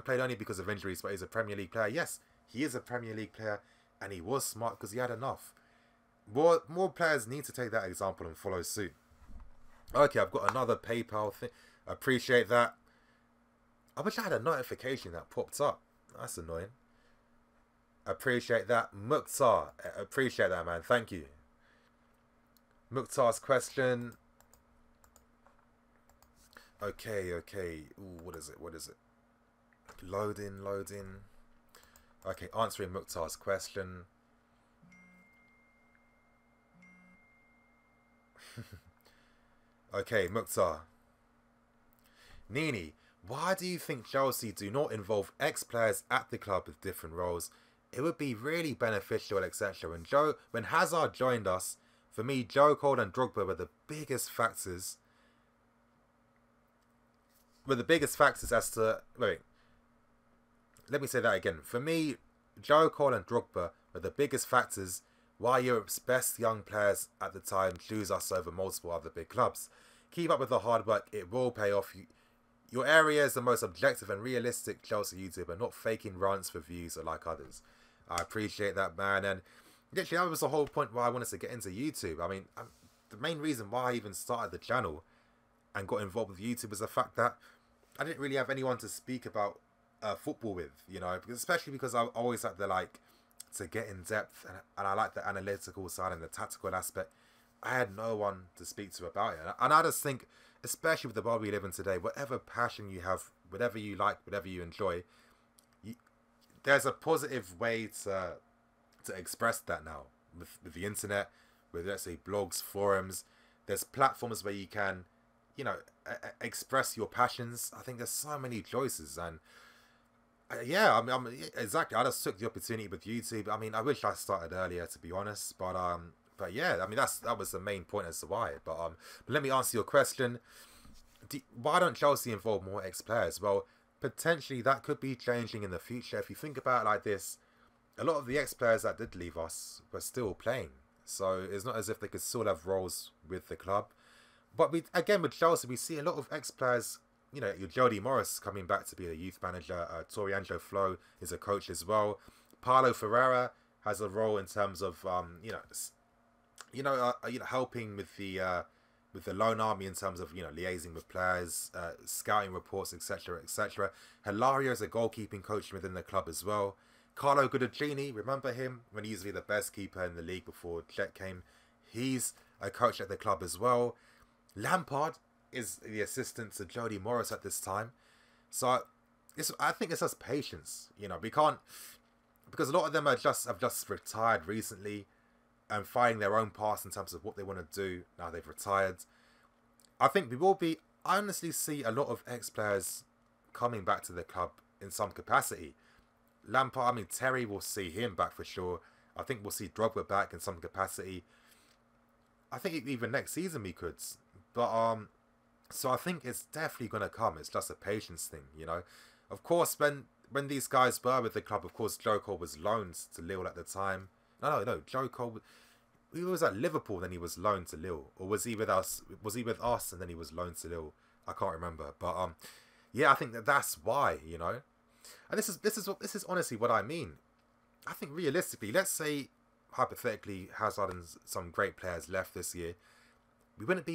played only because of injuries, but he's a Premier League player. Yes, he is a Premier League player, and he was smart because he had enough. More players need to take that example and follow suit. Okay, I've got another PayPal thing. Appreciate that. I wish I had a notification that popped up. That's annoying. Appreciate that. Mukhtar. Appreciate that, man. Thank you. Mukhtar's question. Okay, okay. Ooh, what is it? What is it? Loading, loading. Okay, answering Mukhtar's question. Okay, Mukhtar. Nini, why do you think Chelsea do not involve ex-players at the club with different roles? It would be really beneficial, etc. When Hazard joined us, for me, Joe Cole and Drogba were the biggest factors. As to wait. Let me say that again. For me, Joe Cole and Drogba were the biggest factors why Europe's best young players at the time choose us over multiple other big clubs. Keep up with the hard work; it will pay off. Your area is the most objective and realistic Chelsea YouTuber, not faking rants for views or like others. I appreciate that, man. And literally, that was the whole point why I wanted to get into YouTube. I mean, the main reason why I even started the channel and got involved with YouTube was the fact that I didn't really have anyone to speak about football with, you know, especially because I always like to get in depth, and I like the analytical side and the tactical aspect. I had no one to speak to about it, and I just think, especially with the world we live in today, whatever passion you have, whatever you like, whatever you enjoy, there's a positive way to express that now with the internet, with, let's say, blogs, forums. There's platforms where you can, you know, express your passions. I think there's so many choices, and yeah, I mean, exactly. I just took the opportunity with YouTube. I mean, I wish I started earlier, to be honest, but yeah, I mean, that was the main point as to why. But let me answer your question. Why don't Chelsea involve more ex-players? Well, potentially that could be changing in the future. If you think about it like this, a lot of the ex-players that did leave us were still playing, so it's not as if they could still have roles with the club. But again, with Chelsea, we see a lot of ex-players. You know, your Jody Morris coming back to be a youth manager. Toriangelo Flo is a coach as well. Paulo Ferreira has a role in terms of helping with the loan army in terms of, you know, liaising with players, scouting reports, etc., etc. Hilario is a goalkeeping coach within the club as well. Carlo Guadagnini, remember him when he used to be the best keeper in the league before Chet came? He's a coach at the club as well. Lampard is the assistant to Jody Morris at this time. So I think it's just patience. You know, we can't, because a lot of them have just retired recently and finding their own path in terms of what they want to do now they've retired. I think I honestly see a lot of ex-players coming back to the club in some capacity. Lampard, I mean, Terry, will see him back for sure. I think we'll see Drogba back in some capacity. I think even next season we could. But so I think it's definitely going to come. It's just a patience thing, you know. Of course, when these guys were with the club, of course, Joe Cole was loaned to Lille at the time. No. Joe Cole, he was at Liverpool, then he was loaned to Lille, or was he with us? Was he with us and then he was loaned to Lille? I can't remember, but yeah, I think that's why, you know. And this is honestly what I mean. I think realistically, let's say hypothetically, Hazard and some great players left this year. We wouldn't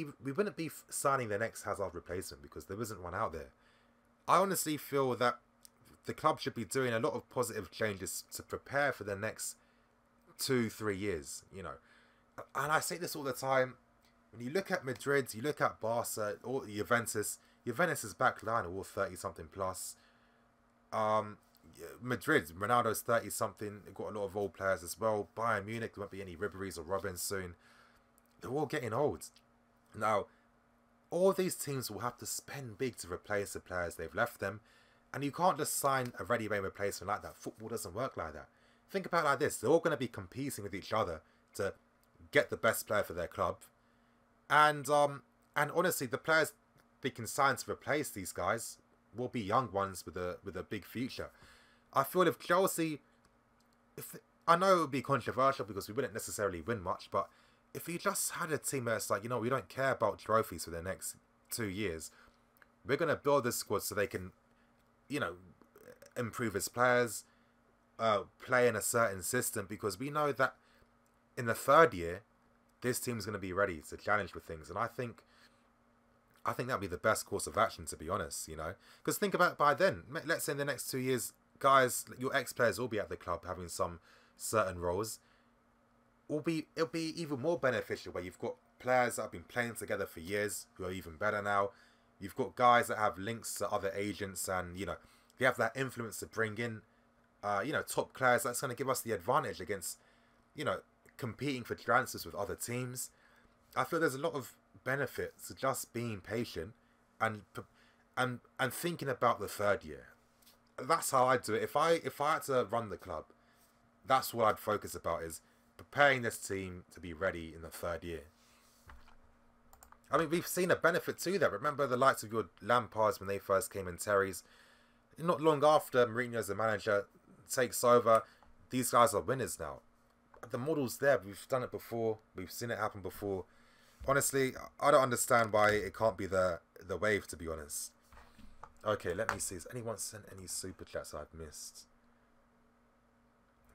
be signing the next Hazard replacement because there isn't one out there. I honestly feel that the club should be doing a lot of positive changes to prepare for the next 2-3 years, you know. And I say this all the time. When you look at Madrid, you look at Barca, or Juventus's back line are all 30-something plus. Madrid, Ronaldo's 30-something. They've got a lot of old players as well. Bayern Munich, there won't be any Ribery's or Robins soon. They're all getting old. Now, all these teams will have to spend big to replace the players they've left them. And you can't just sign a ready-made replacement like that. Football doesn't work like that. Think about it like this. They're all going to be competing with each other to get the best player for their club. And honestly, the players they can sign to replace these guys will be young ones with a big future. I feel if Chelsea, I know it would be controversial because we wouldn't necessarily win much, but if you just had a team that's like, you know, we don't care about trophies for the next 2 years, we're going to build this squad so they can, you know, improve its players, play in a certain system, because we know that in the third year, this team's going to be ready to challenge with things. And I think that'd be the best course of action, to be honest, you know. Because think about it, by then, let's say in the next 2 years, guys, your ex-players will be at the club having some certain roles. It'll be even more beneficial where you've got players that have been playing together for years who are even better now. You've got guys that have links to other agents, and you have that influence to bring in, top players. That's going to give us the advantage against, competing for transfers with other teams. I feel there's a lot of benefits to just being patient and thinking about the third year. That's how I do it. If I had to run the club, that's what I'd focus about, is preparing this team to be ready in the third year. I mean, we've seen a benefit to that. Remember the likes of your Lampards when they first came in, Terry's. Not long after Mourinho as the manager takes over, these guys are winners now. The model's there. We've done it before. We've seen it happen before. Honestly, I don't understand why it can't be the wave, to be honest. Okay, let me see. Has anyone sent any super chats I've missed?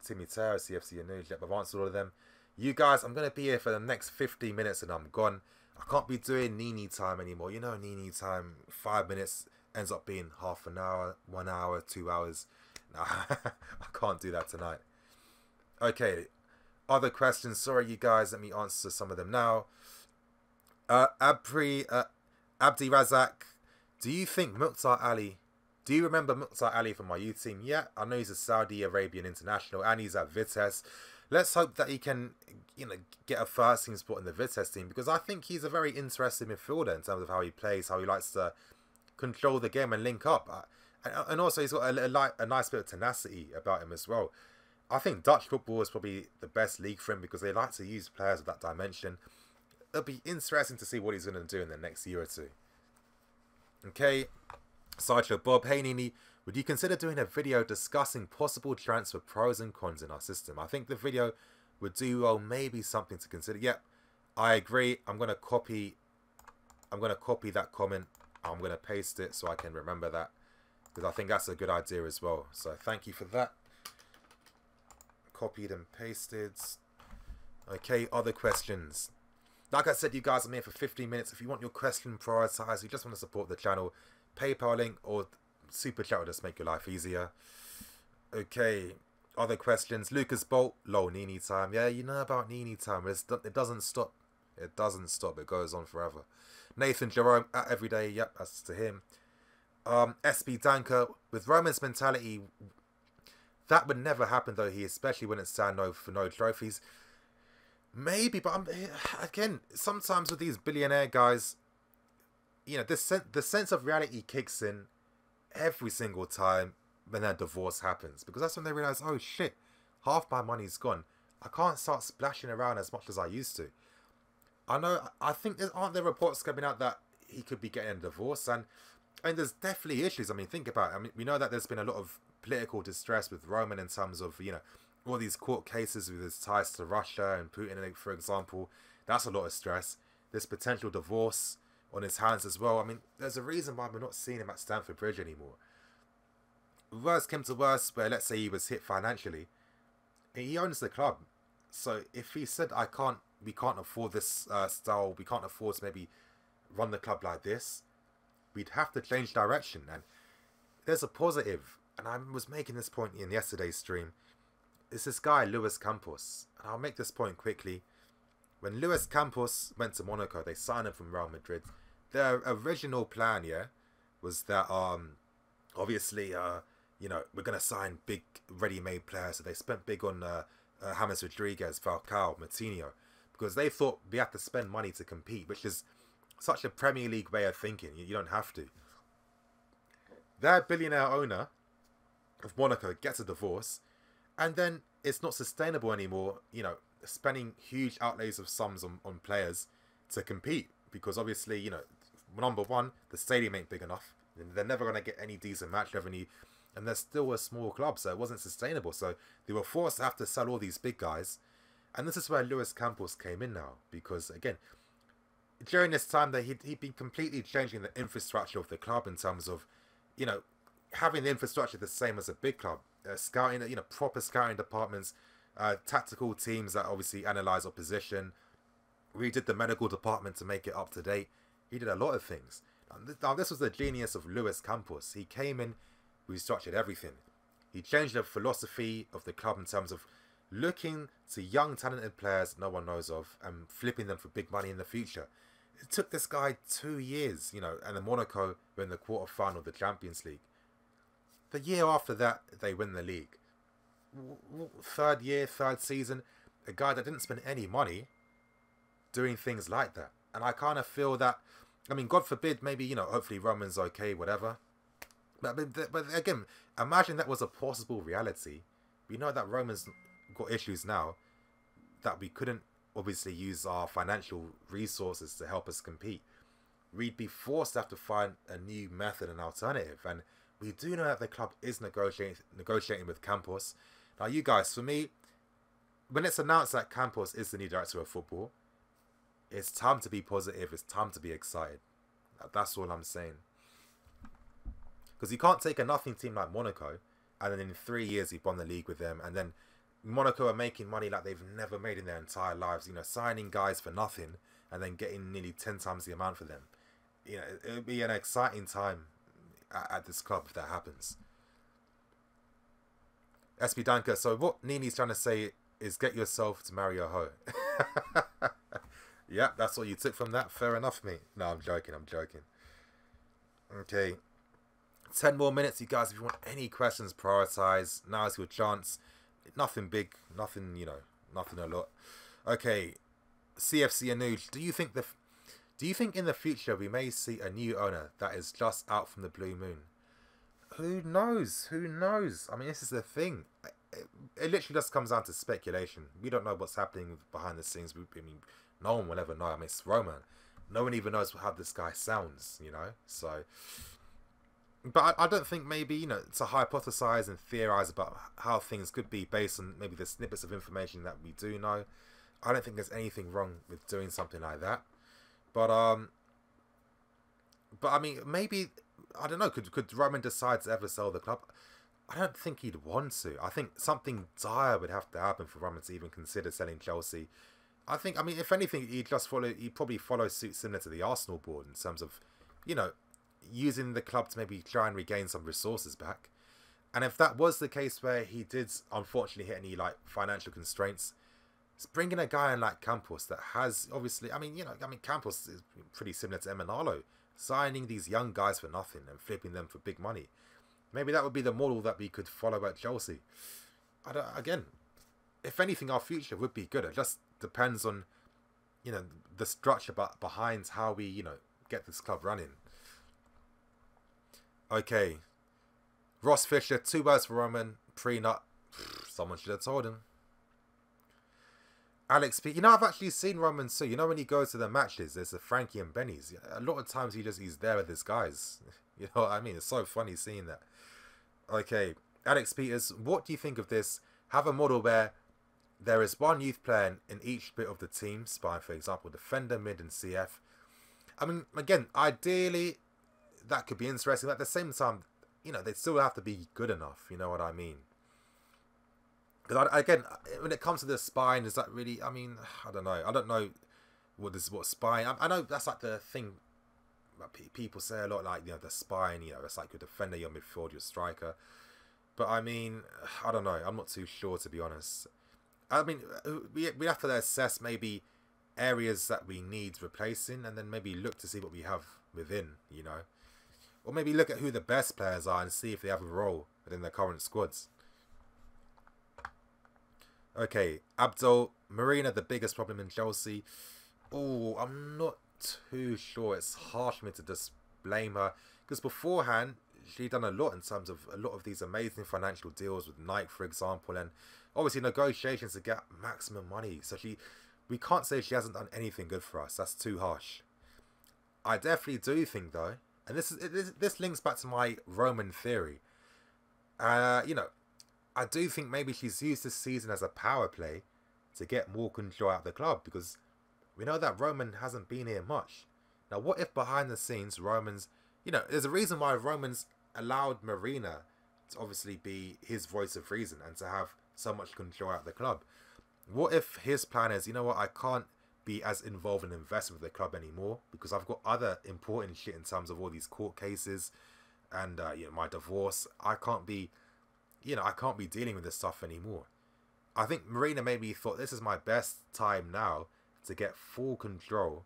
Timmy Terra, CFC and News. Yep, I've answered all of them. You guys, I'm going to be here for the next 15 minutes and I'm gone. I can't be doing Nini time anymore. You know, Nini time, 5 minutes ends up being half an hour, 1 hour, 2 hours. Nah, I can't do that tonight. Okay, other questions. Sorry, you guys. Let me answer some of them now. Abdi Razak, do you think Mukhtar Ali? Do you remember Mukhtar Ali from my youth team? Yeah, I know he's a Saudi Arabian international and he's at Vitesse. Let's hope that he can, get a first team spot in the Vitesse team, because I think he's a very interesting midfielder in terms of how he plays, how he likes to control the game and link up. And also he's got a nice bit of tenacity about him as well. I think Dutch football is probably the best league for him because they like to use players of that dimension. It'll be interesting to see what he's going to do in the next year or two. Okay, Sideshow Bob, hey Nini, would you consider doing a video discussing possible transfer pros and cons in our system? I think the video would do well, maybe something to consider. Yep, I agree. I'm gonna copy that comment. I'm gonna paste it so I can remember that, because I think that's a good idea as well. So thank you for that. Copied and pasted. Okay, other questions. Like I said, you guys, I'm here for 15 minutes. If you want your question prioritized, you just want to support the channel, PayPal link or Super Chat will just make your life easier. Okay, other questions. Lucas Bolt, lol, Nini time. Yeah, you know about Nini time. It doesn't stop. It doesn't stop. It goes on forever. Nathan Jerome, at everyday. Yep, that's to him. SB Danker, with Roman's mentality, that would never happen though. He especially wouldn't stand for no trophies. Maybe, but again, sometimes with these billionaire guys, the sense of reality kicks in every single time when their divorce happens, because that's when they realize, oh shit, half my money's gone. I can't start splashing around as much as I used to. I think aren't there reports coming out that he could be getting a divorce, and there's definitely issues. I mean, think about it. I mean, we know that there's been a lot of political distress with Roman in terms of, all these court cases with his ties to Russia and Putin, for example. That's a lot of stress. There's potential divorce on his hands as well. I mean, there's a reason why we're not seeing him at Stamford Bridge anymore. Worst came to worst, where let's say he was hit financially, he owns the club. So if he said, we can't afford this style, we can't afford to maybe run the club like this, we'd have to change direction. And there's a positive, and I was making this point in yesterday's stream. It's this guy, Luis Campos. And I'll make this point quickly. When Luis Campos went to Monaco, they signed him from Real Madrid. Their original plan, was that, obviously, we're going to sign big ready-made players. So they spent big on James Rodriguez, Falcao, Martinho, because they thought we have to spend money to compete, which is such a Premier League way of thinking. You don't have to. Their billionaire owner of Monaco gets a divorce, and then it's not sustainable anymore, spending huge outlays of sums on players to compete, because obviously, number one, the stadium ain't big enough. They're never going to get any decent match revenue, and they're still a small club, so it wasn't sustainable. So they were forced to have to sell all these big guys, and this is where Luis Campos came in now, because again, during this time that he'd been completely changing the infrastructure of the club in terms of, having the infrastructure the same as a big club, scouting, proper scouting departments, tactical teams that obviously analyze opposition. We did the medical department to make it up to date. He did a lot of things. Now this was the genius of Luis Campos. He came in, restructured everything. He changed the philosophy of the club in terms of looking to young talented players no one knows of and flipping them for big money in the future. It took this guy 2 years, you know, and then Monaco were in the quarterfinal of the Champions League. The year after that, they win the league. Third year, third season, a guy that didn't spend any money doing things like that. And I kind of feel that, I mean, God forbid, maybe, you know, hopefully Roman's okay, whatever. But again, imagine that was a possible reality. We know that Roman's got issues now, that we couldn't obviously use our financial resources to help us compete. We'd be forced to have to find a new method and alternative. And we do know that the club is negotiating with Campos. Now, you guys, for me, when it's announced that Campos is the new director of football, it's time to be positive. It's time to be excited. That's all I'm saying. Because you can't take a nothing team like Monaco, and then in 3 years you've won the league with them, and then Monaco are making money like they've never made in their entire lives. You know, signing guys for nothing, and then getting nearly 10 times the amount for them. You know, it would be an exciting time at this club if that happens. SB Danker, so what Nini's trying to say is get yourself to marry a hoe. Yeah, that's what you took from that. Fair enough, mate. No, I'm joking. Okay. 10 more minutes, you guys. If you want any questions, prioritize. Now's your chance. Nothing big. Nothing, you know, nothing a lot. Okay. CFC Anuj, do you think in the future we may see a new owner that is just out from the blue moon? Who knows? Who knows? I mean, this is the thing. It literally just comes down to speculation. We don't know what's happening behind the scenes. I mean, no one will ever know. I mean, it's Roman. No one even knows how this guy sounds, you know? So, but I don't think maybe, you know, to hypothesize and theorize about how things could be based on maybe the snippets of information that we do know. I don't think there's anything wrong with doing something like that. But I mean, maybe, I don't know, could Roman decide to ever sell the club? I don't think he'd want to. I think something dire would have to happen for Roman to even consider selling Chelsea. I mean, if anything, he'd probably follow suit similar to the Arsenal board in terms of, you know, using the club to maybe try and regain some resources back. And if that was the case where he did unfortunately hit any like financial constraints, bringing a guy in like Campos that has obviously, I mean, you know, Campos is pretty similar to Emanalo, signing these young guys for nothing and flipping them for big money. Maybe that would be the model that we could follow at Chelsea. Again, if anything, our future would be good. It just depends on, you know, the structure behind how we, you know, get this club running. Okay. Ross Fisher, 2 words for Roman, pre-nut. Someone should have told him. Alex P. You know, I've actually seen Roman too. You know, when he goes to the matches, there's the Frankie and Benny's. A lot of times he's there with his guys. You know what I mean? It's so funny seeing that. Okay. Alex Peters, what do you think of this? Have a model where there is one youth player in each bit of the team, spine, for example, defender, mid, and CF. I mean, again, ideally, that could be interesting. But at the same time, you know, they still have to be good enough. You know what I mean? Because again, when it comes to the spine, is that really? I mean, I don't know. I don't know what spine. I know that's like the thing that people say a lot. Like, you know, the spine. You know, it's like your defender, your midfield, your striker. But I mean, I don't know. I'm not too sure, to be honest. I mean, we have to assess maybe areas that we need replacing, and then maybe look to see what we have within. You know, or maybe look at who the best players are and see if they have a role within their current squads. Okay, Abdul, Marina, the biggest problem in Chelsea. Oh, I'm not too sure. It's harsh for me to just blame her. Because beforehand, she'd done a lot in terms of a lot of these amazing financial deals with Nike, for example. And obviously negotiations to get maximum money. So we can't say she hasn't done anything good for us. That's too harsh. I definitely do think, though, and this links back to my Roman theory. You know, I do think maybe she's used this season as a power play to get more control out of the club, because we know that Roman hasn't been here much. Now, what if behind the scenes Roman's, you know, there's a reason why Roman's allowed Marina to obviously be his voice of reason and to have so much control out of the club. What if his plan is, you know what, I can't be as involved and invested with the club anymore because I've got other important shit in terms of all these court cases and you know, my divorce. I can't be dealing with this stuff anymore. I think Marina maybe thought this is my best time now to get full control,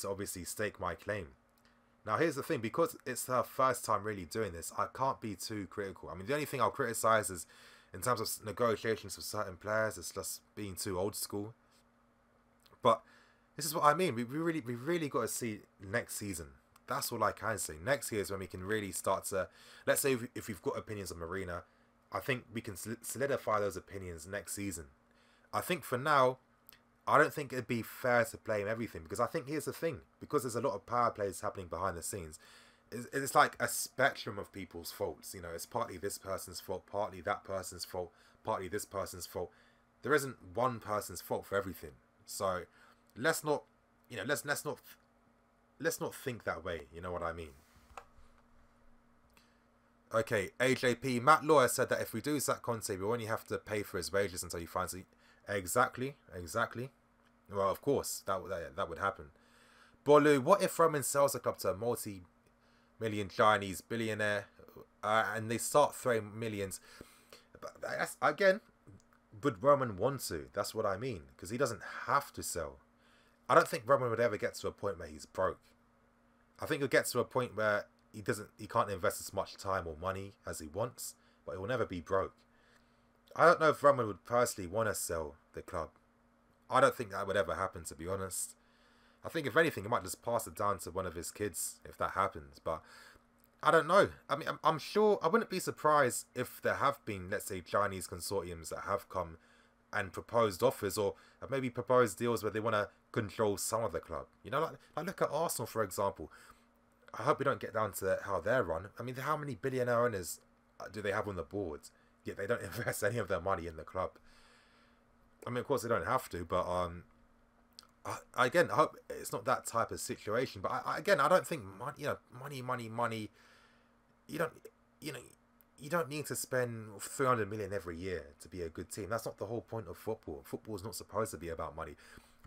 to obviously stake my claim. Now, here's the thing. Because it's her first time really doing this, I can't be too critical. I mean, the only thing I'll criticize is in terms of negotiations with certain players, it's just being too old school. But this is what I mean. We really got to see next season. That's all I can say. Next year is when we can really start to, let's say if we've got opinions on Marina, I think we can solidify those opinions next season. I think for now, I don't think it'd be fair to blame everything, because I think here's the thing, because there's a lot of power plays happening behind the scenes, it's like a spectrum of people's faults. You know, it's partly this person's fault, partly that person's fault, partly this person's fault. There isn't one person's fault for everything. So let's not, you know, let's not think that way. You know what I mean? Okay, AJP, Matt Lawyer said that if we do sack Conte, we only have to pay for his wages until he finds it. Exactly. Well, of course, that would happen. Bolu, what if Roman sells the club to a multi-million Chinese billionaire and they start throwing millions? But that's, again, would Roman want to? That's what I mean, because he doesn't have to sell. I don't think Roman would ever get to a point where he's broke. I think he'll get to a point where he can't invest as much time or money as he wants, but he will never be broke. I don't know if Roman would personally want to sell the club. I don't think that would ever happen, to be honest. I think if anything, he might just pass it down to one of his kids if that happens. But I don't know. I mean, I'm sure, I wouldn't be surprised if there have been, let's say, Chinese consortiums that have come and proposed offers, or maybe proposed deals where they want to control some of the club. You know, like look at Arsenal, for example. I hope we don't get down to how they're run. I mean, how many billionaire owners do they have on the board? Yet they don't invest any of their money in the club. I mean, of course they don't have to, but again, I hope it's not that type of situation. But I don't think money. You don't need to spend 300 million every year to be a good team. That's not the whole point of football. Football is not supposed to be about money.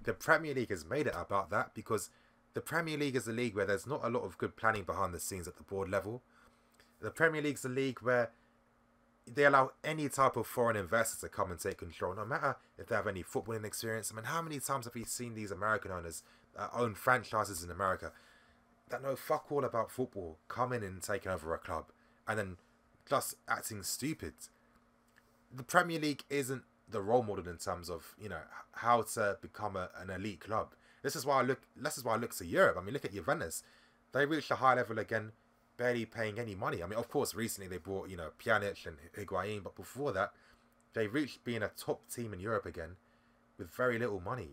The Premier League has made it about that, because the Premier League is a league where there's not a lot of good planning behind the scenes at the board level. The Premier League's a league where they allow any type of foreign investor to come and take control, no matter if they have any footballing experience. I mean, how many times have we seen these American owners own franchises in America that know fuck all about football, coming and taking over a club and then just acting stupid? The Premier League isn't the role model in terms of, you know, how to become an elite club. This is why I look to Europe. I mean, look at Juventus. They reached a high level again, barely paying any money. I mean, of course, recently they bought, you know, Pjanic and Higuain, but before that, they reached being a top team in Europe again with very little money.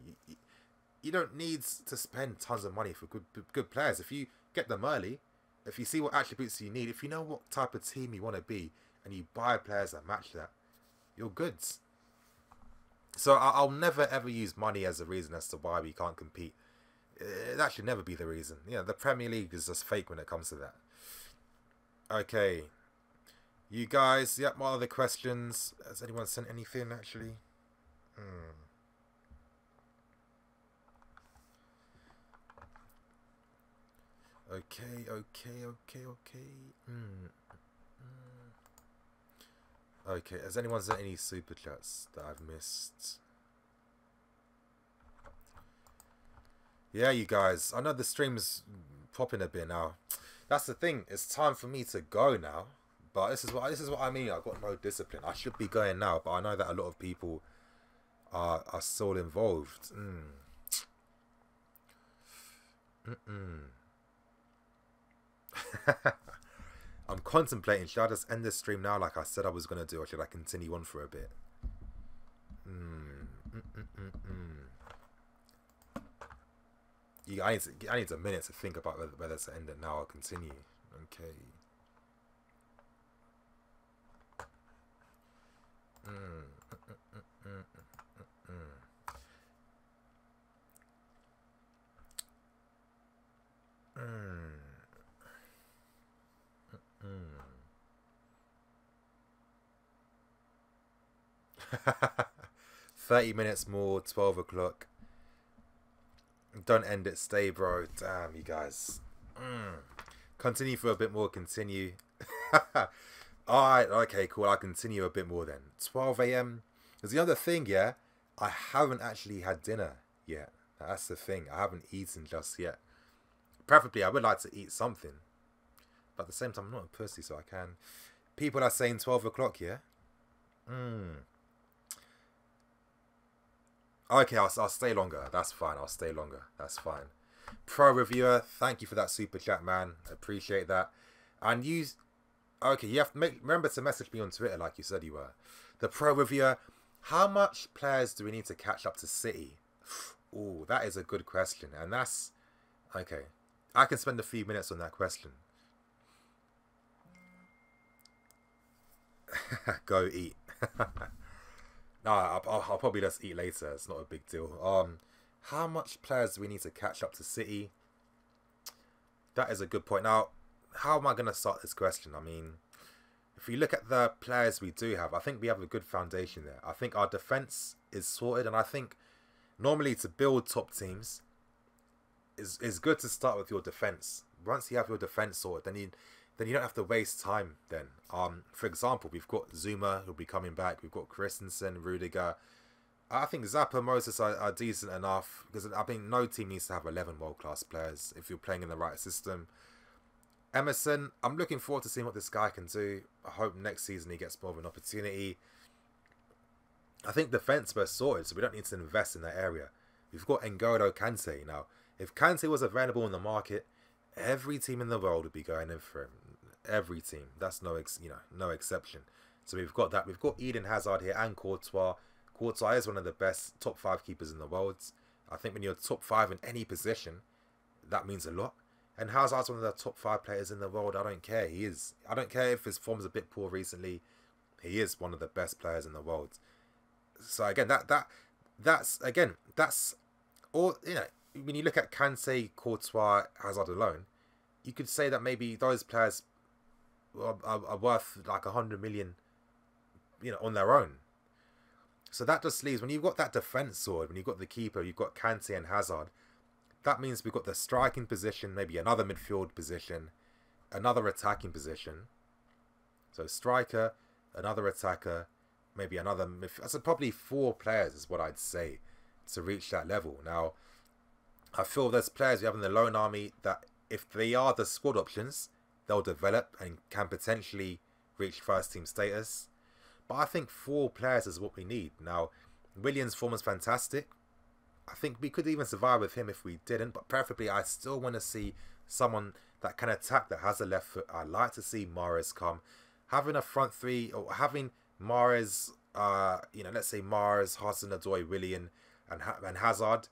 You don't need to spend tons of money for good players. If you get them early, if you see what attributes you need, if you know what type of team you want to be, and you buy players that match that, you're good. So I'll never ever use money as a reason as to why we can't compete. That should never be the reason. You know, the Premier League is just fake when it comes to that. Okay, you guys, yep, what other questions? Has anyone sent anything, actually? Okay. Okay, has anyone sent any super chats that I've missed? Yeah, you guys, I know the stream's popping a bit now. That's the thing. It's time for me to go now. But this is what I mean. I've got no discipline. I should be going now, but I know that a lot of people are still involved. I'm contemplating. Should I just end this stream now, like I said I was gonna do, or should I continue on for a bit? I need a minute to think about whether to end it now or continue. Okay. Mm. 30 minutes more, 12 o'clock. Don't end it, stay, bro. Damn, you guys. Continue for a bit more, continue. Alright, okay, cool. I'll continue a bit more then. 12 a.m. There's the other thing, yeah. I haven't actually had dinner yet. That's the thing. I haven't eaten just yet. Preferably, I would like to eat something. But at the same time, I'm not a pussy, so I can. People are saying 12 o'clock, yeah? Okay, I'll stay longer. That's fine. I'll stay longer. That's fine. Pro Reviewer, thank you for that super chat, man. Appreciate that. And you... Okay, you have to remember to message me on Twitter like you said you were. The Pro Reviewer, how much players do we need to catch up to City? Oh, that is a good question. And that's... Okay. I can spend a few minutes on that question. Go eat. No, I'll probably just eat later. It's not a big deal. How much players do we need to catch up to City? That is a good point. Now, how am I going to start this question? I mean, if you look at the players we do have, I think we have a good foundation there. I think our defence is sorted, and I think normally to build top teams is good to start with your defence. Once you have your defence sorted, then you don't have to waste time then. For example, we've got Zuma who'll be coming back. We've got Christensen, Rudiger. I think Zappa, Moses are decent enough because I think no team needs to have 11 world-class players if you're playing in the right system. Emerson, I'm looking forward to seeing what this guy can do. I hope next season he gets more of an opportunity. I think defence we're sorted, so we don't need to invest in that area. We've got N'Golo Kante. Now, if Kante was available in the market, every team in the world would be going in for him. Every team. That's no exception. So we've got that. We've got Eden Hazard here and Courtois. Courtois is one of the best top 5 keepers in the world. I think when you're top 5 in any position, that means a lot. And Hazard's one of the top 5 players in the world. I don't care. He is. I don't care if his form's a bit poor recently. He is one of the best players in the world. So again, that's all. You know, when you look at Kante, Courtois, Hazard alone, you could say that maybe those players are worth like 100 million, you know, on their own. So that just leaves, when you've got that defence sword, when you've got the keeper, you've got Kante and Hazard, that means we've got the striking position, maybe another midfield position, another attacking position. So striker, another attacker, maybe another midfield. So probably 4 players is what I'd say to reach that level. Now, I feel there's players we have in the loan army that if they are the squad options, they'll develop and can potentially reach first team status. But I think 4 players is what we need. Now, Williams' form is fantastic. I think we could even survive with him if we didn't. But preferably, I still want to see someone that can attack, that has a left foot. I'd like to see Mahrez come. Having a front 3, or having Mahrez, let's say Mahrez, Hudson-Odoi, Willian, and Hazard.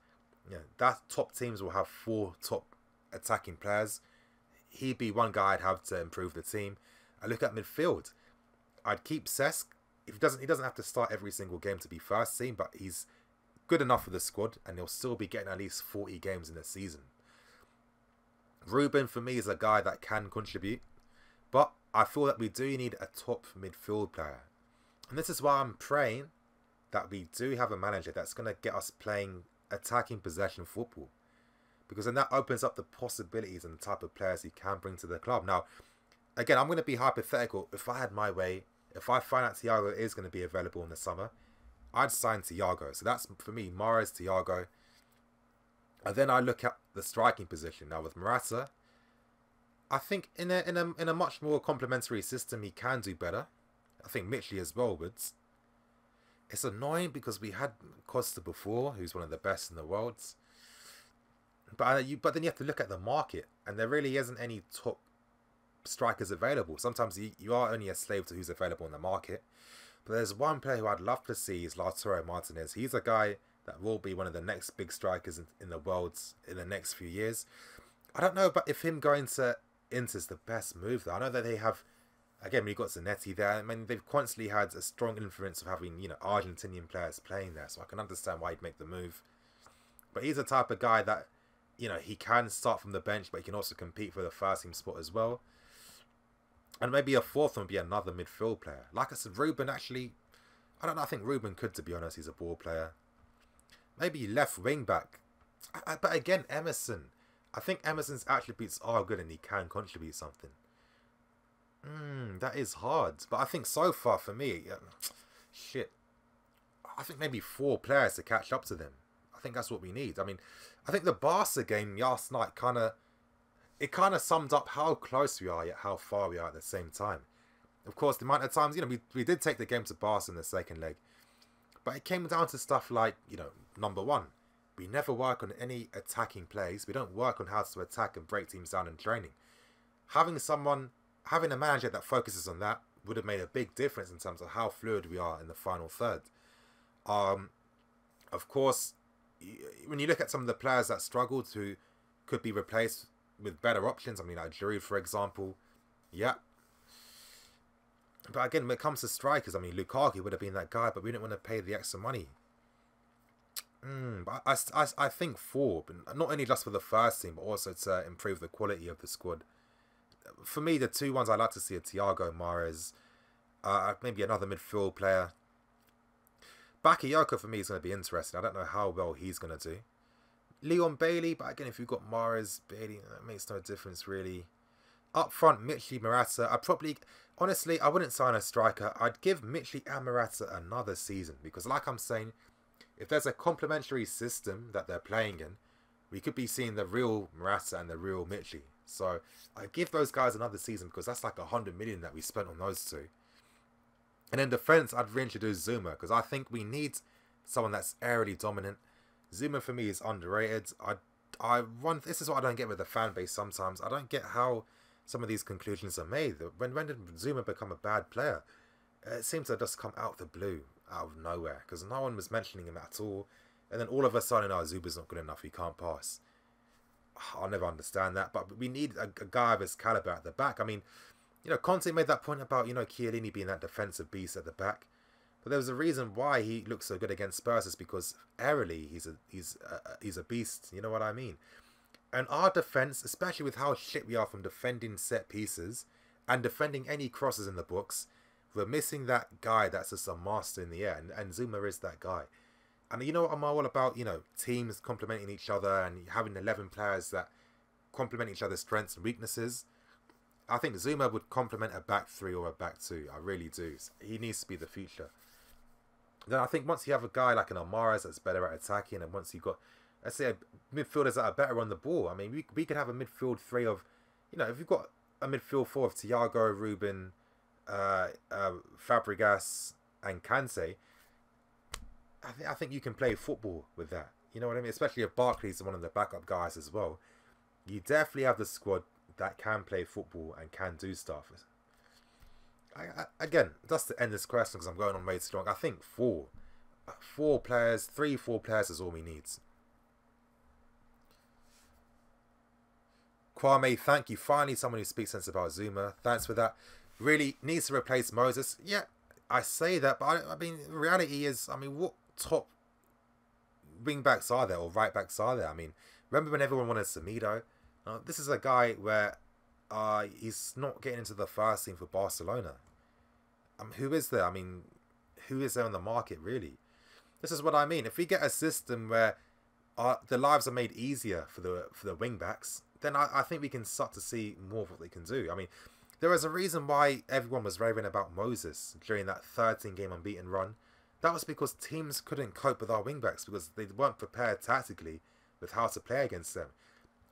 You know, that top teams will have 4 top attacking players. He'd be one guy I'd have to improve the team. I look at midfield. I'd keep Cesc. He doesn't have to start every single game to be first team, but he's good enough for the squad, and he'll still be getting at least 40 games in the season. Ruben, for me, is a guy that can contribute, but I feel that we do need a top midfield player. And this is why I'm praying that we do have a manager that's going to get us playing attacking possession football. Because then that opens up the possibilities and the type of players he can bring to the club. Now, again, I'm going to be hypothetical. If I had my way, if I find out Thiago is going to be available in the summer, I'd sign Thiago. So that's, for me, Mahrez, Thiago. And then I look at the striking position. Now, with Morata, I think in a much more complementary system, he can do better. I think Mitchell as well would. It's annoying because we had Costa before, who's one of the best in the world. But then you have to look at the market, and there really isn't any top strikers available. Sometimes you are only a slave to who's available in the market. But there's one player who I'd love to see is Lautaro Martinez. He's a guy that will be one of the next big strikers in the world in the next few years. I don't know, but if him going to Inter's the best move, though. I know that they have, again, we've got Zanetti there. I mean, they've constantly had a strong influence of having, you know, Argentinian players playing there. So I can understand why he'd make the move. But he's the type of guy that, you know, he can start from the bench, but he can also compete for the first team spot as well. And maybe a 4th one would be another midfield player. Like I said, Ruben actually, I don't know, I think Ruben could, to be honest. He's a ball player. Maybe left wing back. But again, Emerson. I think Emerson's attributes are good and he can contribute something. That is hard. But I think so far for me, I think maybe 4 players to catch up to them. I think that's what we need. I mean, I think the Barca game last night kind of summed up how close we are yet how far we are at the same time. Of course, the amount of times, we did take the game to Barca in the second leg, but it came down to stuff like, number one, we never work on any attacking plays. We don't work on how to attack and break teams down in training. Having a manager that focuses on that would have made a big difference in terms of how fluid we are in the final third. Of course, when you look at some of the players that struggled who could be replaced with better options, I mean, like Giroud, for example, yeah. But again, when it comes to strikers, I mean, Lukaku would have been that guy, but we didn't want to pay the extra money. But I think 4, but not only just for the first team, but also to improve the quality of the squad. For me, the 2 ones I'd like to see are Thiago, Mahrez, maybe another midfield player. Bakayoko for me is going to be interesting. I don't know how well he's going to do. Leon Bailey, but again, if you've got Mahrez, Bailey, that makes no difference really. Up front, Mitchell, Morata. Honestly, I wouldn't sign a striker. I'd give Mitchell and Morata another season because, like I'm saying, if there's a complementary system that they're playing in, we could be seeing the real Morata and the real Mitchell. So I give those guys another season because that's like 100 million that we spent on those 2. And in defence, I'd reintroduce Zuma because I think we need someone that's aerially dominant. Zuma for me is underrated. This is what I don't get with the fan base sometimes. I don't get how some of these conclusions are made. When did Zuma become a bad player? It seems to just come out of the blue, out of nowhere, because no one was mentioning him at all. And then all of a sudden, Zuba's not good enough, he can't pass. I'll never understand that, but we need a guy of his caliber at the back. I mean, Conte made that point about, Chiellini being that defensive beast at the back. But there was a reason why he looks so good against Spurs is because aerially he's a beast. You know what I mean? And our defence, especially with how shit we are from defending set pieces and defending any crosses in the box, we're missing that guy that's just a master in the air. And Zuma is that guy. And you know what I'm all about? Teams complementing each other and having 11 players that complement each other's strengths and weaknesses. I think Zuma would complement a back 3 or a back 2. I really do. He needs to be the future. Then I think once you have a guy like an Mahrez that's better at attacking, and once you've got, let's say, midfielders that are better on the ball, I mean, we could have a midfield 3 of, if you've got a midfield 4 of Thiago, Ruben, Fabregas, and Kante, I think you can play football with that. You know what I mean? Especially if Barkley's one of the backup guys as well. You definitely have the squad that can play football and can do stuff. Again, just to end this question because I'm going on way too long, I think 4 players, 4 players is all we need. Kwame, thank you. Finally, someone who speaks sense about Zuma. Thanks for that. Really needs to replace Moses. Yeah, I say that, but I mean, the reality is, what top wing backs are there or right backs are there? I mean, remember when everyone wanted Semedo? This is a guy where he's not getting into the first team for Barcelona. Who is there? I mean, who is there on the market, really? This is what I mean. If we get a system where the lives are made easier for the wing backs, then I think we can start to see more of what they can do. I mean, there was a reason why everyone was raving about Moses during that 13-game unbeaten run. That was because teams couldn't cope with our wing backs because they weren't prepared tactically with how to play against them.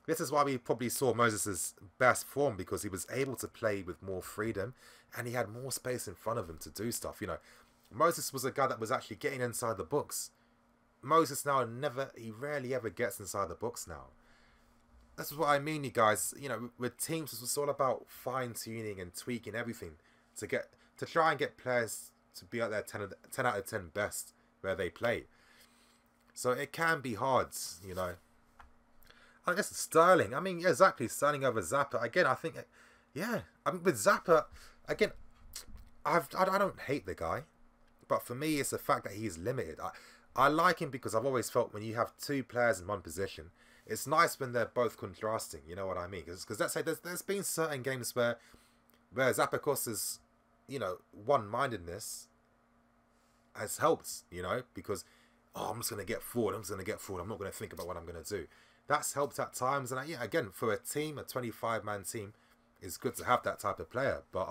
This is why we probably saw Moses' best form, because he was able to play with more freedom and he had more space in front of him to do stuff. Moses was a guy that was actually getting inside the box. Moses now he rarely ever gets inside the box now. That's what I mean, you guys. With teams, it's all about fine-tuning and tweaking everything to try and get players to be at their 10 out of 10 best where they play. So it can be hard, I guess Sterling. Yeah, exactly. Sterling over Zappa. Again, I think, with Zappa, again, I don't hate the guy, but for me, it's the fact that he's limited. I like him because I've always felt when you have 2 players in one position, it's nice when they're both contrasting. You know what I mean? Because let's say there's been certain games where Zappa Costa's, one-mindedness has helped, because I'm just going to get forward. I'm not going to think about what I'm going to do. That's helped at times, and again, for a team, a 25-man team, it's good to have that type of player. But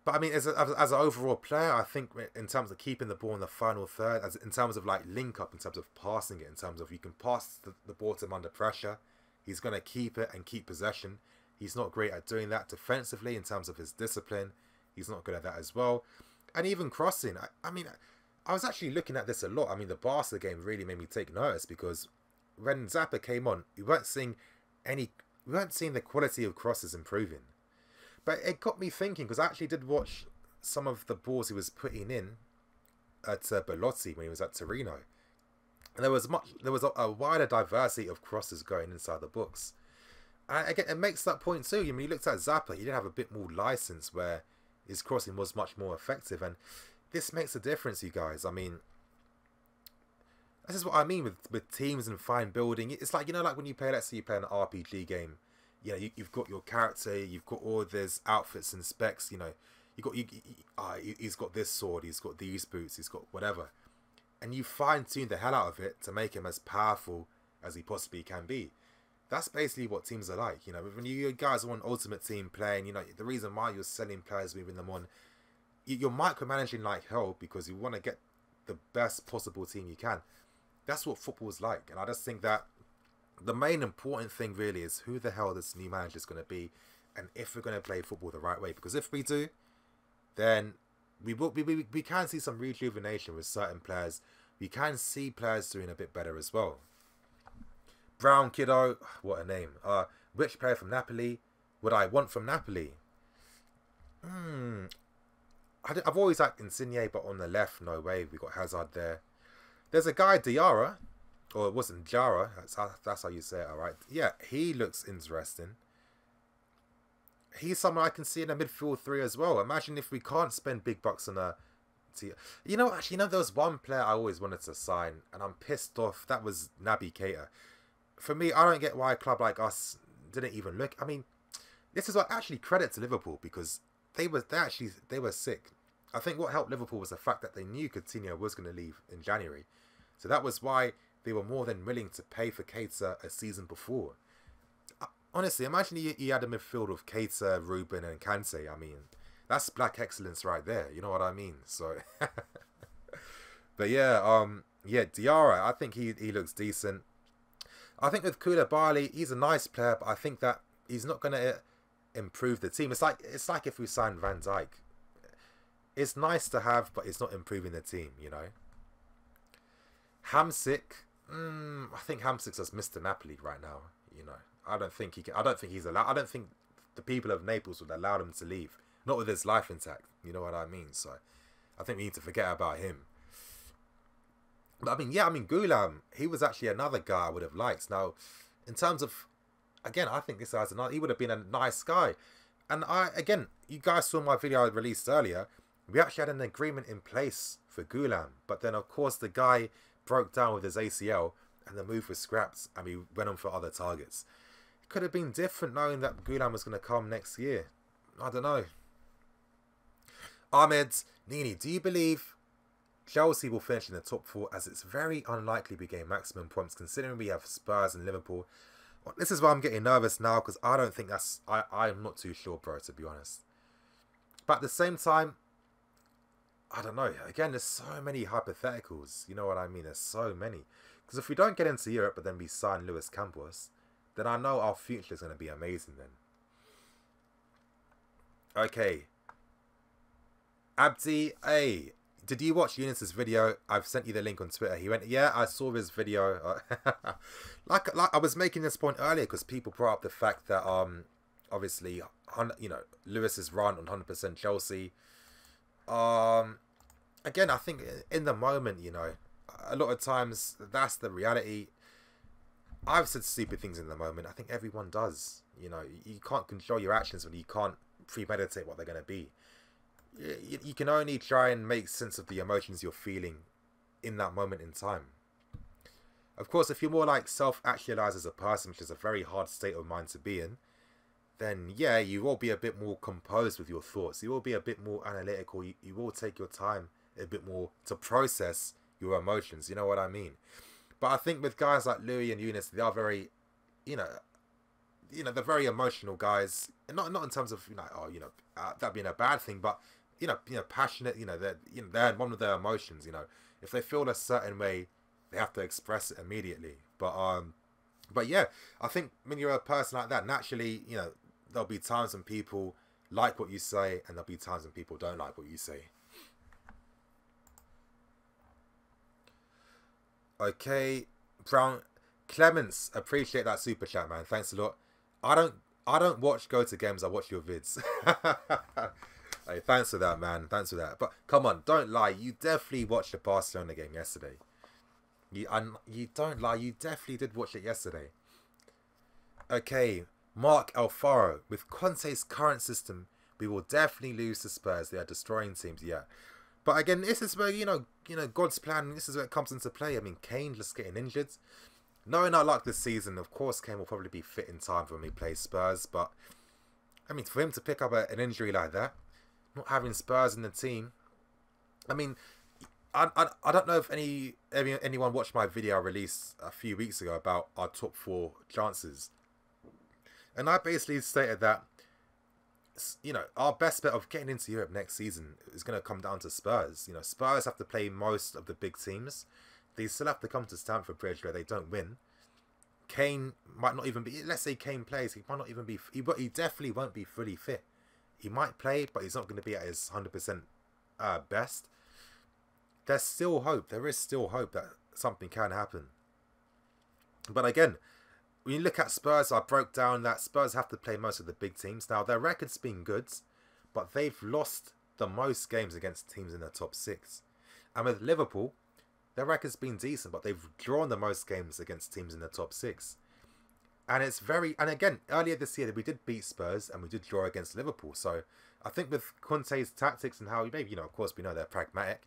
But I mean, as an overall player, I think in terms of keeping the ball in the final third, as in terms of like link up, in terms of passing it, in terms of you can pass the ball to him under pressure, he's going to keep it and keep possession. He's not great at doing that defensively in terms of his discipline. He's not good at that as well. And even crossing, I mean, I was actually looking at this a lot. I mean, the Barca game really made me take notice because when Zappa came on, we weren't seeing the quality of crosses improving. But it got me thinking, because I actually did watch some of the balls he was putting in at Belotti when he was at Torino. And there was a wider diversity of crosses going inside the box. And again, it makes that point too. I mean, you looked at Zappa, he did have a bit more license where his crossing was much more effective. And this makes a difference, you guys. I mean, this is what I mean with teams and fine building. It's like, you know, like when you play, let's say you play an RPG game. You know, you've got your character, you've got all these outfits and specs, you know. He's got this sword, he's got these boots, he's got whatever. And you fine-tune the hell out of it to make him as powerful as he possibly can be. That's basically what teams are like, you know. When you guys are on Ultimate Team playing, you know, the reason why you're selling players, moving them on, you're micromanaging like hell because you want to get the best possible team you can. That's what football's like. And I just think that the main important thing really is who the hell this new manager is going to be, and if we're going to play football the right way. Because if we do, then we can see some rejuvenation with certain players. We can see players doing a bit better as well. Brown Kiddo, what a name. Which player from Napoli would I want from Napoli? I've always liked Insigne, but on the left, no way. We got Hazard there. There's a guy, Diarra. Or it wasn't Jara. That's how you say it, alright? Yeah, he looks interesting. He's someone I can see in a midfield three as well. Imagine if we can't spend big bucks on a... You know, actually, there was one player I always wanted to sign, and I'm pissed off. That was Naby Keita. For me, I don't get why a club like us didn't even look. I mean, this is actually credit to Liverpool, because they were sick. I think what helped Liverpool was the fact that they knew Coutinho was going to leave in January. So that was why they were more than willing to pay for Keita a season before. Honestly, imagine you had a midfield of Keita, Ruben and Kante. I mean, that's black excellence right there. You know what I mean? So, but yeah, Diarra, I think he looks decent. I think with Koulibaly, he's a nice player, but I think that he's not going to improve the team. It's like if we signed Van Dijk. It's nice to have, but it's not improving the team, you know. Hamsik, I think Hamsik's just Mr. Napoli right now. You know, I don't think he's allowed. I don't think the people of Naples would allow him to leave, not with his life intact. You know what I mean? So, I think we need to forget about him. But I mean, yeah, Gulam, he was actually another guy I would have liked. Now, in terms of, again, I think this guy's he would have been a nice guy. And you guys saw my video I released earlier. We actually had an agreement in place for Gulam, but then of course the guy broke down with his ACL and the move was scrapped and we went on for other targets. It could have been different knowing that Gulam was going to come next year. I don't know. Ahmed, Nini, do you believe Chelsea will finish in the top 4, as it's very unlikely we gain maximum points considering we have Spurs and Liverpool? Well, this is why I'm getting nervous now, because I don't think that's... I'm not too sure, bro, to be honest. But at the same time, I don't know. Again, there's so many hypotheticals. You know what I mean? There's so many. Because if we don't get into Europe, but then we sign Luis Campos, then I know our future is going to be amazing then. Okay. Abdi, hey, did you watch Eunice's video? I've sent you the link on Twitter. He went, yeah, I saw his video. like I was making this point earlier because people brought up the fact that, obviously, you know, Lewis's run on 100% Chelsea. Again, I think in the moment, you know, a lot of times that's the reality. I've said stupid things in the moment. I think everyone does. You know, you can't control your actions when you can't premeditate what they're going to be. You can only try and make sense of the emotions you're feeling in that moment in time. Of course, if you're more like self-actualized as a person, which is a very hard state of mind to be in, then yeah, you will be a bit more composed with your thoughts. You will be a bit more analytical. You will take your time a bit more to process your emotions. You know what I mean? But I think with guys like Louis and Eunice, they are very, you know, they're very emotional guys. And not in terms of, that being a bad thing, but passionate. They're one of their emotions. If they feel a certain way, they have to express it immediately. But yeah, I think when you're a person like that, naturally, there'll be times when people like what you say, and there'll be times when people don't like what you say. Okay, Brown Clements, appreciate that super chat, man. Thanks a lot. I don't watch Go to Games. I watch your vids. Hey, thanks for that, man. Thanks for that. But come on, don't lie. You definitely watched the Barcelona game yesterday. You don't lie. You definitely did watch it yesterday. Okay, Mark Alfaro. With Conte's current system, we will definitely lose to Spurs. They are destroying teams. Yeah. But again, this is where, God's plan, this is where it comes into play. I mean, Kane just getting injured. Knowing our luck this season, of course, Kane will probably be fit in time for when we play Spurs. But, I mean, for him to pick up an injury like that, not having Spurs in the team, I mean, I don't know if anyone watched my video I released a few weeks ago about our top 4 chances. And I basically stated that, our best bet of getting into Europe next season is going to come down to Spurs. Spurs have to play most of the big teams. They still have to come to Stamford Bridge where they don't win. Kane might not even be, let's say Kane plays, he might not even be, he definitely won't be fully fit. He might play, but he's not going to be at his 100% best. There's still hope. There is still hope that something can happen. But again, when you look at Spurs, I broke down that Spurs have to play most of the big teams. Now, their record's been good, but they've lost the most games against teams in the top 6. And with Liverpool, their record's been decent, but they've drawn the most games against teams in the top 6. And and again, earlier this year, we did beat Spurs and we did draw against Liverpool. So I think with Conte's tactics and how, maybe, of course, we know they're pragmatic,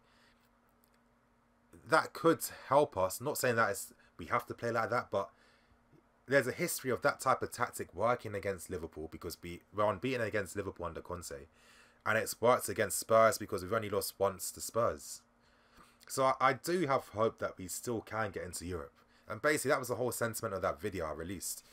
that could help us. Not saying that we have to play like that, but there's a history of that type of tactic working against Liverpool because we're unbeaten against Liverpool under Conte. And it's worked against Spurs because we've only lost once to Spurs. So I do have hope that we still can get into Europe. And basically that was the whole sentiment of that video I released.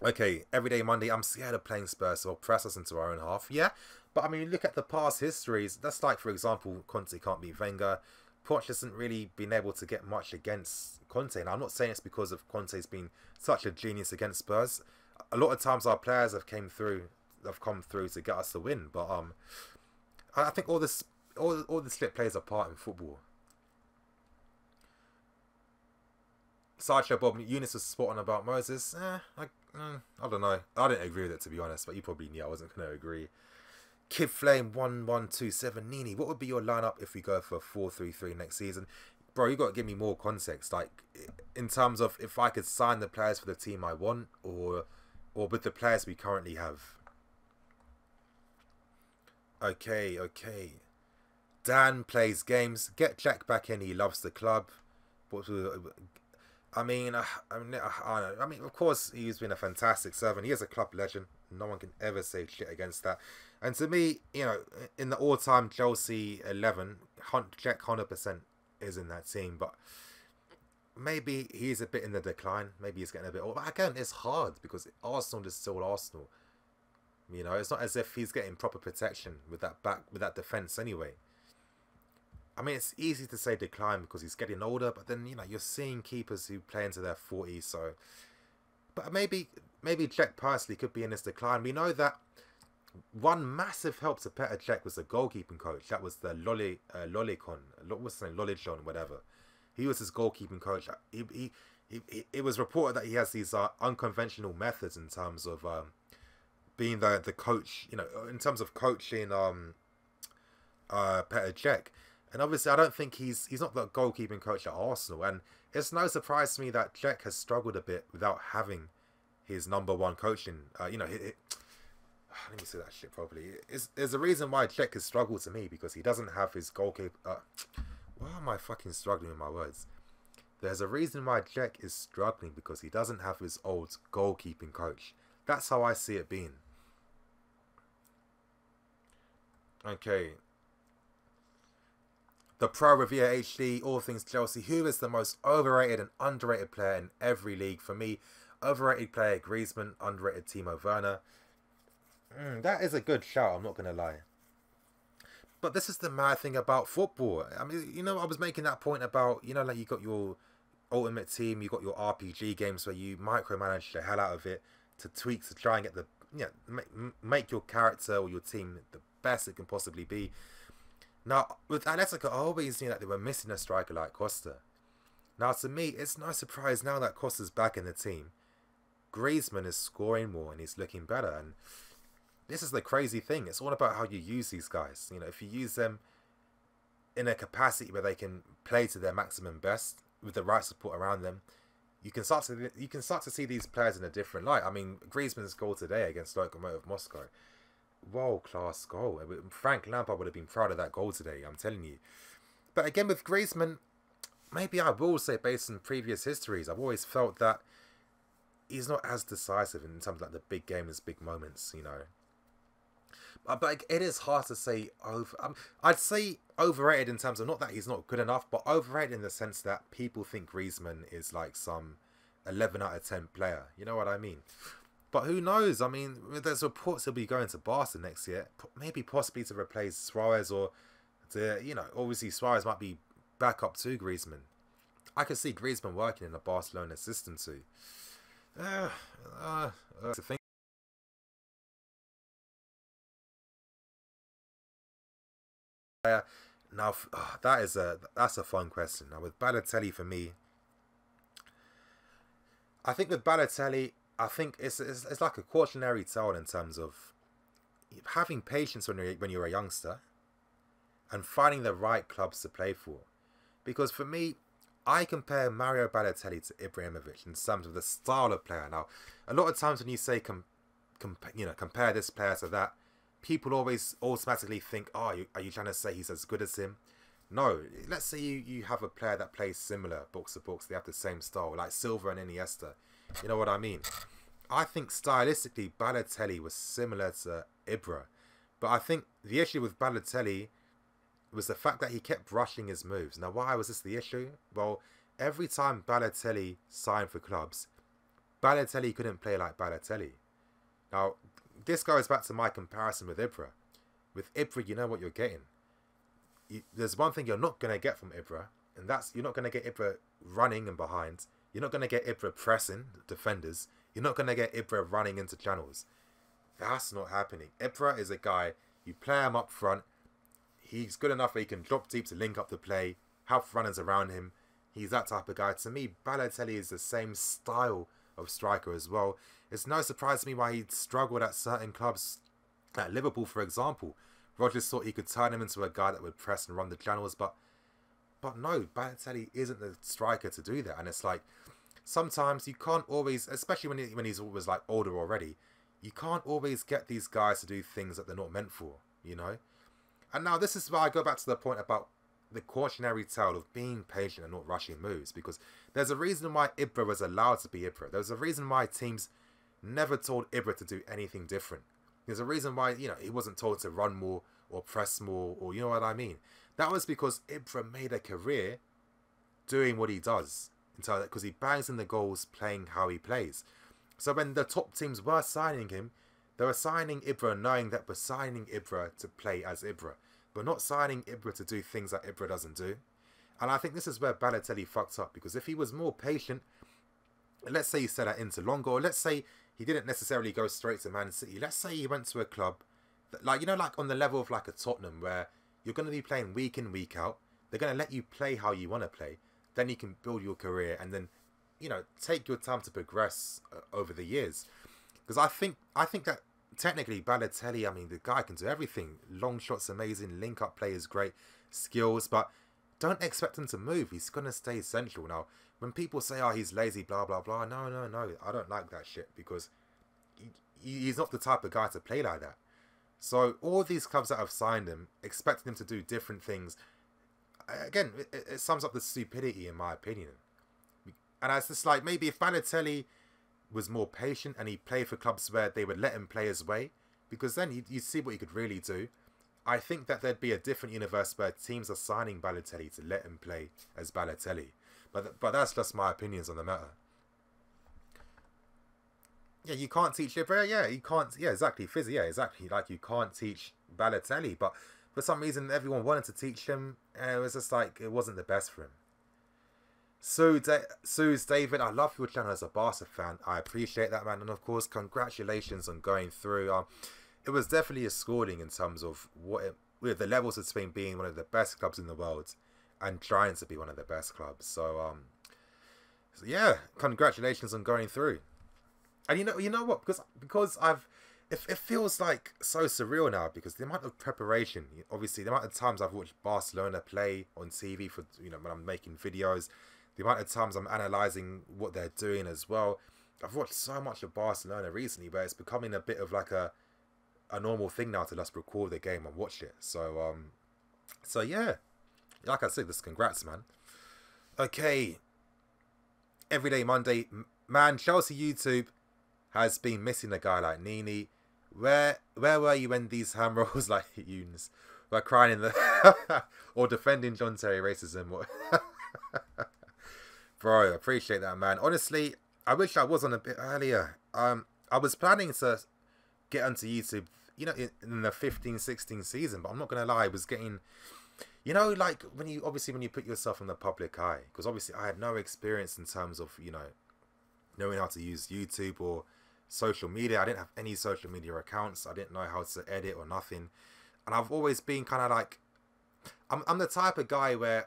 Okay, Everyday Monday, I'm scared of playing Spurs, so I'll press us into our own half. Yeah, but I mean, look at the past histories. That's like, for example, Conte can't beat Wenger. Poch hasn't really been able to get much against Conte. And I'm not saying it's because of Conte's been such a genius against Spurs. A lot of times our players have come through to get us the win. But I think all the slip plays a part in football. Sideshow Bob, Eunice was spot on about Moses. I don't know. I didn't agree with it, to be honest, but you probably knew I wasn't going to agree. Kid Flame 1127 Nini, what would be your lineup if we go for a 4-3-3 next season? Bro, you got to give me more context, like in terms of if I could sign the players for the team I want, or with the players we currently have. Okay. Dan plays games. Get Jack back in. He loves the club. I mean, of course, he's been a fantastic servant. He is a club legend. No one can ever say shit against that. And to me, in the all-time Chelsea 11, Jack 100% is in that team. But maybe he's a bit in the decline. Maybe he's getting a bit old. But again, it's hard because Arsenal is still Arsenal. It's not as if he's getting proper protection with that defence anyway. I mean, it's easy to say decline because he's getting older, but then, you're seeing keepers who play into their 40s, so... But maybe Jack personally could be in his decline. We know that one massive help to Petr Cech was the goalkeeping coach. That was the Lolichon, whatever. He was his goalkeeping coach. It was reported that he has these unconventional methods in terms of being the coach, in terms of coaching Petr Cech. And obviously, I don't think he's not the goalkeeping coach at Arsenal. And it's no surprise to me that Cech has struggled a bit without having his number one coaching. Let me say that shit properly. There's a reason why Cech has struggled to me, because he doesn't have his goalkeeper. Why am I fucking struggling with my words? There's a reason why Cech is struggling, because he doesn't have his old goalkeeping coach. That's how I see it being. Okay. The Pro Revere HD, all things Chelsea. Who is the most overrated and underrated player in every league? For me, overrated player Griezmann, underrated Timo Werner. That is a good shout, I'm not going to lie. But this is the mad thing about football. I mean, you know, I was making that point about, you know, like you got your ultimate team, you got your RPG games where you micromanage the hell out of it to tweak to try and get the, you know, make your character or your team the best it can possibly be. Now, with Atletico, I always knew that they were missing a striker like Costa. Now, to me, it's no surprise now that Costa's back in the team. Griezmann is scoring more and he's looking better. And this is the crazy thing. It's all about how you use these guys. You know, if you use them in a capacity where they can play to their maximum best with the right support around them, you can start to see these players in a different light. I mean, Griezmann's goal today against Lokomotiv Moscow, world-class goal. Frank Lampard would have been proud of that goal today, I'm telling you. But again, with Griezmann, maybe I will say, based on previous histories, I've always felt that he's not as decisive in terms of like the big games, big moments, you know. But it is hard to say I'd say overrated in terms of not that he's not good enough, but overrated in the sense that people think Griezmann is like some 11 out of 10 player. You know what I mean? But who knows? I mean, there's reports he'll be going to Barca next year, maybe possibly to replace Suarez, or to, you know, obviously Suarez might be back up to Griezmann. I could see Griezmann working in the Barcelona system too. To think. Now, that's a fun question. Now, with Balotelli, for me, I think with Balotelli, I think it's like a cautionary tale in terms of having patience when you're a youngster and finding the right clubs to play for. Because for me, I compare Mario Balotelli to Ibrahimovic in terms of the style of player. Now, a lot of times when you say compare this player to that, people always automatically think, oh, are you trying to say he's as good as him? No, let's say you have a player that plays similar, box to box, they have the same style, like Silva and Iniesta. You know what I mean? I think stylistically, Balotelli was similar to Ibra. But I think the issue with Balotelli was the fact that he kept rushing his moves. Now, why was this the issue? Well, every time Balotelli signed for clubs, Balotelli couldn't play like Balotelli. Now, this goes back to my comparison with Ibra. With Ibra, you know what you're getting. There's one thing you're not going to get from Ibra, and that's you're not going to get Ibra running and behind. You're not going to get Ibra pressing defenders. You're not going to get Ibra running into channels. That's not happening. Ibra is a guy, you play him up front. He's good enough that he can drop deep to link up the play, have runners around him. He's that type of guy. To me, Balotelli is the same style of striker as well. It's no surprise to me why he struggled at certain clubs. At Liverpool, for example, Rodgers thought he could turn him into a guy that would press and run the channels, but no, Balotelli isn't the striker to do that. And it's like, sometimes you can't always, especially when he's always like older already, you can't always get these guys to do things that they're not meant for, you know? And now this is why I go back to the point about the cautionary tale of being patient and not rushing moves, because there's a reason why Ibra was allowed to be Ibra. There's a reason why teams never told Ibra to do anything different. There's a reason why, you know, he wasn't told to run more or press more, or you know what I mean. That was because Ibra made a career doing what he does, because he bangs in the goals playing how he plays. So when the top teams were signing him, they were signing Ibra knowing that we're signing Ibra to play as Ibra. But not signing Ibra to do things that Ibra doesn't do. And I think this is where Balotelli fucked up, because if he was more patient, let's say he said that into Longo, or let's say he didn't necessarily go straight to Man City. Let's say he went to a club, that, like, you know, like on the level of like a Tottenham, where you're going to be playing week in, week out. They're going to let you play how you want to play. Then you can build your career and then, you know, take your time to progress over the years. Because I think that technically Balotelli, I mean, the guy can do everything. Long shots amazing, link up play is great, skills, but don't expect him to move. He's going to stay central. Now, when people say, oh, he's lazy, blah, blah, blah, no, I don't like that shit, because he's not the type of guy to play like that. So all these clubs that have signed him, expecting him to do different things, again, it sums up the stupidity in my opinion. And it's just like, maybe if Balotelli was more patient and he played for clubs where they would let him play his way, because then you'd see what he could really do. I think that there'd be a different universe where teams are signing Balotelli to let him play as Balotelli. But that's just my opinions on the matter. Yeah, you can't teach Ibra. Yeah, you can't. Yeah, exactly. Fizzy. Yeah, exactly. Like, you can't teach Balotelli. But for some reason everyone wanted to teach him, and it was just like it wasn't the best for him. Sue's David, I love your channel as a Barca fan. I appreciate that, man, and of course, congratulations on going through. It was definitely a schooling in terms of with the levels between being one of the best clubs in the world and trying to be one of the best clubs. So yeah, congratulations on going through. And you know what? Because it feels like so surreal now, because the amount of preparation, obviously the amount of times I've watched Barcelona play on TV for, when I'm making videos, the amount of times I'm analysing what they're doing as well. I've watched so much of Barcelona recently where it's becoming a bit of like a normal thing now to just record the game and watch it. So yeah, like I said, this congrats, man. Okay, Everyday Monday, man, Chelsea YouTube has been missing a guy like Nini. Where were you when these ham rolls like Younes were crying in the or defending John Terry racism? Bro, appreciate that, man. Honestly, I wish I was on a bit earlier. I was planning to get onto YouTube, in the 15-16 season, but I'm not gonna lie, I was getting, like when you put yourself in the public eye, because obviously I had no experience in terms of knowing how to use YouTube or social media. I didn't have any social media accounts. I didn't know how to edit or nothing, and I've always been kind of like, I'm the type of guy where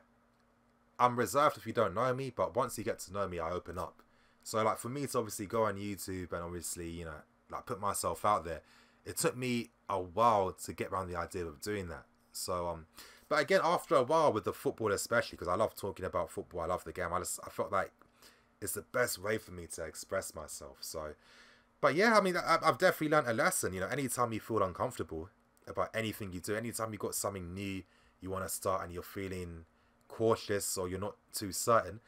I'm reserved if you don't know me, but once you get to know me, I open up. So like for me to obviously go on YouTube and obviously like put myself out there, it took me a while to get around the idea of doing that. So but again, after a while with the football especially, because I love talking about football, I love the game, I felt like it's the best way for me to express myself. So but yeah, I mean, I've definitely learned a lesson. Anytime you feel uncomfortable about anything you do, anytime you've got something new you want to start and you're feeling cautious or you're not too certain,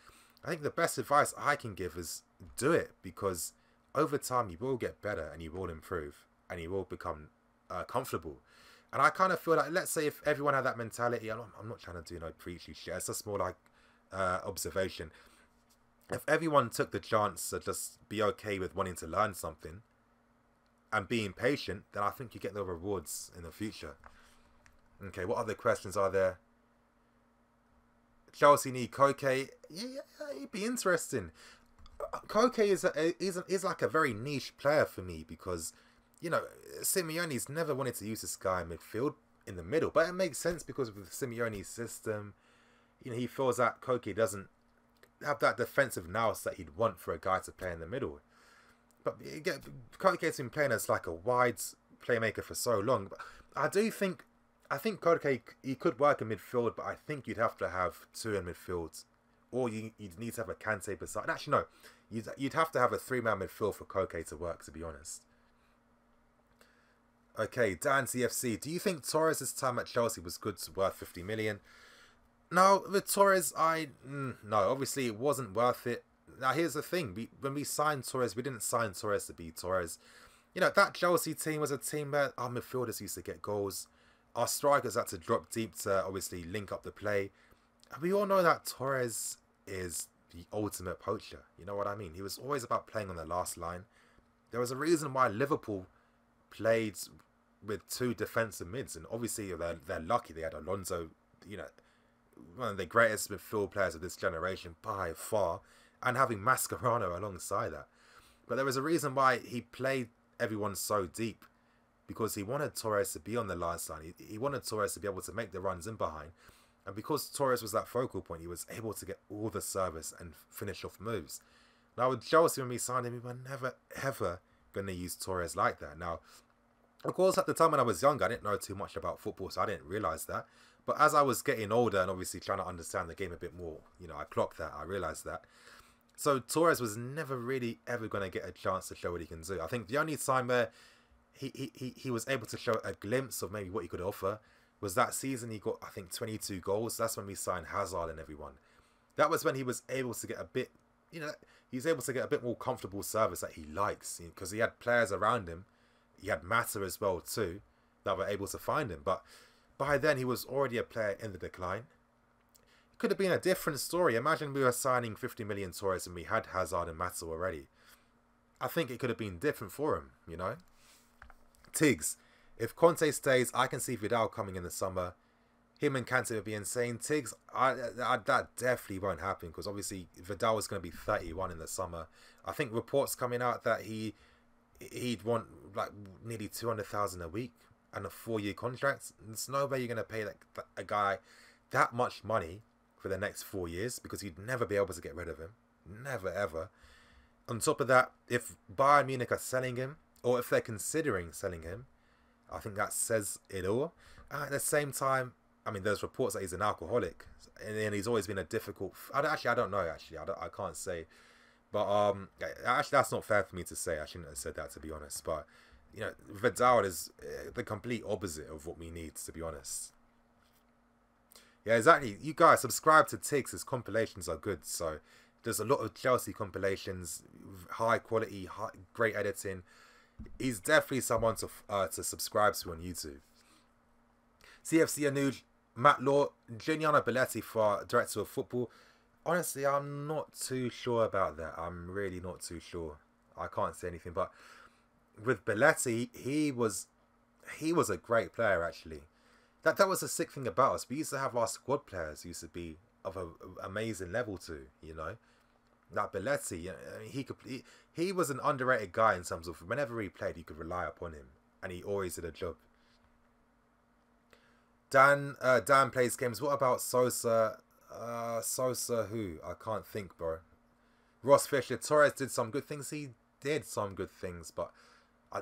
I think the best advice I can give is do it, because over time you will get better and you will improve and you will become comfortable. And I kind of feel like, let's say if everyone had that mentality, I'm not trying to do no preachy shit, it's just more like observation. If everyone took the chance to just be okay with wanting to learn something and being patient, then I think you get the rewards in the future. Okay, what other questions are there? Chelsea need Koke. Yeah, it'd be interesting. Koke is like a very niche player for me, because Simeone's never wanted to use this guy in midfield in the middle, but it makes sense because with Simeone's system, he feels that Koke doesn't have that defensive nous that he'd want for a guy to play in the middle. But Koke's been playing as like a wide playmaker for so long. But I think Koke, he could work in midfield, but I think you'd have to have two in midfield, or you'd need to have a Kante beside. Actually, no, you'd have to have a three-man midfield for Koke to work, to be honest. Okay, Dan CFC, do you think Torres' time at Chelsea was good, worth 50 million? No, with Torres, no, obviously it wasn't worth it. Now here's the thing, when we signed Torres, we didn't sign Torres to be Torres. That Chelsea team was a team where our midfielders used to get goals. Our strikers had to drop deep to obviously link up the play. And we all know that Torres is the ultimate poacher. You know what I mean? He was always about playing on the last line. There was a reason why Liverpool played with two defensive mids, and obviously they're lucky they had Alonso, one of the greatest midfield players of this generation by far, and having Mascherano alongside that. But there was a reason why he played everyone so deep, because he wanted Torres to be on the last line. He wanted Torres to be able to make the runs in behind, and because Torres was that focal point, he was able to get all the service and finish off moves. Now with Chelsea, when we signed him, we were never ever going to use Torres like that. Now, of course, at the time when I was younger, I didn't know too much about football, so I didn't realise that. But as I was getting older and obviously trying to understand the game a bit more, I clocked that, I realised that. So Torres was never really ever going to get a chance to show what he can do. I think the only time where he was able to show a glimpse of maybe what he could offer was that season he got, I think, 22 goals. That's when we signed Hazard and everyone. That was when he was able to get a bit, he's able to get a bit more comfortable service that he likes, because he had players around him. He had Mata as well too, that were able to find him. But by then, he was already a player in the decline. It could have been a different story. Imagine we were signing 50 million Torres and we had Hazard and Mata already. I think it could have been different for him, Tiggs, If Conte stays, I can see Vidal coming in the summer. Him and Kante would be insane. Tiggs, that definitely won't happen because obviously Vidal is going to be 31 in the summer. I think reports coming out that he'd want like nearly 200,000 a week and a 4-year contract. There's no way you're going to pay a guy that much money for the next 4 years because you'd never be able to get rid of him. Never ever. On top of that, if Bayern Munich are selling him or if they're considering selling him, I think that says it all. At the same time, I mean, there's reports that he's an alcoholic, and he's always been a difficult. I don't know. Actually, I can't say. But actually, that's not fair for me to say. I shouldn't have said that, to be honest. But you know, Vidal is the complete opposite of what we need, to be honest. Yeah, exactly. You guys subscribe to Tiggs. His compilations are good. So there's a lot of Chelsea compilations, high quality, great editing. He's definitely someone to subscribe to on YouTube. CFC Anuj, Matt Law, Giuliano Belletti for Director of Football. Honestly, I'm not too sure about that. I'm really not too sure. I can't say anything. But with Belletti, he was a great player, actually. That was the sick thing about us. We used to have our squad players who used to be of an amazing level too, you know. That Belletti, you know, he was an underrated guy in terms of whenever he played, you could rely upon him. And he always did a job. Dan plays games. What about Sosa? Sosa who? I can't think, bro. Ross Fisher. Torres did some good things. He did some good things, but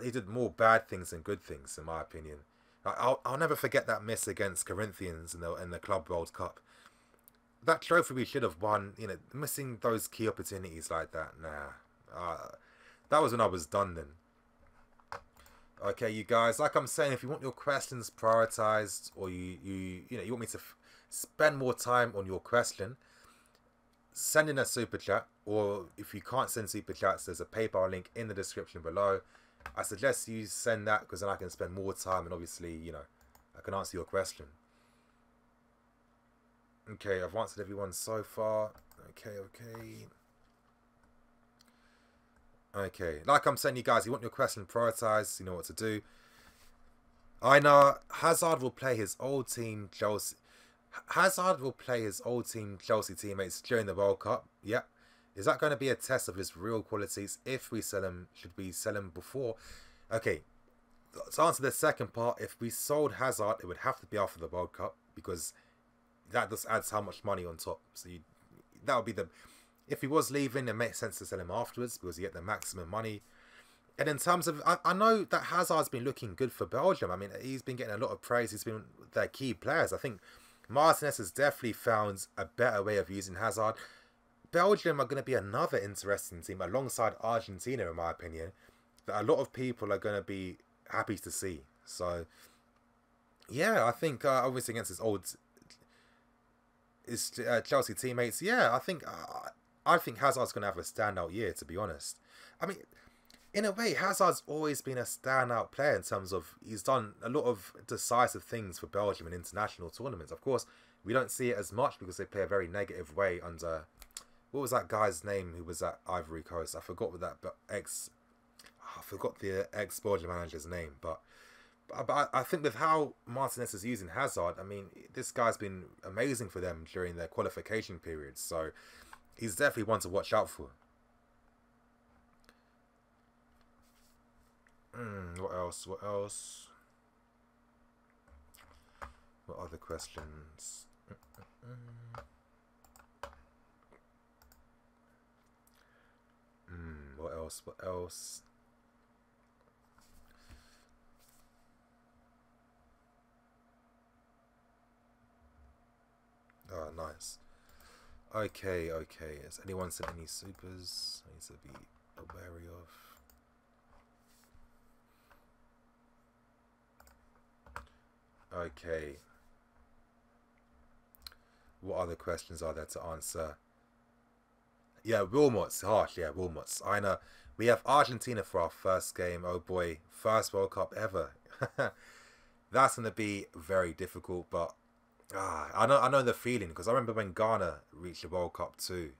he did more bad things than good things, in my opinion. I'll never forget that miss against Corinthians in the Club World Cup. That trophy we should have won. You know, missing those key opportunities like that. Nah. That was when I was done then. Okay, you guys, like I'm saying, if you want your questions prioritized, or you want me to spend more time on your question, send in a super chat, or if you can't send super chats, there's a PayPal link in the description below. I suggest you send that because then I can spend more time and obviously, you know, I can answer your question. Okay, I've answered everyone so far. Okay, like I'm saying, you guys, you want your question prioritized, you know what to do. I know Hazard will play his old team Chelsea. Hazard will play his old team Chelsea teammates during the World Cup. Yep. Is that going to be a test of his real qualities if we sell him? Should we sell him before? Okay, to answer the second part, if we sold Hazard, it would have to be after the World Cup because that just adds how much money on top. So that would be the... If he was leaving, it makes sense to sell him afterwards because you get the maximum money. And in terms of... I know that Hazard's been looking good for Belgium. I mean, he's been getting a lot of praise. He's been their key players. I think Martinez has definitely found a better way of using Hazard. Belgium are going to be another interesting team alongside Argentina, in my opinion, that a lot of people are going to be happy to see. So, yeah, I think obviously against his Chelsea teammates, yeah, I think Hazard's going to have a standout year, to be honest. I mean, in a way, Hazard's always been a standout player in terms of he's done a lot of decisive things for Belgium in international tournaments. Of course, we don't see it as much because they play a very negative way under... What was that guy's name who was at Ivory Coast? I forgot what that I forgot the ex-Belgian manager's name. But I think with how Martinez is using Hazard, I mean, this guy's been amazing for them during their qualification periods. So he's definitely one to watch out for. What else? What other questions? What else? Oh, nice. Okay. Has anyone sent any supers I need to be wary of? Okay. What other questions are there to answer? Yeah, Wilmots. Harsh, yeah, Wilmots. I know. We have Argentina for our first game. Oh boy. First World Cup ever. That's going to be very difficult, but I know the feeling because I remember when Ghana reached the World Cup too.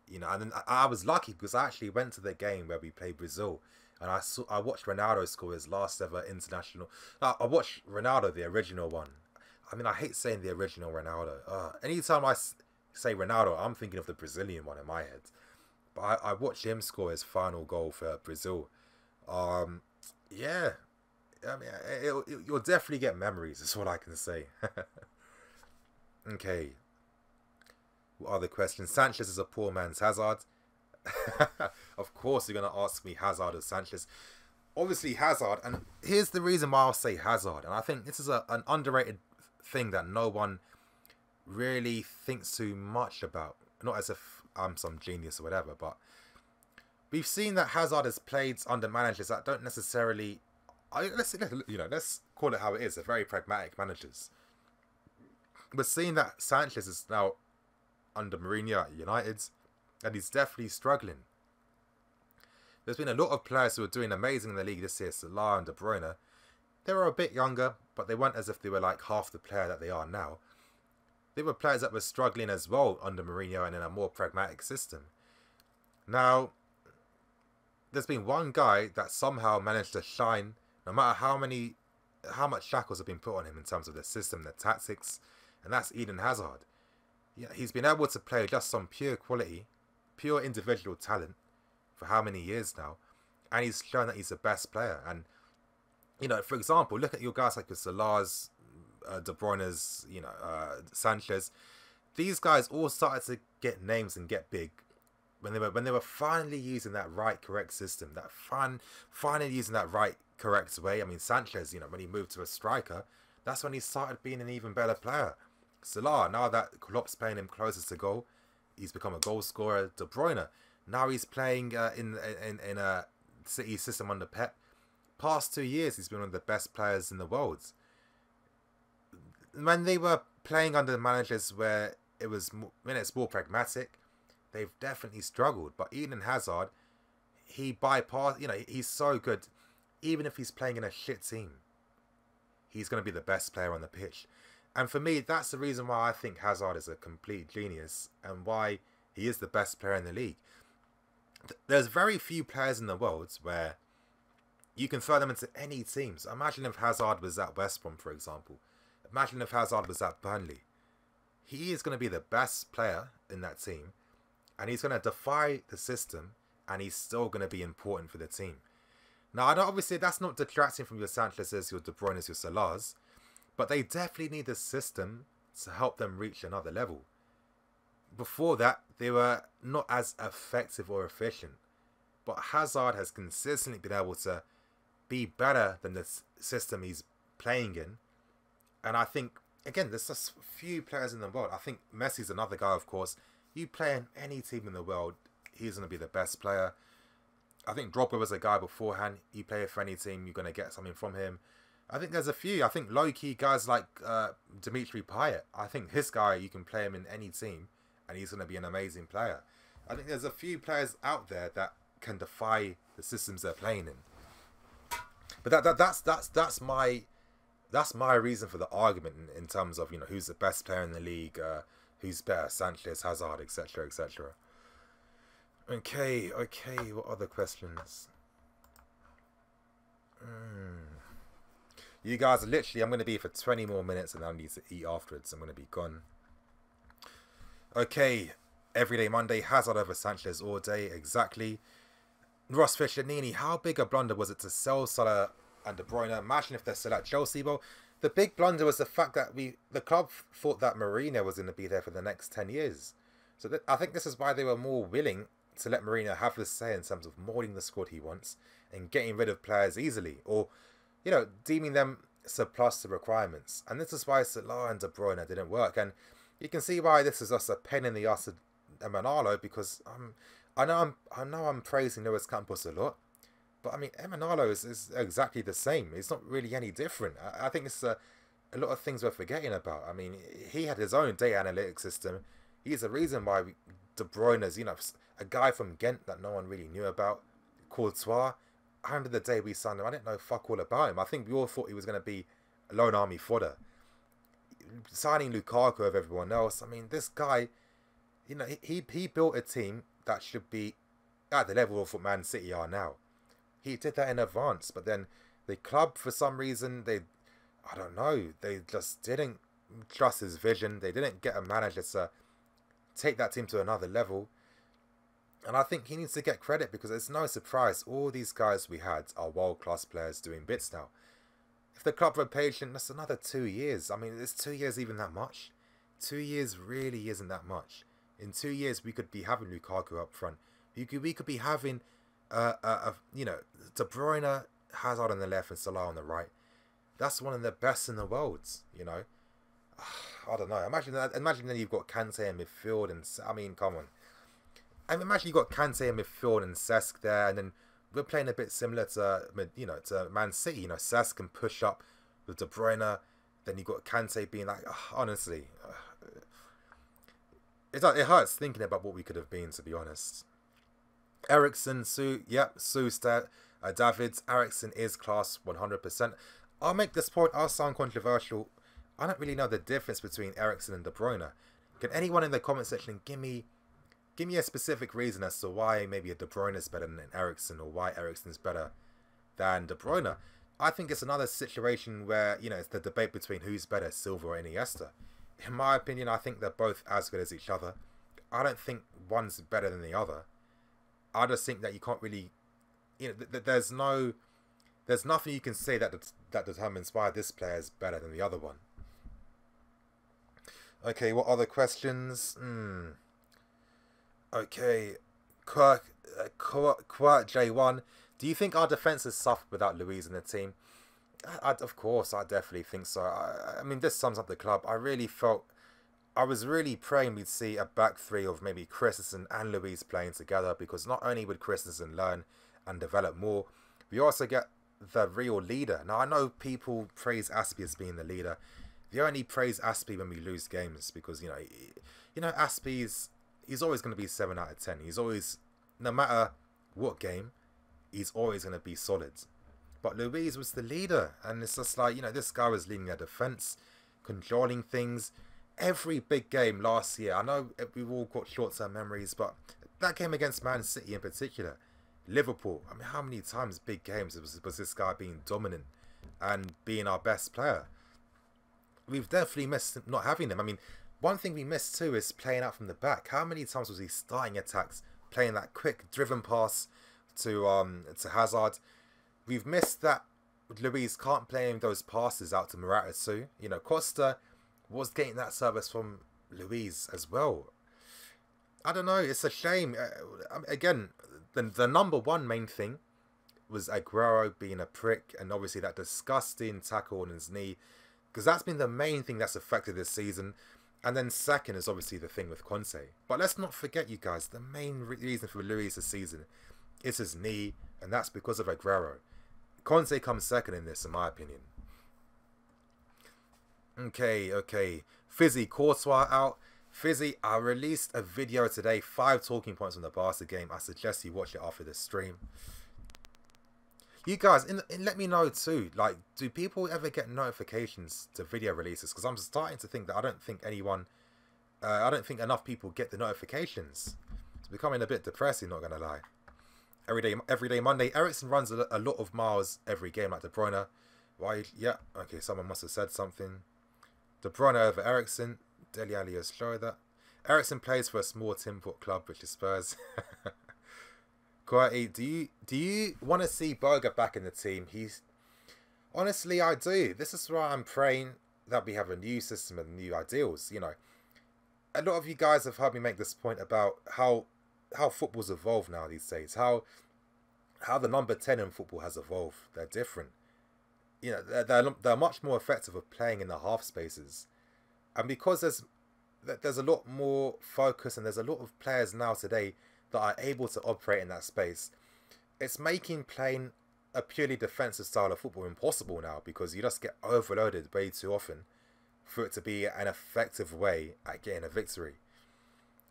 You know, and then I was lucky because I actually went to the game where we played Brazil. And I watched Ronaldo score his last ever international. I watched Ronaldo, the original one. I mean, I hate saying the original Ronaldo. Anytime I say Ronaldo, I'm thinking of the Brazilian one in my head. But I watched him score his final goal for Brazil. Yeah, I mean, you'll definitely get memories. Is what I can say. Okay. What other questions? Sanchez is a poor man's Hazard. Of course, you're gonna ask me Hazard or Sanchez. Obviously Hazard, and here's the reason why I'll say Hazard. And I think this is an underrated thing that no one really thinks too much about. Not as if I'm some genius or whatever, but we've seen that Hazard has played under managers that don't necessarily. Let's call it how it is. They're very pragmatic managers. We're seeing that Sanchez is now under Mourinho at United, and he's definitely struggling. There's been a lot of players who are doing amazing in the league this year, Salah and De Bruyne. They were a bit younger, but they weren't as if they were like half the player that they are now. They were players that were struggling as well under Mourinho and in a more pragmatic system. Now, there's been one guy that somehow managed to shine, no matter how much shackles have been put on him in terms of the system, the tactics, and that's Eden Hazard. Yeah, he's been able to play just some pure quality, pure individual talent for how many years now, and he's shown that he's the best player. And for example, look at your guys like your Salahs, De Bruyne's, Sanchez. These guys all started to get names and get big when they were finally using that right correct system, finally using that right correct way. I mean, Sanchez, when he moved to a striker, that's when he started being an even better player. Salah, now that Klopp's playing him closest to goal, he's become a goal scorer. De Bruyne, now he's playing in a City system under Pep. Past 2 years, he's been one of the best players in the world. When they were playing under managers where it's more pragmatic, they've definitely struggled. But Eden Hazard, he bypassed. He's so good. Even if he's playing in a shit team, he's going to be the best player on the pitch. And for me, that's the reason why I think Hazard is a complete genius and why he is the best player in the league. There's very few players in the world where you can throw them into any teams. Imagine if Hazard was at West Brom, for example. Imagine if Hazard was at Burnley. He is going to be the best player in that team, and he's going to defy the system, and he's still going to be important for the team. Now, I know obviously that's not detracting from your Sanchez's, your De Bruyne's, your Salah's, but they definitely need a system to help them reach another level. Before that, they were not as effective or efficient. But Hazard has consistently been able to be better than the system he's playing in. And I think, again, there's just few players in the world. I think Messi's another guy, of course. You play in any team in the world, he's going to be the best player. I think Drogba was a guy beforehand. You play for any team, you're going to get something from him. I think there's a few. I think low-key guys like Dimitri Payet. I think this guy, you can play him in any team, and he's going to be an amazing player. I think there's a few players out there that can defy the systems they're playing in. But that's my reason for the argument in terms of who's the best player in the league, who's better, Sanchez, Hazard, etc., etc. Okay. What other questions? You guys are literally, I'm going to be for 20 more minutes and I need to eat afterwards. I'm going to be gone. Okay. Everyday Monday, Hazard over Sanchez all day. Exactly. Ross Fisher, Nini, how big a blunder was it to sell Salah and De Bruyne? Imagine if they're still at Chelsea. Well, the big blunder was the fact that the club thought that Mourinho was going to be there for the next 10 years. So I think this is why they were more willing to let Mourinho have the say in terms of moulding the squad he wants and getting rid of players easily, or deeming them surplus to requirements. And this is why Salah and De Bruyne didn't work. And you can see why this is just a pain in the ass to Emanalo, because I know I'm praising Luis Campos a lot, but I mean Emanalo is exactly the same. It's not really any different. I think it's a lot of things we're forgetting about. I mean, he had his own data analytics system. He's the reason why De Bruyne is, a guy from Ghent that no one really knew about. Courtois, I remember the day we signed him, I didn't know fuck all about him. I think we all thought he was going to be a lone army fodder. Signing Lukaku over everyone else, I mean, this guy, he built a team that should be at the level of what Man City are now. He did that in advance, but then the club, for some reason, I don't know, they just didn't trust his vision. They didn't get a manager to take that team to another level. And I think he needs to get credit, because it's no surprise all these guys we had are world-class players doing bits now. If the club were patient, that's another 2 years. I mean, is 2 years even that much? 2 years really isn't that much. In 2 years, we could be having Lukaku up front. We could be having, you know, De Bruyne, Hazard on the left and Salah on the right. That's one of the best in the world, you know. I don't know. Imagine then you've got Kante in midfield, and I mean, come on. I mean, imagine you've got Kante in midfield and Cesc there, and then we're playing a bit similar to, you know, to Man City. You know, Cesc can push up with De Bruyne. Then you've got Kante being like, honestly, it hurts thinking about what we could have been, to be honest. Eriksen, Su, yep, Davids. Eriksen is class 100%. I'll make this point. I'll sound controversial. I don't really know the difference between Eriksen and De Bruyne. Can anyone in the comment section give me a specific reason as to why maybe a De Bruyne is better than Eriksen, or why Eriksen is better than De Bruyne? I think it's another situation where, you know, it's the debate between who's better, Silva or Iniesta. In my opinion, I think they're both as good as each other. I don't think one's better than the other. I just think that you can't really, you know, there's nothing you can say that determines why this player is better than the other one. Okay, what other questions? Okay, Quirk J1. Do you think our defense has suffered without Luiz in the team? Of course, I definitely think so. I mean, this sums up the club. I was really praying we'd see a back three of maybe Christensen and Luiz playing together, because not only would Christensen learn and develop more, we also get the real leader. Now, I know people praise Aspie as being the leader. They only praise Aspie when we lose games, because, you know, Aspie's, he's always going to be 7 out of 10. He's always, no matter what game, he's always going to be solid. But Luiz was the leader, and it's just like, you know, this guy was leading their defence, controlling things. Every big game last year, I know we've all got short-term memories, but that game against Man City in particular, Liverpool, I mean, how many times big games was this guy being dominant and being our best player? We've definitely missed not having him. I mean, one thing we missed too is playing out from the back. How many times was he starting attacks, playing that quick driven pass to Hazard? We've missed that. Luiz can't play those passes out to Morata too. You know, Costa was getting that service from Luiz as well. I don't know. It's a shame. Again, the number one main thing was Aguero being a prick, and obviously that disgusting tackle on his knee, because that's been the main thing that's affected this season. And then second is obviously the thing with Conte. But let's not forget, you guys, the main reason for Luiz this season is his knee, and that's because of Aguero. Conte comes second in this, in my opinion. Okay. Fizzy, Courtois out. Fizzy, I released a video today, 5 talking points on the Barca game. I suggest you watch it after this stream. You guys, let me know too, like, do people ever get notifications to video releases? Because I'm starting to think that I don't think enough people get the notifications. It's becoming a bit depressing, not going to lie. Everyday Monday. Eriksen runs a lot of miles every game, like De Bruyne. Why? Yeah, okay, someone must have said something. De Bruyne over Eriksen. Dele Alli has showed that. Eriksen plays for a small tin pot club, which is Spurs. Quite. Do you want to see Berger back in the team? Honestly, I do. This is why I'm praying that we have a new system and new ideals. You know, a lot of you guys have heard me make this point about how football's evolved now these days. How the number 10 in football has evolved. They're different. You know, they're much more effective at playing in the half spaces, and because there's a lot more focus and there's a lot of players now today that are able to operate in that space, it's making playing a purely defensive style of football impossible now, because you just get overloaded way too often for it to be an effective way at getting a victory.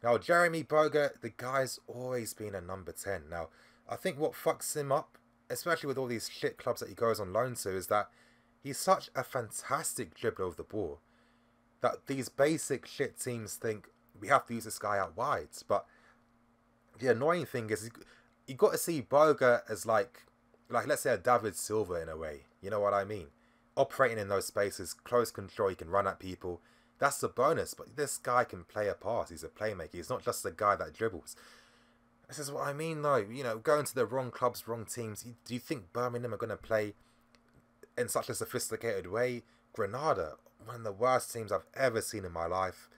Now, Jeremy Berger, the guy's always been a number 10. Now, I think what fucks him up, especially with all these shit clubs that he goes on loan to, is that he's such a fantastic dribbler of the ball that these basic shit teams think we have to use this guy out wide. But the annoying thing is, you got to see Berger as like like, let's say a David Silva in a way. You know what I mean? Operating in those spaces, close control, he can run at people. That's the bonus. But this guy can play a pass. He's a playmaker. He's not just a guy that dribbles. This is what I mean, though. You know, going to the wrong clubs, wrong teams. Do you think Birmingham are going to play in such a sophisticated way? Granada, one of the worst teams I've ever seen in my life,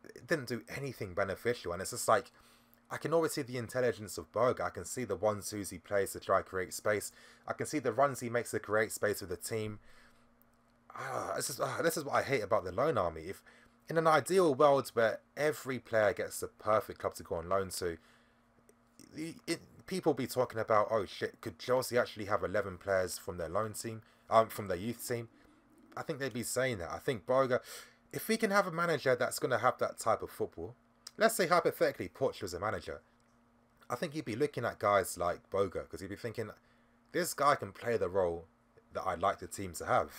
it didn't do anything beneficial. And it's just like, I can always see the intelligence of Boga. I can see the 1-2s he plays to try to create space. I can see the runs he makes to create space with the team. This is what I hate about the loan army. If in an ideal world where every player gets the perfect club to go on loan to, people be talking about, oh shit, could Chelsea actually have 11 players from their loan team, from their youth team? I think they'd be saying that. I think Boga, if we can have a manager that's going to have that type of football, let's say hypothetically Poch was a manager, I think he'd be looking at guys like Boga, because he'd be thinking, this guy can play the role that I'd like the team to have.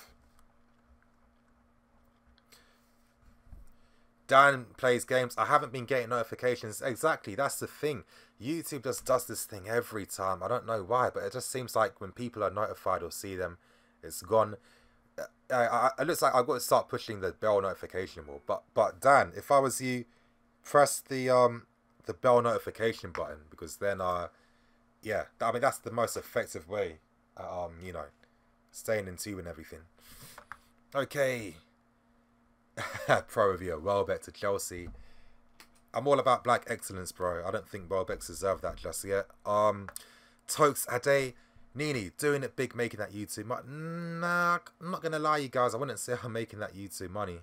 Dan plays games. I haven't been getting notifications. Exactly, that's the thing. YouTube just does this thing every time. I don't know why, but it just seems like when people are notified or see them, it's gone. It looks like I've got to start pushing the bell notification more. But Dan, if I was you, press the bell notification button, because then yeah, I mean that's the most effective way you know, staying in tune and everything. Okay. Pro review, Welbeck to Chelsea. I'm all about black excellence, bro. I don't think Welbeck's deserved that just yet. Tokes Ade, Nini doing it big, making that YouTube money. Nah, I'm not gonna lie, you guys. I wouldn't say I'm making that YouTube money.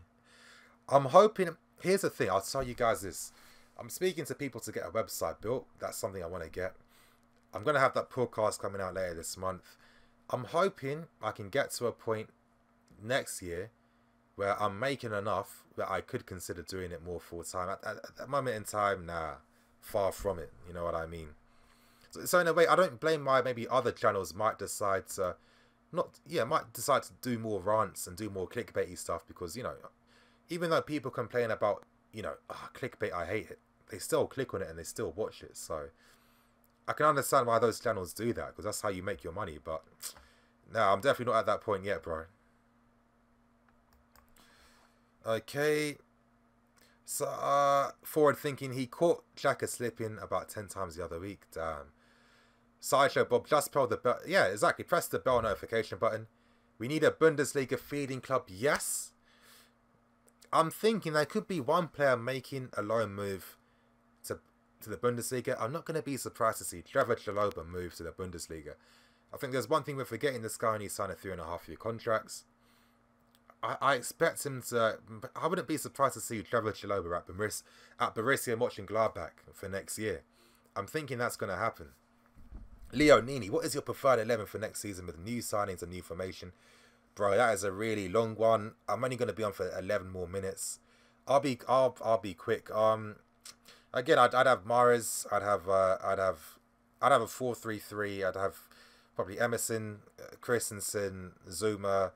I'm hoping. Here's the thing. I'll tell you guys this. I'm speaking to people to get a website built. That's something I want to get. I'm gonna have that podcast coming out later this month. I'm hoping I can get to a point next year where I'm making enough that I could consider doing it more full time. At that moment in time, nah, far from it. You know what I mean? So in a way, I don't blame why maybe other channels might decide to might decide to do more rants and do more clickbaity stuff, because, you know, even though people complain about, you know, clickbait, I hate it, they still click on it and they still watch it. So I can understand why those channels do that, because that's how you make your money. But no, I'm definitely not at that point yet, bro. Okay, so forward thinking, he caught Xhaka slipping about 10 times the other week. Damn. Sideshow Bob, just press the bell. Yeah, exactly. Press the bell notification button. We need a Bundesliga feeding club. Yes. I'm thinking there could be one player making a loan move to the Bundesliga. I'm not going to be surprised to see Trevor Chalobah move to the Bundesliga. I think there's one thing we're forgetting. This guy only signed a 3.5-year contracts. I expect him to. I wouldn't be surprised to see Trevor Chalobah at Borussia Mönchengladbach for next year. I'm thinking that's going to happen. Leo Nini, what is your preferred 11 for next season with new signings and new formation? Bro, that is a really long one. I'm only going to be on for 11 more minutes. I'll be quick. Again, I'd have Mahrez. I'd have a 4-3-3. I'd have probably Emerson, Christensen, Zuma,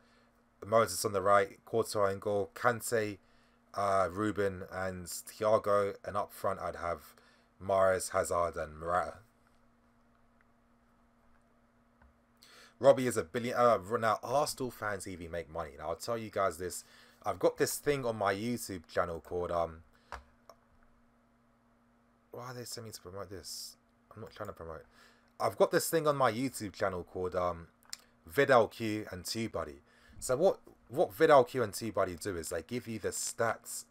Moses on the right, Courtois in goal, Kante, Ruben and Thiago, and up front I'd have Mahrez, Hazard and Morata. Robbie is a billion. Now Arsenal fans even make money. Now I'll tell you guys this. I've got this thing on my YouTube channel called why are they sending me to promote this? I'm not trying to promote. I've got this thing on my YouTube channel called VidLQ and TubeBuddy. So what VidLQ and TubeBuddy do is they give you the stats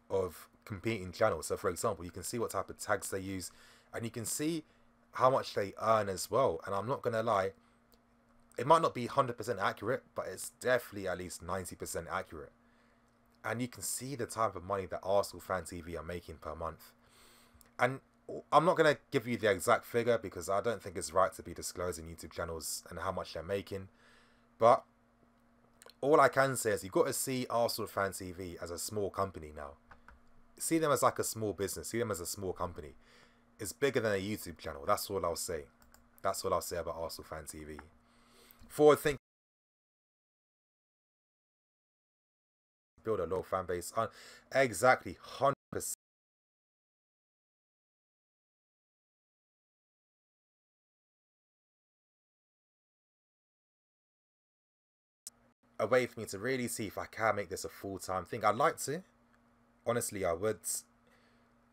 of competing channels. So for example, you can see what type of tags they use, and you can see how much they earn as well. And I'm not gonna lie, it might not be 100% accurate, but it's definitely at least 90% accurate. And you can see the type of money that Arsenal Fan TV are making per month. And I'm not going to give you the exact figure because I don't think it's right to be disclosing YouTube channels and how much they're making. But all I can say is you've got to see Arsenal Fan TV as a small company now. See them as like a small business. See them as a small company. It's bigger than a YouTube channel. That's all I'll say. That's all I'll say about Arsenal Fan TV. Forward thinking. Build a low fan base. Exactly. 100%. a way for me to really see if I can make this a full-time thing. I'd like to. Honestly, I would.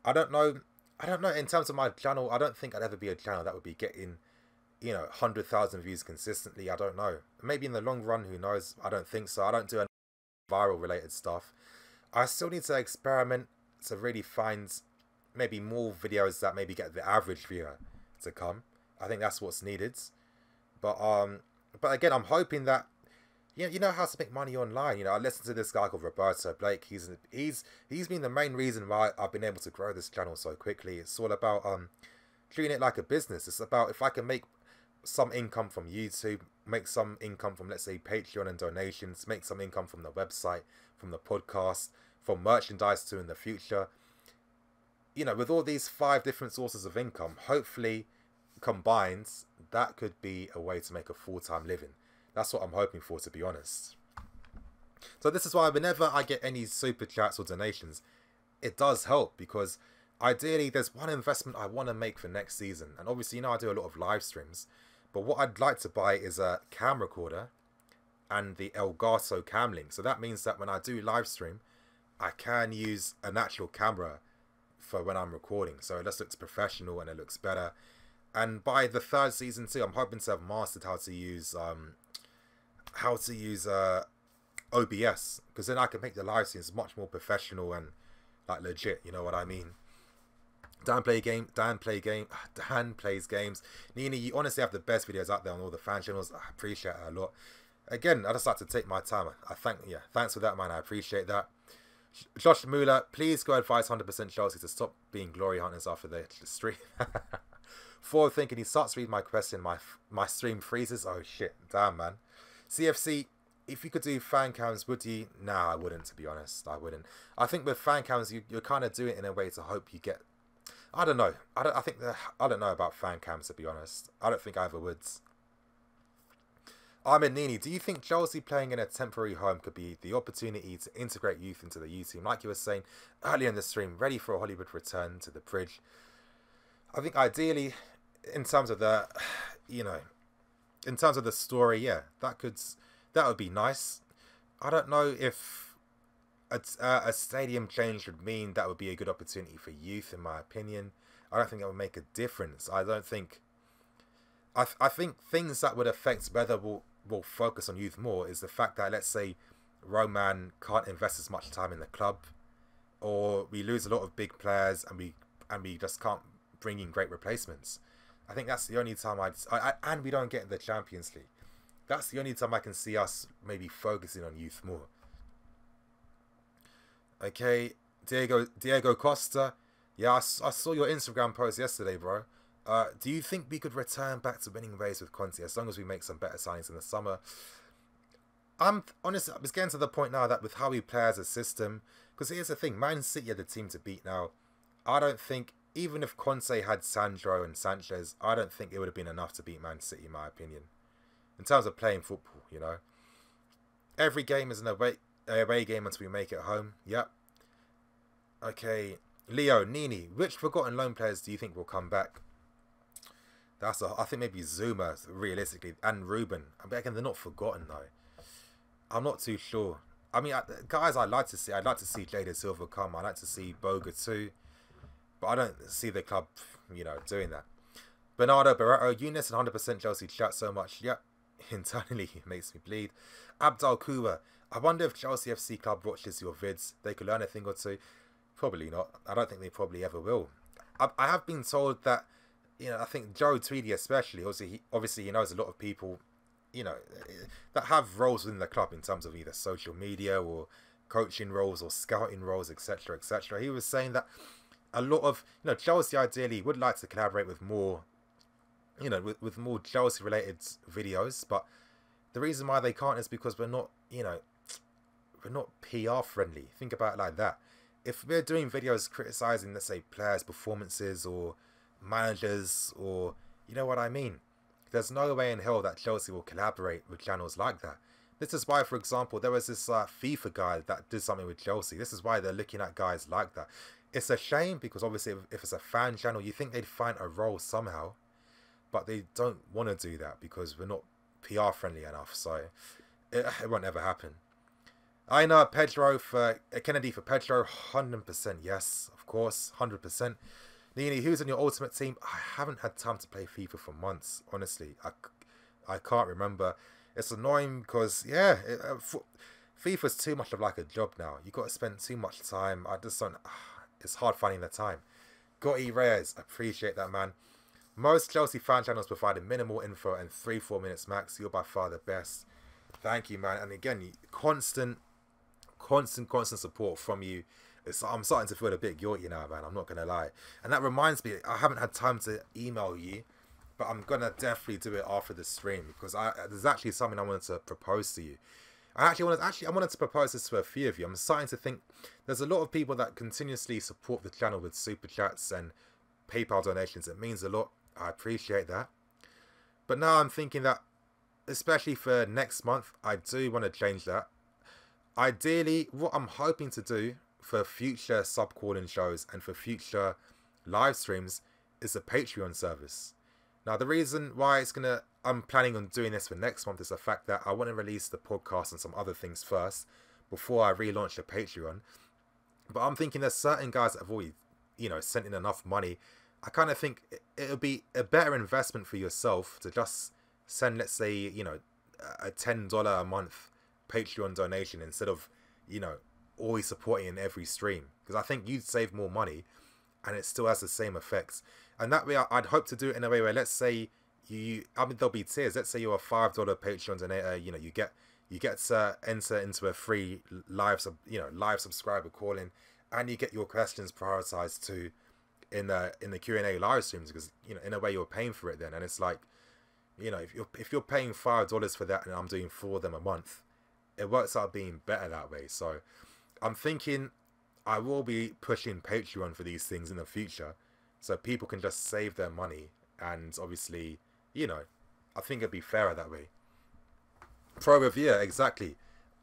I don't know. In terms of my channel, I don't think I'd ever be a channel that would be getting, 100,000 views consistently. I don't know. Maybe in the long run, who knows? I don't think so. I don't do any viral related stuff. I still need to experiment to really find maybe more videos that maybe get the average viewer to come. I think that's what's needed. But again, I'm hoping that, you know how to make money online. I listened to this guy called Roberto Blake. He's been the main reason why I've been able to grow this channel so quickly. It's all about treating it like a business. It's about if I can make some income from YouTube, make some income from, let's say, Patreon and donations, make some income from the website, from the podcast, from merchandise too in the future. With all these 5 different sources of income, hopefully combined, that could be a way to make a full-time living. That's what I'm hoping for, to be honest. So this is why whenever I get any super chats or donations, it does help, because ideally there's one investment I want to make for next season. And obviously, I do a lot of live streams, but what I'd like to buy is a cam recorder and the Elgato cam link. So that means that when I do live stream, I can use an actual camera for when I'm recording. So it just looks professional and it looks better. And by the 3rd season too, I'm hoping to have mastered how to use OBS, because then I can make the live streams much more professional and like legit. You know what I mean? Dan plays games. Nina, you honestly have the best videos out there on all the fan channels. I appreciate it a lot. Again, I just like to take my time. Thanks for that, man. I appreciate that. Josh Mueller, please go advise 100% Chelsea to stop being glory hunters after the stream. Forward thinking, he starts reading my question, my stream freezes. Oh shit, damn, man. CFC, if you could do fan cams, would you? Nah, I wouldn't, to be honest. I wouldn't. I think with fan cams, you're kind of doing it in a way to hope you get. I don't know. I don't know about fan cams, to be honest. I don't think I ever would. Ahmed Nini, do you think Chelsea playing in a temporary home could be the opportunity to integrate youth into the youth team? Like you were saying earlier in the stream, ready for a Hollywood return to the bridge. I think ideally, in terms of the, in terms of the story, yeah, that would be nice. I don't know if a stadium change would mean that would be a good opportunity for youth, in my opinion. I don't think that would make a difference. I don't think. I think things that would affect whether we'll focus on youth more is the fact that, let's say, Roman can't invest as much time in the club, or we lose a lot of big players and we just can't bring in great replacements. I think that's the only time and we don't get the Champions League. That's the only time I can see us maybe focusing on youth more. Okay, Diego Costa. Yeah, I saw your Instagram post yesterday, bro. Do you think we could return back to winning ways with Conte as long as we make some better signings in the summer? I'm honestly, it's getting to the point now that with how we play as a system, because here's the thing, Man City are the team to beat now. I don't think, even if Conte had Sandro and Sanchez, I don't think it would have been enough to beat Man City, in my opinion. In terms of playing football, Every game is an away game until we make it home. Yep. Okay. Leo, Nini, which forgotten loan players do you think will come back? I think maybe Zuma, realistically, and Ruben. Again, they're not forgotten, though. I'm not too sure. I mean, guys I'd like to see Jadon Silva come. I'd like to see Boga too. But I don't see the club, doing that. Bernardo Barreto, Eunice and 100% Chelsea chat so much. Yep, internally it makes me bleed. Abdul Kuba, I wonder if Chelsea FC Club watches your vids. They could learn a thing or two. Probably not. I don't think they probably ever will. I have been told that, I think Joe Tweedy especially, obviously he knows a lot of people, that have roles within the club in terms of either social media or coaching roles or scouting roles, etc., etc. He was saying that a lot of, Chelsea ideally would like to collaborate with more, with more Chelsea related videos, but the reason why they can't is because we're not, we're not PR friendly. Think about it like that. If we're doing videos criticizing, let's say, players' performances or managers, or you know what I mean, there's no way in hell that Chelsea will collaborate with channels like that. This is why, for example, there was this FIFA guy that did something with Chelsea. This is why they're looking at guys like that. It's a shame because obviously if it's a fan channel, you think they'd find a role somehow, but they don't want to do that because we're not PR friendly enough. So It won't ever happen. I know Pedro for Kennedy for Pedro, 100%. Yes, of course, 100%. Nini, who's on your ultimate team? I haven't had time to play FIFA for months, honestly. I can't remember. It's annoying because, yeah, FIFA's too much of like a job now. You got to spend too much time. I just don't. It's hard finding the time. Gotti Reyes, appreciate that, man. Most Chelsea fan channels provided minimal info and 3-4 minutes max. You're by far the best. Thank you, man. And again, constant support from you. I'm starting to feel a bit guilty now, man. I'm not gonna lie. And that reminds me, I haven't had time to email you, but I'm gonna definitely do it after the stream because there's actually something I wanted to propose to you. I wanted to propose this to a few of you. I'm starting to think there's a lot of people that continuously support the channel with super chats and PayPal donations. It means a lot. I appreciate that. But now I'm thinking that, especially for next month, I do want to change that. Ideally, what I'm hoping to do for future sub-calling shows and for future live streams is a Patreon service. Now, the reason why I'm planning on doing this for next month is the fact that I want to release the podcast and some other things first before I relaunch the Patreon. But I'm thinking there's certain guys that have already, sent in enough money. I kind of think it'll be a better investment for yourself to just send, let's say, a $10 a month Patreon donation instead of, always supporting in every stream. Because I think you'd save more money and it still has the same effects. And that way, I'd hope to do it in a way where, let's say, there'll be tiers. Let's say you're a $5 Patreon donator. You get to enter into a free live subscriber calling, and you get your questions prioritized too in the Q&A live streams because in a way you're paying for it then. And it's like, if you're paying $5 for that and I'm doing 4 of them a month, it works out being better that way. So I'm thinking I will be pushing Patreon for these things in the future, so people can just save their money. And obviously, I think it'd be fairer that way. Pro review, exactly.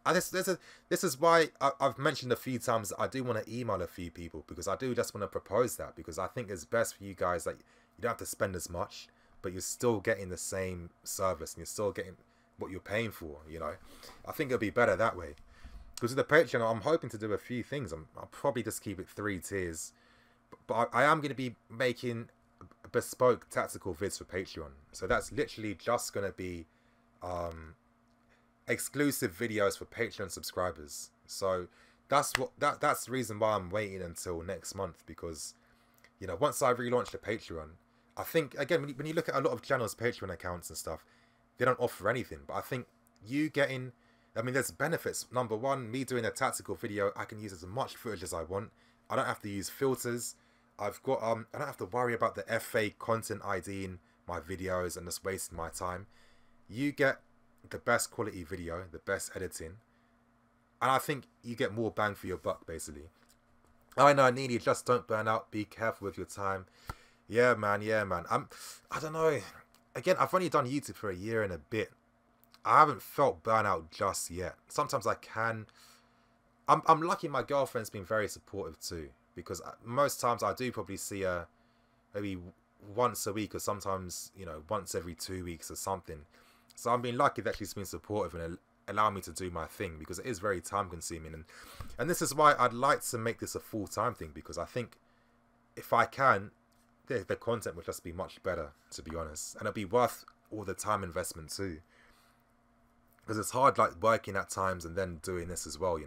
And this is why I've mentioned a few times that I do want to email a few people, because I do just want to propose that, because I think it's best for you guys that you don't have to spend as much, but you're still getting the same service and you're still getting what you're paying for. I think it'll be better that way. Because with the Patreon, I'm hoping to do a few things. I'll probably just keep it 3 tiers, but I am going to be making bespoke tactical vids for Patreon. So that's literally just going to be exclusive videos for Patreon subscribers. So that's the reason why I'm waiting until next month, because once I relaunch the Patreon, I think, again, when you look at a lot of channels' Patreon accounts and stuff, they don't offer anything. But I think there's benefits. Number one, me doing a tactical video, I can use as much footage as I want. I don't have to use filters. I don't have to worry about the FA content IDing my videos and just wasting my time. You get the best quality video, the best editing, and I think you get more bang for your buck, basically. I know, Nini, just don't burn out. Be careful with your time. Yeah, man. I don't know. Again, I've only done YouTube for a year and a bit. I haven't felt burnout just yet. Sometimes I can. I'm lucky my girlfriend's been very supportive too, because most times I do probably see her maybe once a week, or sometimes, once every 2 weeks or something. So I've been lucky that she's been supportive and allow me to do my thing, because it is very time consuming. And this is why I'd like to make this a full-time thing, because I think if I can, the content will just be much better, to be honest. And it'll be worth all the time investment too. Because it's hard, like, working at times and then doing this as well,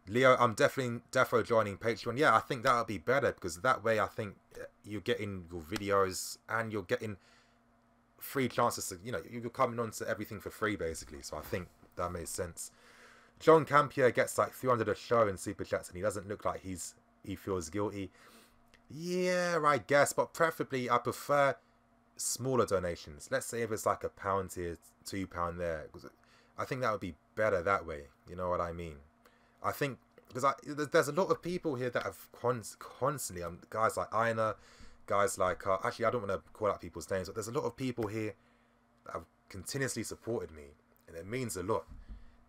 Leo, I'm defo joining Patreon. Yeah, I think that'll be better, because that way I think you're getting your videos and you're getting free chances to, you're coming on to everything for free, basically. So I think that makes sense. John Campier gets like 300 a show in super chats, and he doesn't look like he feels guilty. Yeah, I guess, but preferably I prefer smaller donations. Let's say if it's like £1 here, £2 there, because I think that would be better that way. You know what I mean? I think because there's a lot of people here that have constantly, guys like Ina, guys like actually, I don't want to call out people's names, but there's a lot of people here that have continuously supported me, and it means a lot.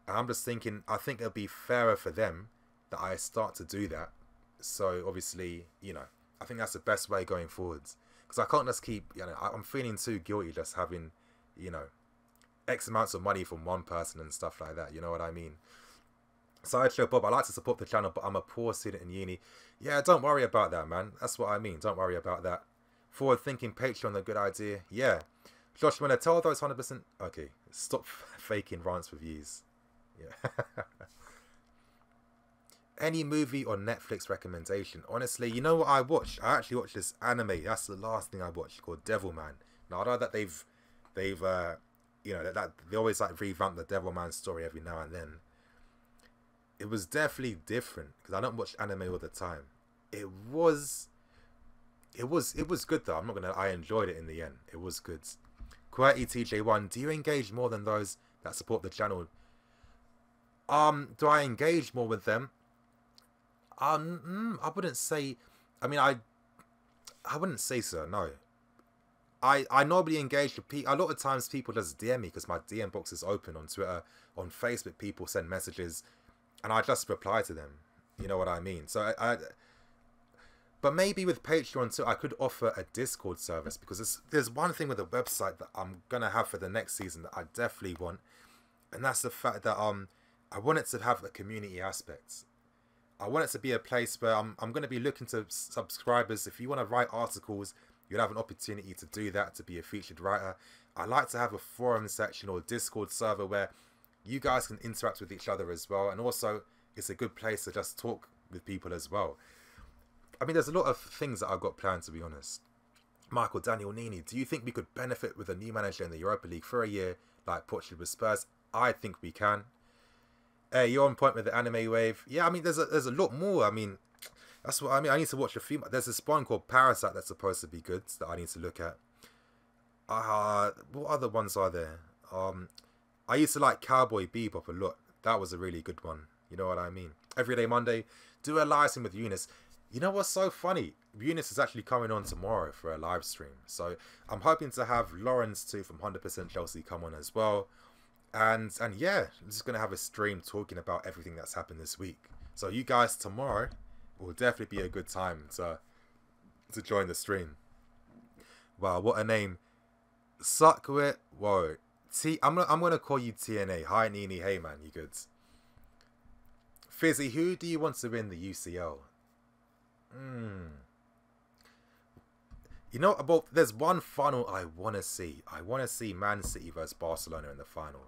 And I'm just thinking, I think it'll be fairer for them that I start to do that. So obviously, I think that's the best way going forwards, because I can't just keep, I'm feeling too guilty just having, X amounts of money from one person and stuff like that. You know what I mean? Sideshow Bob, I like to support the channel, but I'm a poor student in uni. Yeah, don't worry about that, man. That's what I mean. Don't worry about that. Forward thinking Patreon, a good idea. Yeah. Josh, when I tell those 100%... Okay, stop faking rants reviews. Yeah. Any movie or Netflix recommendation? Honestly, you know what I watched? I actually watched this anime. That's the last thing I watched, called Devilman. Now, I know that they've you know, that they always like revamp the Devilman story every now and then. It was definitely different because I don't watch anime all the time. It was good though. I'm not gonna. I enjoyed it in the end. It was good. Quirty TJ1. Do you engage more than those that support the channel? Do I engage more with them? I wouldn't say. I mean, I wouldn't say so. No. I normally engage with people. A lot of times people just DM me because my DM box is open on Twitter, on Facebook. People send messages, and I just reply to them. You know what I mean? So but maybe with Patreon too, I could offer a Discord service, because there's one thing with the website that I'm gonna have for the next season that I definitely want, and that's the fact that I want it to have a community aspect. I want it to be a place where I'm going to be looking to subscribers. If you want to write articles, you'll have an opportunity to do that, to be a featured writer. I like to have a forum section or Discord server where you guys can interact with each other as well, and also it's a good place to just talk with people as well. I mean, there's a lot of things that I've got planned, to be honest. Michael Daniel Nini, do you think we could benefit with a new manager in the Europa League for a year like Pochettino with Spurs? I think we can. Hey, you're on point with the anime wave. Yeah, I mean, there's a lot more. I mean, that's what I mean. I need to watch a few. There's a spawn called Parasite that's supposed to be good that I need to look at. What other ones are there? I used to like Cowboy Bebop a lot. That was a really good one. You know what I mean? Everyday Monday, do a live stream with Eunice. You know what's so funny? Eunice is actually coming on tomorrow for a live stream. So I'm hoping to have Lawrence too from 100% Chelsea come on as well. And yeah, I'm just going to have a stream talking about everything that's happened this week. So you guys tomorrow will definitely be a good time to join the stream. Wow, what a name. Suckwit. Whoa. I'm gonna call you TNA. Hi Nini, hey man, you good? Fizzy, who do you want to win the UCL? You know, there's one final I want to see. I want to see Man City versus Barcelona in the final.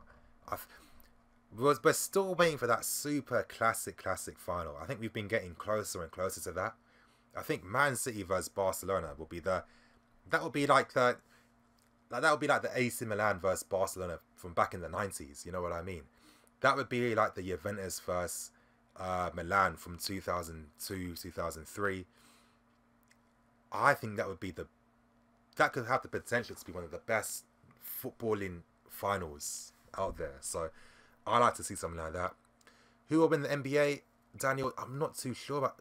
We're still waiting for that super classic final. I think we've been getting closer and closer to that. I think Man City versus Barcelona will be that would be like the AC Milan versus Barcelona from back in the 90s. You know what I mean? That would be like the Juventus versus Milan from 2002, 2003. I think that would be that could have the potential to be one of the best footballing finals out there. So I like to see something like that. Who will win the NBA? Daniel, I'm not too sure about.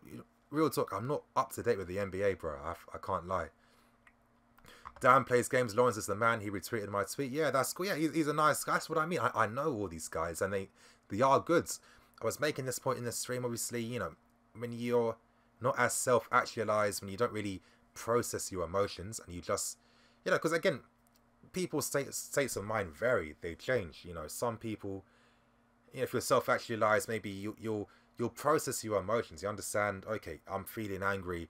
Real talk, I'm not up to date with the NBA, bro. I can't lie. Dan plays games. Lawrence is the man. He retweeted my tweet. Yeah, that's cool. Yeah, he's a nice guy. That's what I mean. I know all these guys, and they are good. I was making this point in the stream. Obviously, you know, when you're not as self-actualized, when you don't really process your emotions, and you just, you know, because again, people's states of mind vary. They change. You know, some people, you know, if you're self-actualized, maybe you'll process your emotions. You understand, okay, I'm feeling angry.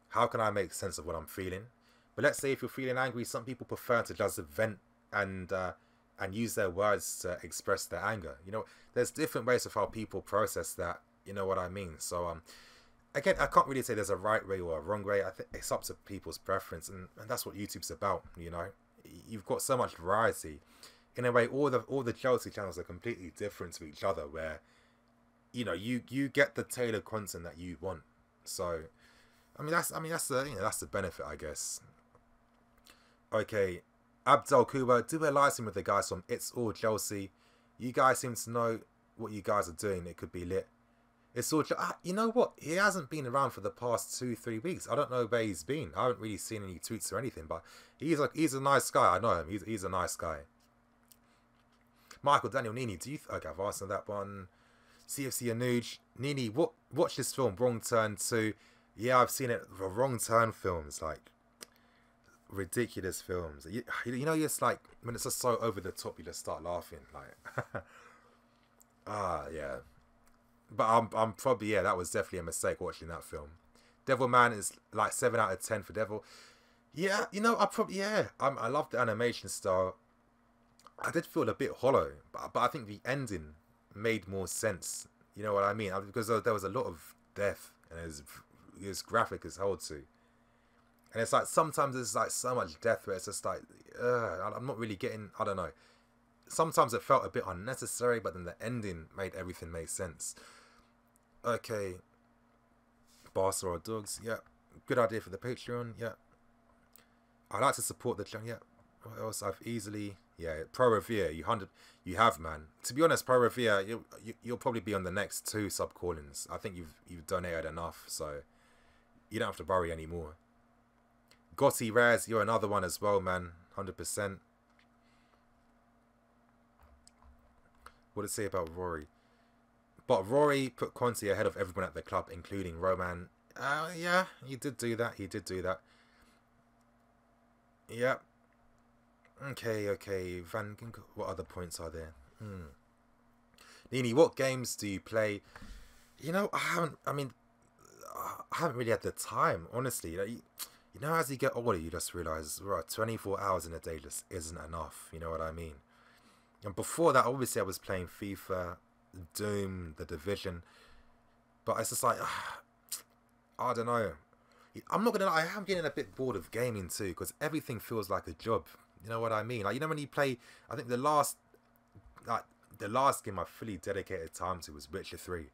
How can I make sense of what I'm feeling? But let's say if you're feeling angry, some people prefer to just vent and use their words to express their anger. You know, there's different ways of how people process that. You know what I mean? So again, I can't really say there's a right way or a wrong way. I think it's up to people's preference, and that's what YouTube's about. You know, you've got so much variety. In a way, all the Chelsea channels are completely different to each other. Where, you know, you get the tailored content that you want. So, that's the benefit, I guess. Okay, Abdul Kuba, do a live stream with the guys from It's All Chelsea. You guys seem to know what you guys are doing. It could be lit. It's all. You know what? He hasn't been around for the past 2-3 weeks. I don't know where he's been. I haven't really seen any tweets or anything. But he's a nice guy. I know him. He's a nice guy. Michael Daniel Nini, okay, I've asked him that one. CFC Anuj, Nini, watch this film, Wrong Turn 2. Yeah, I've seen it. The Wrong Turn films, like, ridiculous films. You know, it's like when it's just so over the top, you just start laughing. Like, yeah. But I'm probably, yeah, that was definitely a mistake watching that film. Devilman is like 7 out of 10 for Devil. Yeah, you know, I love the animation style. I did feel a bit hollow, but I think the ending made more sense. You know what I mean? Because there was a lot of death, and it was graphic as hell too. And it's like sometimes there's like so much death where it's just like, I'm not really getting. I don't know. Sometimes it felt a bit unnecessary, but then the ending made everything make sense. Okay, Barca or Dogs, yeah, good idea for the Patreon, yeah. I like to support the channel, yeah. What else? I've easily, yeah, Pro Revere, you have, man. To be honest, Pro Revere, you'll probably be on the next 2 sub call-ins. I think you've donated enough, so you don't have to worry anymore. Gotti Rares, you're another one as well, man. 100%. What did it say about Rory? But Rory put Conti ahead of everyone at the club, including Roman. Yeah, he did do that. He did do that. Yeah. Okay. Van, what other points are there? Nini, what games do you play? You know, I haven't really had the time, honestly. You know, as you get older, you just realise, right, 24 hours in a day just isn't enough. You know what I mean? And before that, obviously, I was playing FIFA, Doom, The Division. But it's just like, I don't know. I'm not gonna lie, I am getting a bit bored of gaming too, because everything feels like a job. You know what I mean? Like, you know, when you play, I think the last game I fully dedicated time to was Witcher 3.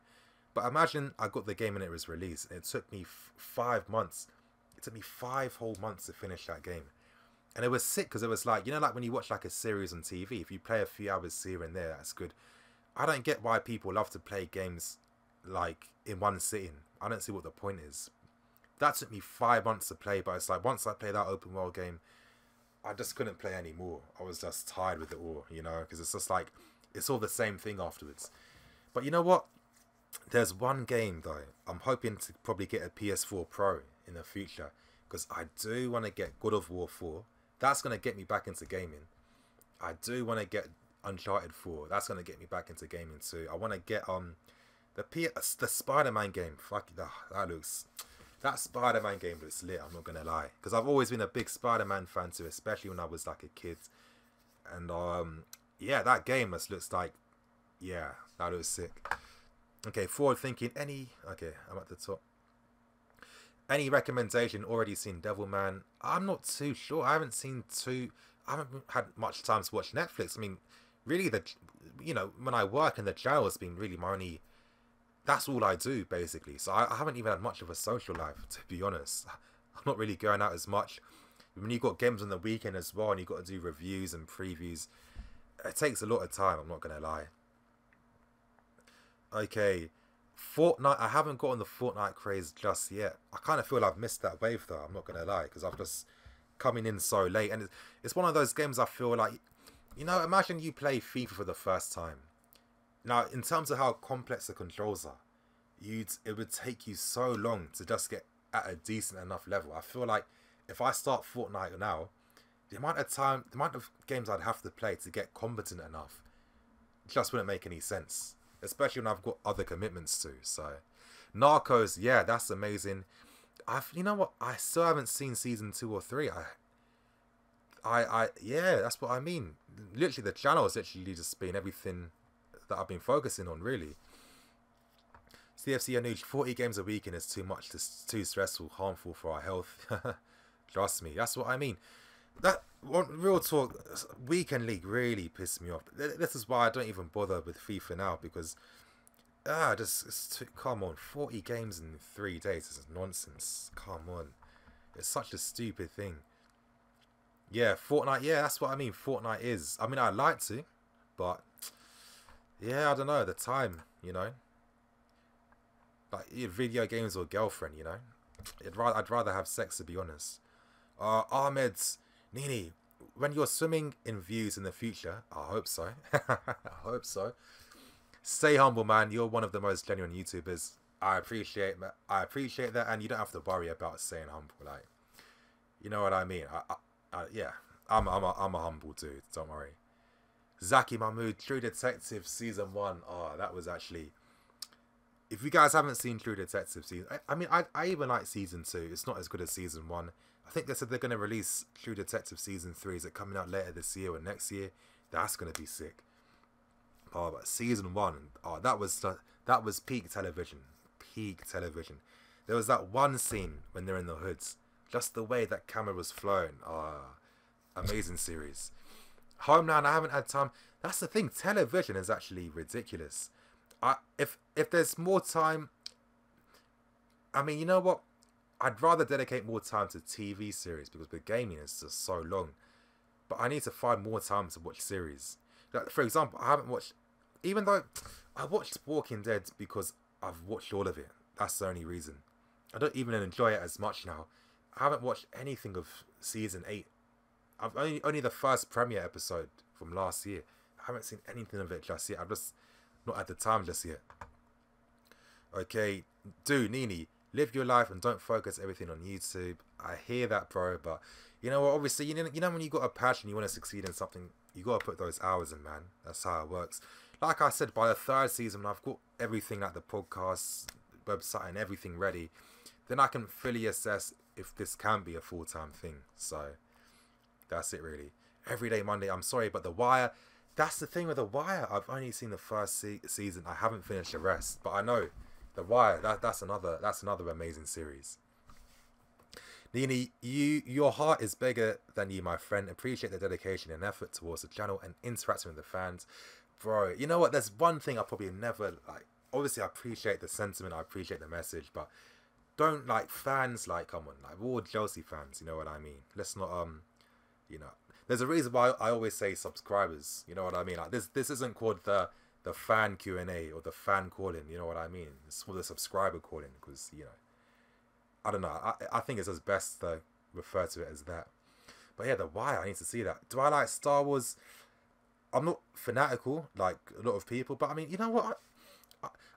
But imagine I got the game when it was released, and it took me 5 months. It took me 5 whole months to finish that game. And it was sick, because it was like, you know, like when you watch like a series on TV, if you play a few hours here and there, that's good. I don't get why people love to play games like in one sitting. I don't see what the point is. That took me 5 months to play, but it's like once I played that open world game, I just couldn't play anymore. I was just tired with it all, you know, because it's just like, it's all the same thing afterwards. But you know what? There's one game though, I'm hoping to probably get a PS4 Pro in the future, because I do want to get God of War 4. That's going to get me back into gaming. I do want to get Uncharted 4. That's going to get me back into gaming too. I want to get the Spider-Man game. Fuck, that Spider-Man game looks lit, I'm not going to lie. Because I've always been a big Spider-Man fan too, especially when I was like a kid. And yeah, that game just looks like, yeah, that looks sick. Okay, forward thinking, okay, I'm at the top. Any recommendation? Already seen Devilman. I'm not too sure. I haven't had much time to watch Netflix. I mean, really, you know, when I work in the channel, it's been really my only, that's all I do basically. So I haven't even had much of a social life, to be honest. I'm not really going out as much. When you've got games on the weekend as well, and you've got to do reviews and previews, it takes a lot of time, I'm not gonna lie. Okay, Fortnite, I haven't gotten the Fortnite craze just yet. I kind of feel I've missed that wave though, I'm not gonna lie, because I've just coming in so late, and it's one of those games I feel like, you know, imagine you play FIFA for the first time. Now, in terms of how complex the controls are, it would take you so long to just get at a decent enough level. I feel like if I start Fortnite now, the amount of games I'd have to play to get competent enough just wouldn't make any sense. Especially when I've got other commitments too. So, Narcos, yeah, that's amazing. You know what? I still haven't seen season 2 or 3. Yeah, that's what I mean. Literally, the channel has literally just been everything that I've been focusing on, really. CFC Anuj, 40 games a weekend is too much. It's too stressful, harmful for our health. Trust me, that's what I mean. That real talk, weekend league really pissed me off. This is why I don't even bother with FIFA now, because come on, 40 games in 3 days is nonsense. Come on, it's such a stupid thing. Yeah, Fortnite, yeah, that's what I mean. Fortnite is, I mean, I'd like to, but yeah, I don't know, the time, you know, like video games or girlfriend, you know, I'd rather have sex, to be honest. Ahmed's, Nini, when you're swimming in views in the future, I hope so. I hope so. Stay humble, man. You're one of the most genuine YouTubers. I appreciate that, and you don't have to worry about staying humble. Like, you know what I mean? Yeah, I'm a humble dude. Don't worry. Zaki Mahmood, True Detective season 1. Oh, that was actually. If you guys haven't seen True Detective season, I mean, I even like season 2. It's not as good as season 1. I think they said they're gonna release True Detective season 3. Is it coming out later this year or next year? That's gonna be sick. Oh, but season 1, oh, that was peak television. Peak television. There was that one scene when they're in the hoods. Just the way that camera was flowing. Ah, amazing series. Homeland, I haven't had time. That's the thing. Television is actually ridiculous. If there's more time, I mean, you know what? I'd rather dedicate more time to TV series because the gaming is just so long. But I need to find more time to watch series. Like, for example, I haven't watched, even though I watched Walking Dead because I've watched all of it. That's the only reason. I don't even enjoy it as much now. I haven't watched anything of season 8. I've only the first premiere episode from last year. I haven't seen anything of it just yet. I've just not had the time just yet. Okay, Nini, live your life and don't focus everything on YouTube. I hear that, bro, but you know what? Obviously, you know when you got a passion, you want to succeed in something, you got to put those hours in, man. That's how it works. Like I said, by the 3rd season, I've got everything like the podcast, website, and everything ready. Then I can fully assess if this can be a full-time thing. So that's it, really. Everyday Monday. I'm sorry, but The Wire. That's the thing with The Wire. I've only seen the first season. I haven't finished the rest, but I know The Wire. That's another amazing series. Nini, your heart is bigger than you, my friend. Appreciate the dedication and effort towards the channel and interacting with the fans, bro. You know what? There's one thing I probably never like. Obviously, I appreciate the sentiment. I appreciate the message, but don't like fans like come on, like we're all Chelsea fans. You know what I mean? Let's not you know. There's a reason why I always say subscribers. You know what I mean? Like this isn't called the fan Q&A or the fan calling. You know what I mean? It's called the subscriber calling because you know. I don't know. I think it's as best to refer to it as that. But yeah, The Wire. I need to see that. Do I like Star Wars? I'm not fanatical like a lot of people, but I mean, you know what?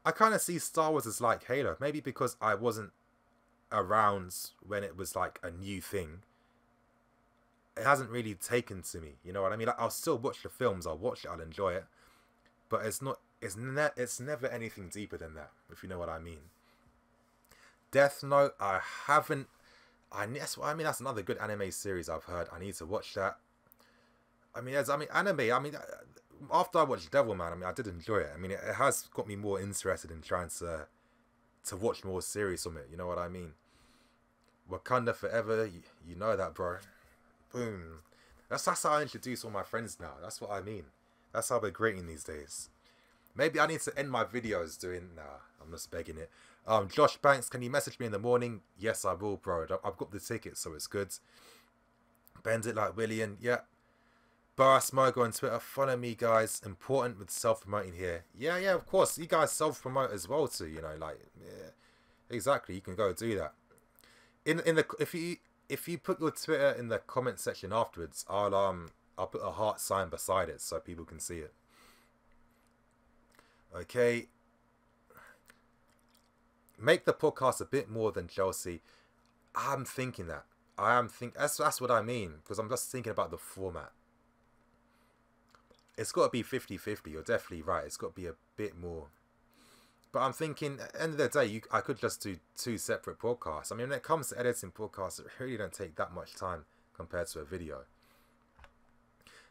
I kind of see Star Wars as like Halo. Maybe because I wasn't around when it was like a new thing. It hasn't really taken to me. You know what I mean? Like, I'll still watch the films. I'll watch it. I'll enjoy it. But it's not. It's never anything deeper than that. If you know what I mean. Death Note, I haven't. I mean, that's another good anime series I've heard. I need to watch that. I mean, anime. I mean, after I watched Devilman, I mean, I did enjoy it. I mean, it has got me more interested in trying to watch more series from it. You know what I mean? Wakanda Forever. You know that, bro. Boom. That's how I introduce all my friends now. That's what I mean. That's how we're greeting these days. Maybe I need to end my videos doing. Nah, I'm just begging it. Josh Banks, can you message me in the morning? Yes, I will, bro. I've got the ticket, so it's good. Bend it like William. Yeah. Boris Mogo on Twitter. Follow me, guys. Important with self-promoting here. Yeah, of course. You guys self-promote as well too. You know, like, yeah, exactly. You can go do that. If you put your Twitter in the comment section afterwards, I'll put a heart sign beside it so people can see it. Okay. Make the podcast a bit more than Chelsea. I'm thinking that. That's what I mean. Because I'm just thinking about the format. It's got to be 50-50. You're definitely right. It's got to be a bit more. But I'm thinking, at the end of the day, I could just do 2 separate podcasts. I mean, when it comes to editing podcasts, it really don't take that much time compared to a video.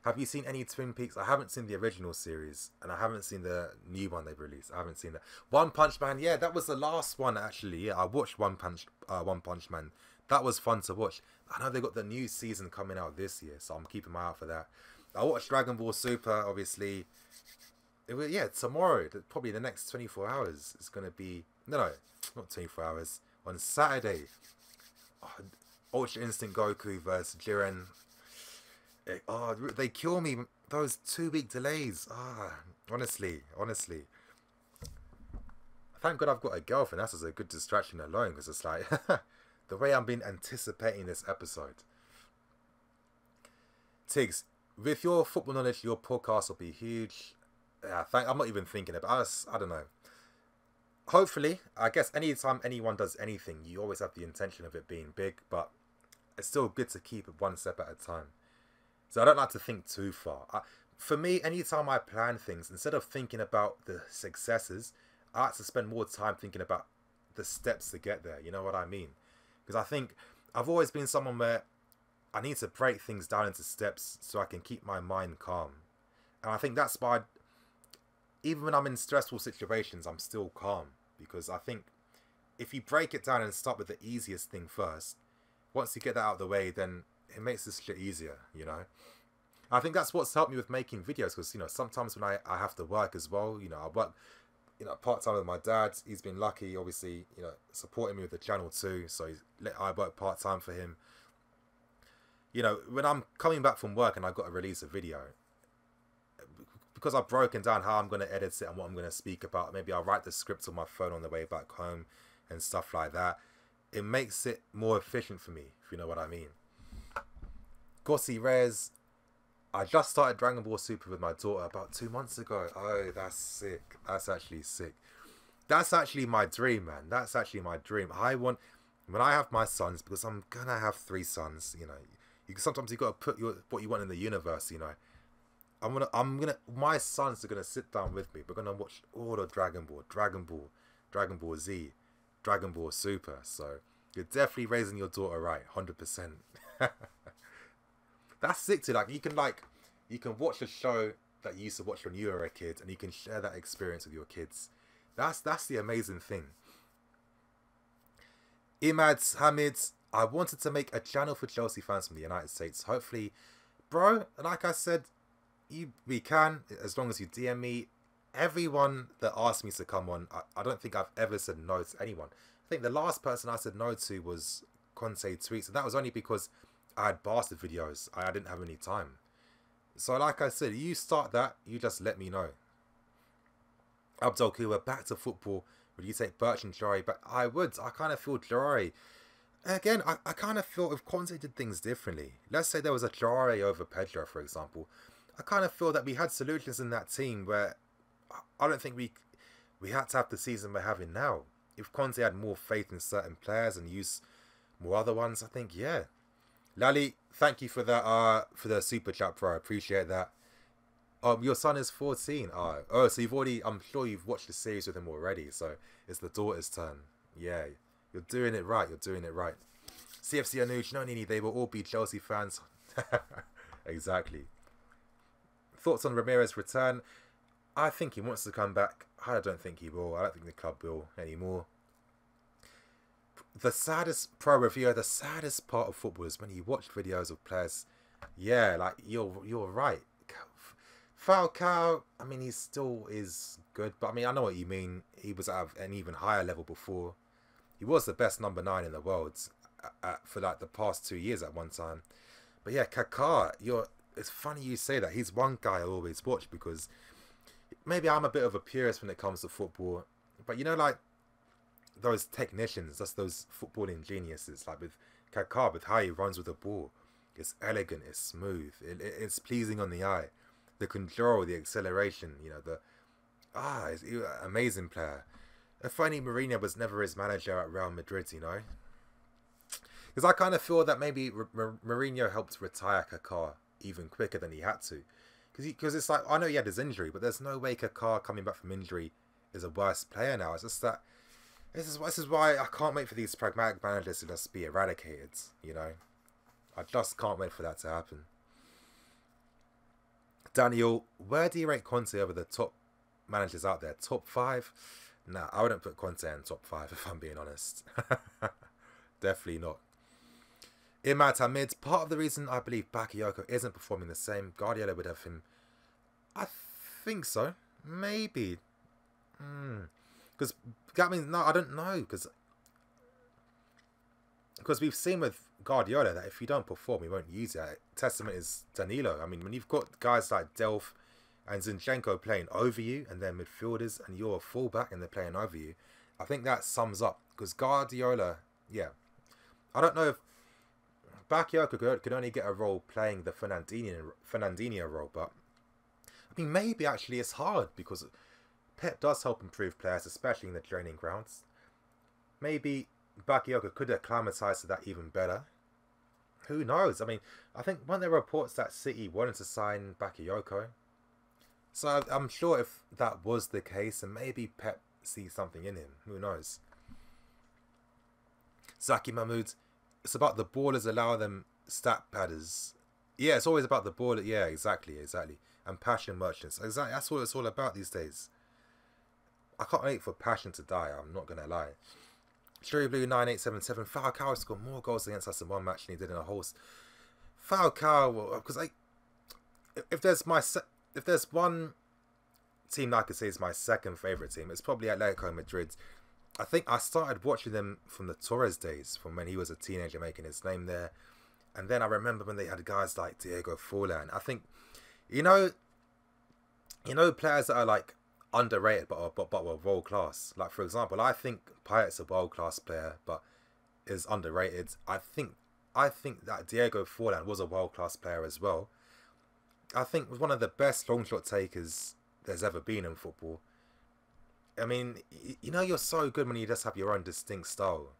Have you seen any Twin Peaks? I haven't seen the original series, and I haven't seen the new one they've released. I haven't seen that. One Punch Man, yeah, that was the last one actually. Yeah, I watched One Punch Man. That was fun to watch. I know they got the new season coming out this year, so I'm keeping my eye out for that. I watched Dragon Ball Super, obviously. Tomorrow, probably the next 24 hours, is gonna be no, not 24 hours. On Saturday, Ultra Instinct Goku versus Jiren. They kill me. Those 2-week delays. Honestly. Thank God I've got a girlfriend. That's just a good distraction alone, because it's like the way I've been anticipating this episode. Tiggs, with your football knowledge, your podcast will be huge. Yeah, I'm not even thinking about it. I don't know. Hopefully, I guess anytime anyone does anything, you always have the intention of it being big, but it's still good to keep it one step at a time. So I don't like to think too far. For me, anytime I plan things, instead of thinking about the successes, I like to spend more time thinking about the steps to get there. You know what I mean? Because I think I've always been someone where I need to break things down into steps so I can keep my mind calm. And I think that's why, even when I'm in stressful situations, I'm still calm. Because I think if you break it down and start with the easiest thing first, once you get that out of the way, then it makes this shit easier, you know? I think that's what's helped me with making videos, because, you know, sometimes when I have to work as well, you know, I work, you know, part-time with my dad. He's been lucky, obviously, you know, supporting me with the channel too, so I work part-time for him. You know, when I'm coming back from work and I've got to release a video, because I've broken down how I'm going to edit it and what I'm going to speak about, maybe I'll write the script on my phone on the way back home and stuff like that. It makes it more efficient for me, if you know what I mean. Gossi Rez, I just started Dragon Ball Super with my daughter about 2 months ago. Oh, that's sick. That's actually sick. That's actually my dream, man. That's actually my dream. I want, when I have my sons, because I'm going to have 3 sons, you know, sometimes you got to put what you want in the universe, you know. My sons are going to sit down with me. We're going to watch all the Dragon Ball, Dragon Ball Z, Dragon Ball Super. So you're definitely raising your daughter right, 100%. That's sick too. Like you can watch a show that you used to watch when you were a kid, and you can share that experience with your kids. That's the amazing thing. Imad Hamid, I wanted to make a channel for Chelsea fans from the United States. Hopefully, bro, like I said, we can, as long as you DM me. Everyone that asked me to come on, I don't think I've ever said no to anyone. I think the last person I said no to was Conte Tweets, and that was only because I had bastard videos. I didn't have any time. So like I said, you start that, you just let me know. Abdul Kuwa, back to football. Would you take Birch and Jari? But I would. I kind of feel Jari. Again, I kind of feel if Conte did things differently. Let's say there was a Jari over Pedro, for example. I kind of feel that we had solutions in that team where I don't think we had to have the season we're having now. If Conte had more faith in certain players and used more other ones, I think, yeah. Lally, thank you for that, for the super chat, bro. I appreciate that. Your son is 14. Oh, so you've already, I'm sure you've watched the series with him already. So it's the daughter's turn. Yeah, you're doing it right. You're doing it right. CFC Anuj, no Nini, they will all be Chelsea fans. Exactly. Thoughts on Ramirez's return? I think he wants to come back. I don't think he will. I don't think the club will anymore. The saddest the saddest part of football is when you watch videos of players. Yeah, like you're right. Falcao, I mean, he still is good, but I mean, I know what you mean. He was at an even higher level before. He was the best number 9 in the world for like the past 2 years at one time. But yeah, Kaká, it's funny you say that. He's one guy I always watch because maybe I'm a bit of a purist when it comes to football, but you know, like those technicians, that's those footballing geniuses, like with Kaká, with how he runs with the ball. It's elegant, it's smooth, it's pleasing on the eye. The control, the acceleration, you know, he's an amazing player. If only Mourinho was never his manager at Real Madrid, you know. Because I kind of feel that maybe Mourinho helped retire Kaká even quicker than he had to. Because it's like, I know he had his injury, but there's no way Kaká coming back from injury is a worse player now. It's just that, this is why I can't wait for these pragmatic managers to just be eradicated, you know. I just can't wait for that to happen. Daniel, where do you rate Conte over the top managers out there? Top 5? Nah, I wouldn't put Conte in top 5 if I'm being honest. Definitely not. Imad Hamid, part of the reason I believe Bakayoko isn't performing the same, Guardiola would have him. I think so. Maybe. Because, I mean, no, I don't know. Because we've seen with Guardiola that if you don't perform, he won't use it. Testament is Danilo. I mean, when you've got guys like Delph and Zinchenko playing over you, and they're midfielders, and you're a fullback and they're playing over you, I think that sums up. Because Guardiola, yeah. I don't know if Bakayoko could only get a role playing the Fernandinho role, but I mean, maybe actually it's hard because Pep does help improve players, especially in the training grounds. Maybe Bakayoko could acclimatise to that even better. Who knows? I mean, I think weren't there reports that City wanted to sign Bakayoko? So I'm sure if that was the case, and maybe Pep sees something in him. Who knows? Zaki Mahmood, it's about the ballers allow them stat padders. Yeah, it's always about the baller. Yeah, exactly. And passion merchants. Exactly. That's what it's all about these days. I can't wait for passion to die. I'm not gonna lie. Cherry Blue 9877. Falcao scored more goals against us in one match than he did in a whole. Falcao, because if there's one team that I could say is my second favorite team, it's probably Atletico Madrid. I think I started watching them from the Torres days, from when he was a teenager making his name there, and then I remember when they had guys like Diego Forlan. I think, you know, players that are like underrated but were world class. Like for example, I think Payet's a world class player, but is underrated. I think that Diego Forlan was a world class player as well. I think was one of the best long shot takers there's ever been in football. I mean, you're so good when you just have your own distinct style.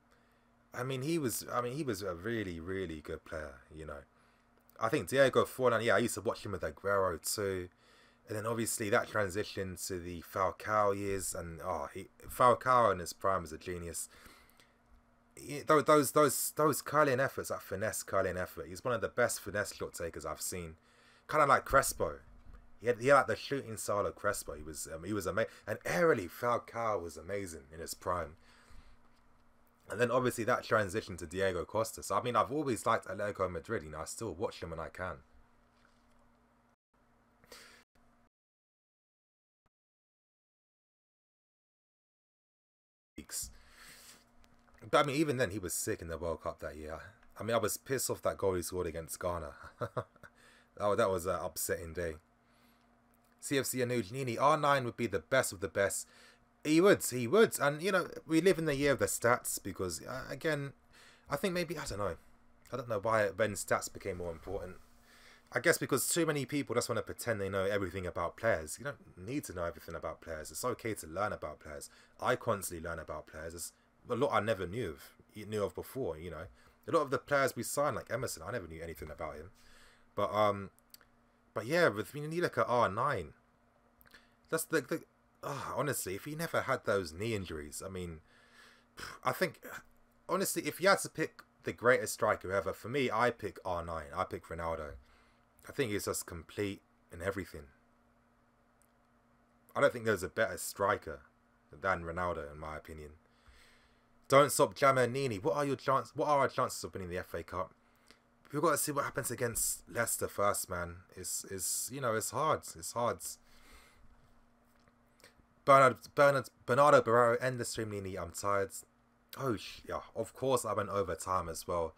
He was a really, really good player, I think Diego Forlan, yeah, I used to watch him with Aguero too. And then obviously that transition to the Falcao years, and Falcao in his prime was a genius. Those curling efforts, that finesse curling effort, he's one of the best finesse shot takers I've seen. Kind of like Crespo. He had like the shooting style of Crespo. He was amazing, and aerially Falcao was amazing in his prime. And then obviously that transition to Diego Costa. So I've always liked Atletico Madrid. I still watch them when I can. But even then he was sick in the World Cup that year. I was pissed off that goal he scored against Ghana. that was an upsetting day. CFC Anujanini, R9 would be the best of the best. He would. And, we live in the year of the stats because, again, I think maybe, I don't know why when stats became more important. I guess because too many people just want to pretend they know everything about players. You don't need to know everything about players. It's okay to learn about players. I constantly learn about players. There's a lot I never knew of before, A lot of the players we signed, like Emerson, I never knew anything about him. But yeah, when you look at R9, that's honestly, if he never had those knee injuries, I think, honestly, if you had to pick the greatest striker ever, for me, I pick R9. I pick Ronaldo. I think he's just complete in everything. I don't think there's a better striker than Ronaldo, in my opinion. Don't stop Giannini. What are our chances of winning the FA Cup? We've got to see what happens against Leicester first, man. It's hard. It's hard. Bernardo Barrero, end the stream, Nini. I'm tired. Oh, yeah. Of course, I went over time as well.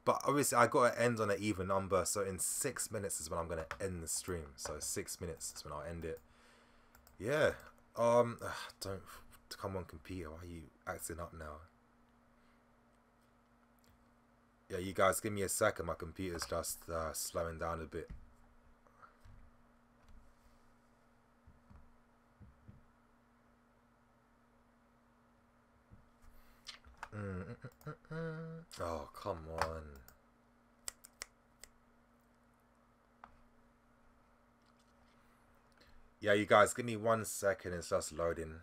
But obviously, I got to end on an even number. So in 6 minutes is when I'm going to end the stream. So 6 minutes is when I'll end it. Yeah. Don't come on, computer. Why are you acting up now? Yeah, you guys give me a second. My computer's just slowing down a bit. Oh, come on. Yeah, you guys give me 1 second. It's just loading.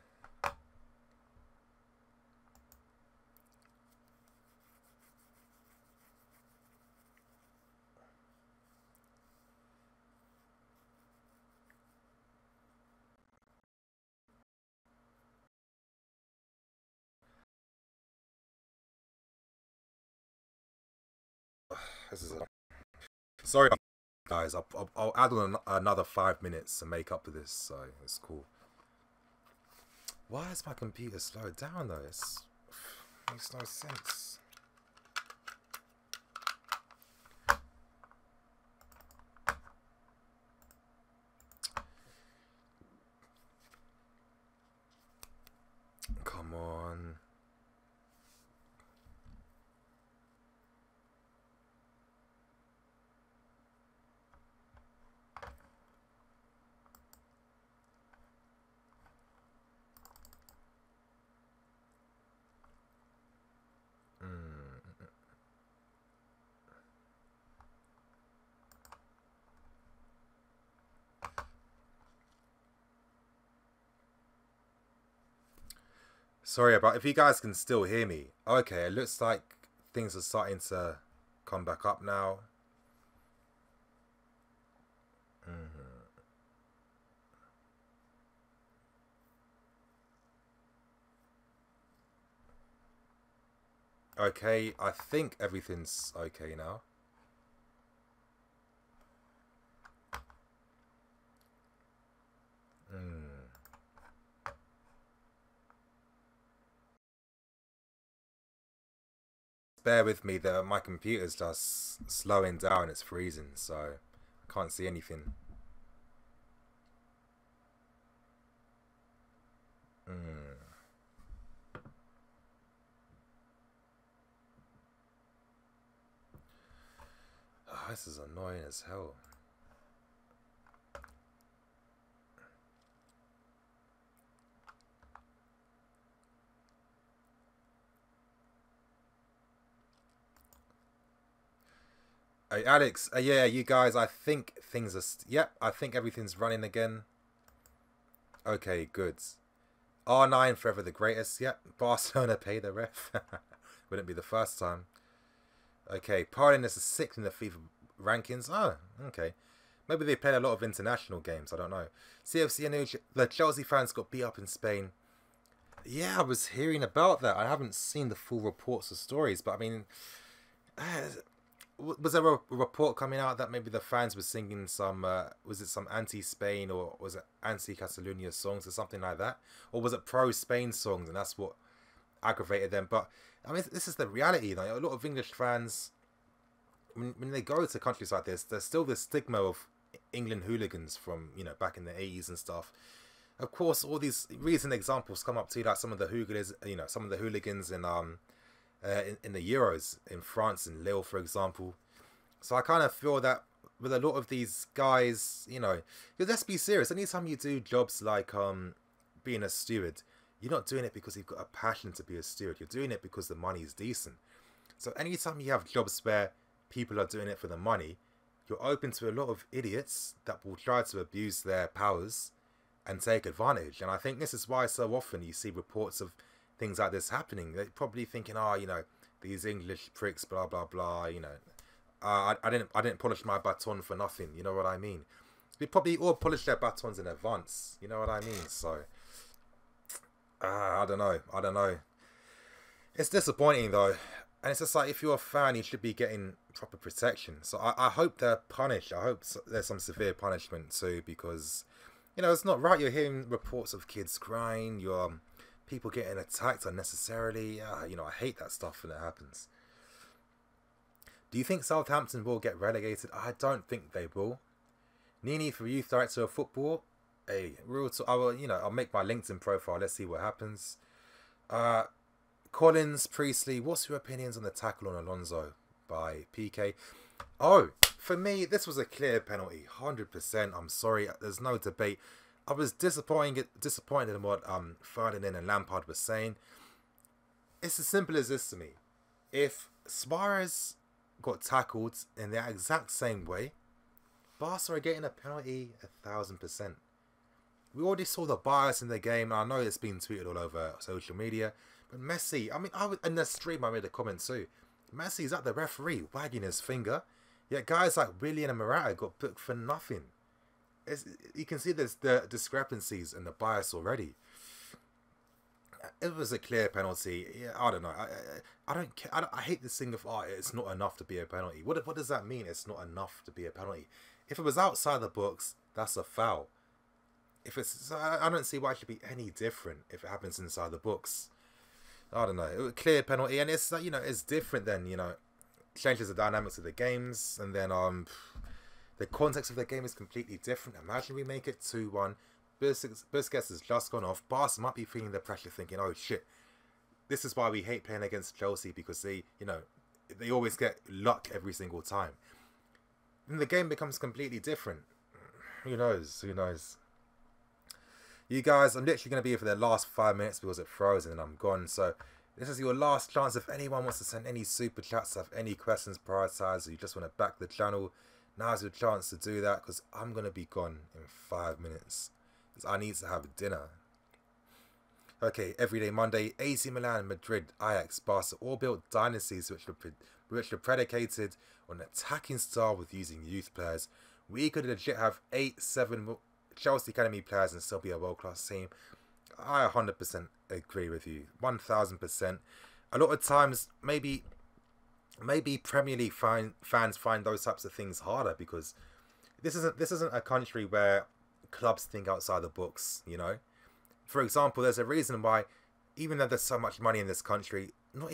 This is sorry, guys. I'll add on another 5 minutes to make up for this, so it's cool. Why is my computer slowed down though? It makes no sense. Come on. Sorry about if you guys can still hear me. Okay, it looks like things are starting to come back up now. Okay, I think everything's okay now. Bear with me, my computer's just slowing down, it's freezing, so I can't see anything. Oh, this is annoying as hell. Hey, Alex, yeah, you guys, I think things are... Yep, I think everything's running again. Okay, good. R9 forever the greatest. Yep, Barcelona pay the ref. Wouldn't be the first time. Okay, Parliness is 6th in the FIFA rankings. Oh, okay. Maybe they played a lot of international games, I don't know. CFC and the Chelsea fans got beat up in Spain. Yeah, I was hearing about that. I haven't seen the full reports or stories, but I mean... was there a report coming out that maybe the fans were singing some, was it some anti-Spain or was it anti-Catalonia songs or something like that? Or was it pro-Spain songs and that's what aggravated them? But, I mean, this is the reality. Like, a lot of English fans, when they go to countries like this, there's still this stigma of England hooligans from, you know, back in the 80s and stuff. Of course, all these recent examples come up too, like some of the hooligans, you know, some of the hooligans in the Euros in France and Lille, for example. So I kind of feel that with a lot of these guys, you know, let's be serious. Anytime you do jobs like being a steward, you're not doing it because you've got a passion to be a steward. You're doing it because the money is decent. So anytime you have jobs where people are doing it for the money, you're open to a lot of idiots that will try to abuse their powers and take advantage. And I think this is why so often you see reports of things like this happening. They're probably thinking, oh, you know, these English pricks, blah blah blah. You know, I didn't polish my baton for nothing. You know what I mean? They probably all polish their batons in advance. You know what I mean? So, I don't know. It's disappointing though, and it's just like if you're a fan, you should be getting proper protection. So I hope they're punished. I hope there's some severe punishment too, because you know it's not right. You're hearing reports of kids crying. You're people getting attacked unnecessarily. You know, I hate that stuff when it happens. Do you think Southampton will get relegated? I don't think they will. Nini for youth director of football. Hey, real talk. I'll make my LinkedIn profile. Let's see what happens. Collins, Priestley. What's your opinions on the tackle on Alonso by PK? Oh, for me, this was a clear penalty. 100%. I'm sorry. There's no debate. I was disappointed in what Ferdinand and Lampard were saying. It's as simple as this to me. If Suarez got tackled in the exact same way, Barca are getting a penalty 1000%. We already saw the bias in the game, and I know it's been tweeted all over social media. But Messi, I mean, in the stream I made a comment too. Messi's at the referee wagging his finger, yet guys like Willian and Morata got booked for nothing. You can see there's the discrepancies and the bias already. It was a clear penalty. Yeah, I don't know. I don't care. I hate this thing of it's not enough to be a penalty. What does that mean? It's not enough to be a penalty. If it was outside the box, that's a foul. If it's, I don't see why it should be any different if it happens inside the box. I don't know. It was a clear penalty, and it's you know it's different then changes the dynamics of the games, and then the context of the game is completely different. Imagine we make it 2-1. Busquets has just gone off. Barca might be feeling the pressure, thinking, "Oh shit, this is why we hate playing against Chelsea because they always get luck every single time." And the game becomes completely different. Who knows? Who knows? You guys, I'm literally going to be here for the last 5 minutes because it froze and then I'm gone. So this is your last chance. If anyone wants to send any super chats, have any questions prioritized, or you just want to back the channel, now's your chance to do that because I'm going to be gone in 5 minutes. Because I need to have dinner. Okay, Everyday Monday, AC Milan, Madrid, Ajax, Barca all built dynasties which were predicated on attacking style with using youth players. We could legit have 8, 7 Chelsea Academy players and still be a world-class team. I 100% agree with you, 1000%. A lot of times, maybe Premier League fans find those types of things harder because this isn't a country where clubs think outside the box. You know, for example, there's a reason why, even though there's so much money in this country, not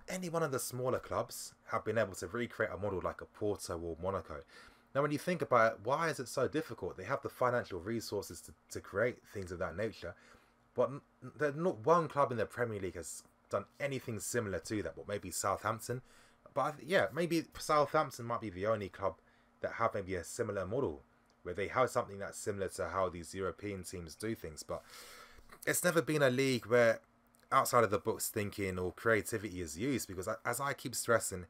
any one of the smaller clubs have been able to recreate a model like a Porto or Monaco. Now, when you think about it, why is it so difficult? They have the financial resources to create things of that nature, but not one club in the Premier League has done anything similar to that. But maybe Southampton, but yeah, maybe Southampton might be the only club that have maybe a similar model where they have something that's similar to how these European teams do things. But it's never been a league where outside of the box thinking or creativity is used, because as I keep stressing,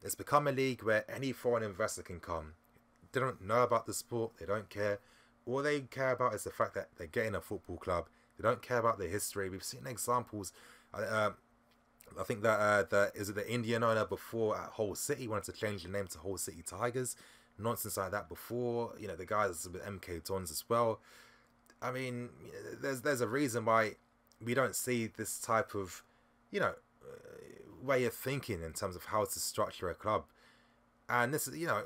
it's become a league where any foreign investor can come. They don't know about the sport, they don't care. All they care about is the fact that they're getting a football club. They don't care about the history. We've seen examples. I think that the Indian owner before at Hull City wanted to change the name to Hull City Tigers. Nonsense like that before. You know, the guys with MK Dons as well. I mean, there's a reason why we don't see this type of, you know, way of thinking in terms of how to structure a club. And this is, you know,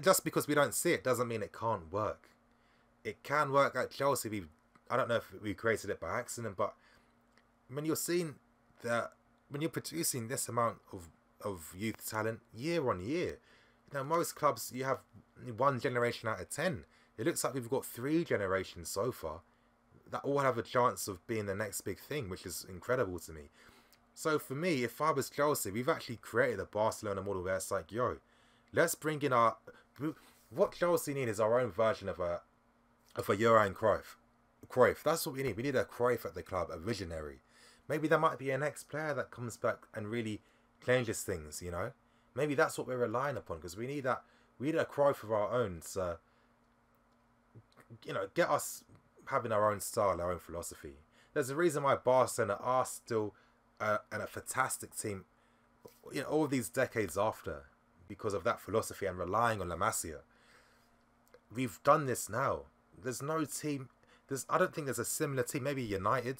just because we don't see it doesn't mean it can't work. It can work at Chelsea. I don't know if we created it by accident, but when you're seeing that, when you're producing this amount of youth talent year on year, you know, most clubs, you have 1 generation out of 10. It looks like we've got 3 generations so far that all have a chance of being the next big thing, which is incredible to me. So for me, if I was Chelsea, we've actually created a Barcelona model where it's like, yo, let's bring in what Chelsea need is our own version of a Johan Cruyff. That's what we need. We need a Cruyff at the club, a visionary. Maybe there might be an ex-player that comes back and really changes things, you know? Maybe that's what we're relying upon, because we need that. We need a Cruyff of our own to, you know, get us having our own style, our own philosophy. There's a reason why Barcelona are still and a fantastic team, you know, all these decades after, because of that philosophy and relying on La Masia. We've done this now. There's no team. I don't think there's a similar team. Maybe United,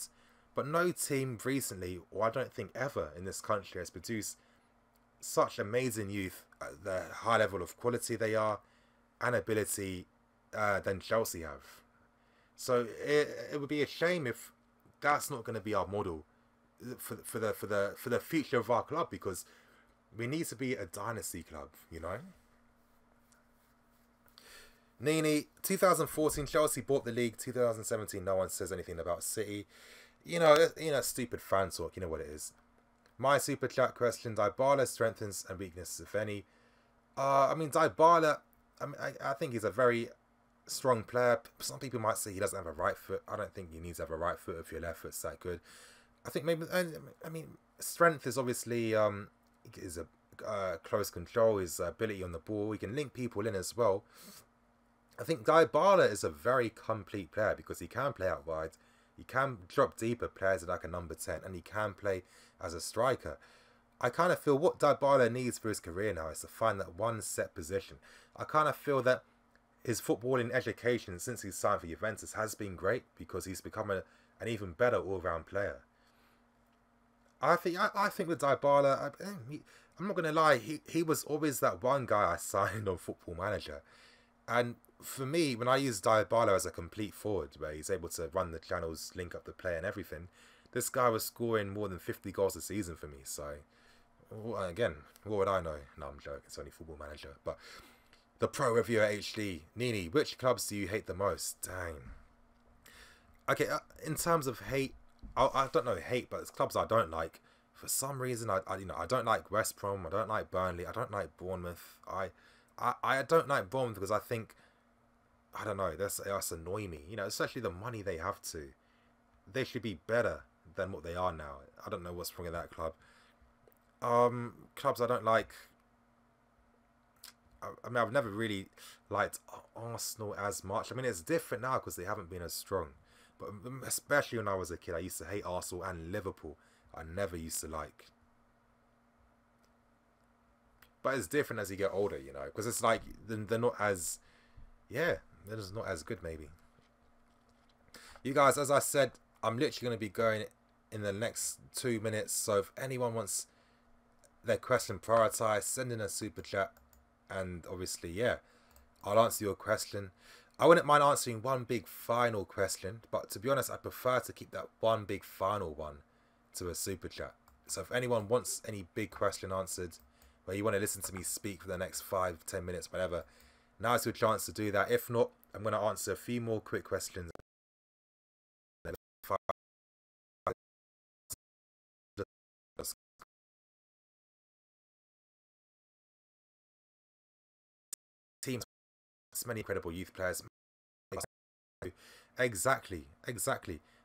but no team recently, or I don't think ever in this country, has produced such amazing youth at the high level of quality they are and ability than Chelsea have. So it would be a shame if that's not going to be our model for the future of our club, because we need to be a dynasty club, you know. Nini, 2014 Chelsea bought the league. 2017 no one says anything about City. You know, stupid fan talk. You know what it is. My super chat question: Dybala strengths and weaknesses, if any. I mean, Dybala. I think he's a very strong player. Some people might say he doesn't have a right foot. I don't think you need to have a right foot if your left foot's that good. I think maybe. I mean, strength is obviously is a close control. His ability on the ball. He can link people in as well. I think Dybala is a very complete player because he can play out wide, he can drop deeper players like a number 10, and he can play as a striker. I kind of feel what Dybala needs for his career now is to find that one set position. I kind of feel that his footballing education since he's signed for Juventus has been great because he's become an even better all-round player. I think with Dybala, I'm not going to lie, he was always that one guy I signed on Football Manager. And for me, when I use Dybala as a complete forward, where he's able to run the channels, link up the play and everything, this guy was scoring more than 50 goals a season for me. So, again, what would I know? No, I'm joking. It's only Football Manager. But the Pro Reviewer HD. Nini, which clubs do you hate the most? Dang. Okay, in terms of hate, I don't know hate, but it's clubs I don't like. For some reason, I don't like West Brom. I don't like Burnley. I don't like Bournemouth. I don't like Bournemouth because I think, I don't know, that's annoy me. You know, especially the money they have to. They should be better than what they are now. I don't know what's wrong with that club. Clubs I don't like. I mean, I've never really liked Arsenal as much. I mean, it's different now because they haven't been as strong. But especially when I was a kid, I used to hate Arsenal and Liverpool. I never used to like. But it's different as you get older, you know, because it's like they're not as, yeah, they're just not as good maybe. You guys, as I said, I'm literally going to be going in the next 2 minutes. So if anyone wants their question prioritized, send in a super chat. And obviously, yeah, I'll answer your question. I wouldn't mind answering one big final question. But to be honest, I prefer to keep that one big final one to a super chat. So if anyone wants any big question answered, where you want to listen to me speak for the next 5-10 minutes, whatever, now's your chance to do that. If not, I'm going to answer a few more quick questions. Teams, many incredible youth players. Exactly.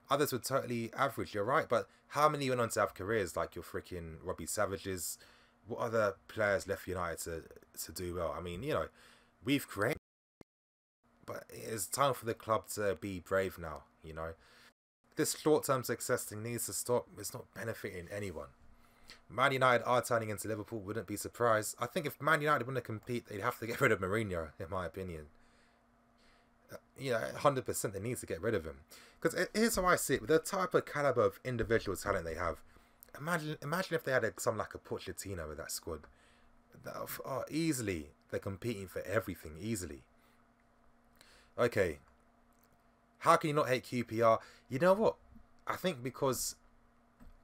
Others were totally average, you're right, but how many went on to have careers like your freaking Robbie Savages? What other players left United to do well? I mean, you know, we've created, but it's time for the club to be brave now, you know. This short-term success thing needs to stop. It's not benefiting anyone. Man United are turning into Liverpool, wouldn't be surprised. I think if Man United want to compete, they'd have to get rid of Mourinho, in my opinion. You know, 100% they need to get rid of him. Because here's how I see it. With the type of caliber of individual talent they have, imagine if they had someone like a Pochettino with that squad. Oh, easily, they're competing for everything, easily. Okay. How can you not hate QPR? You know what? I think because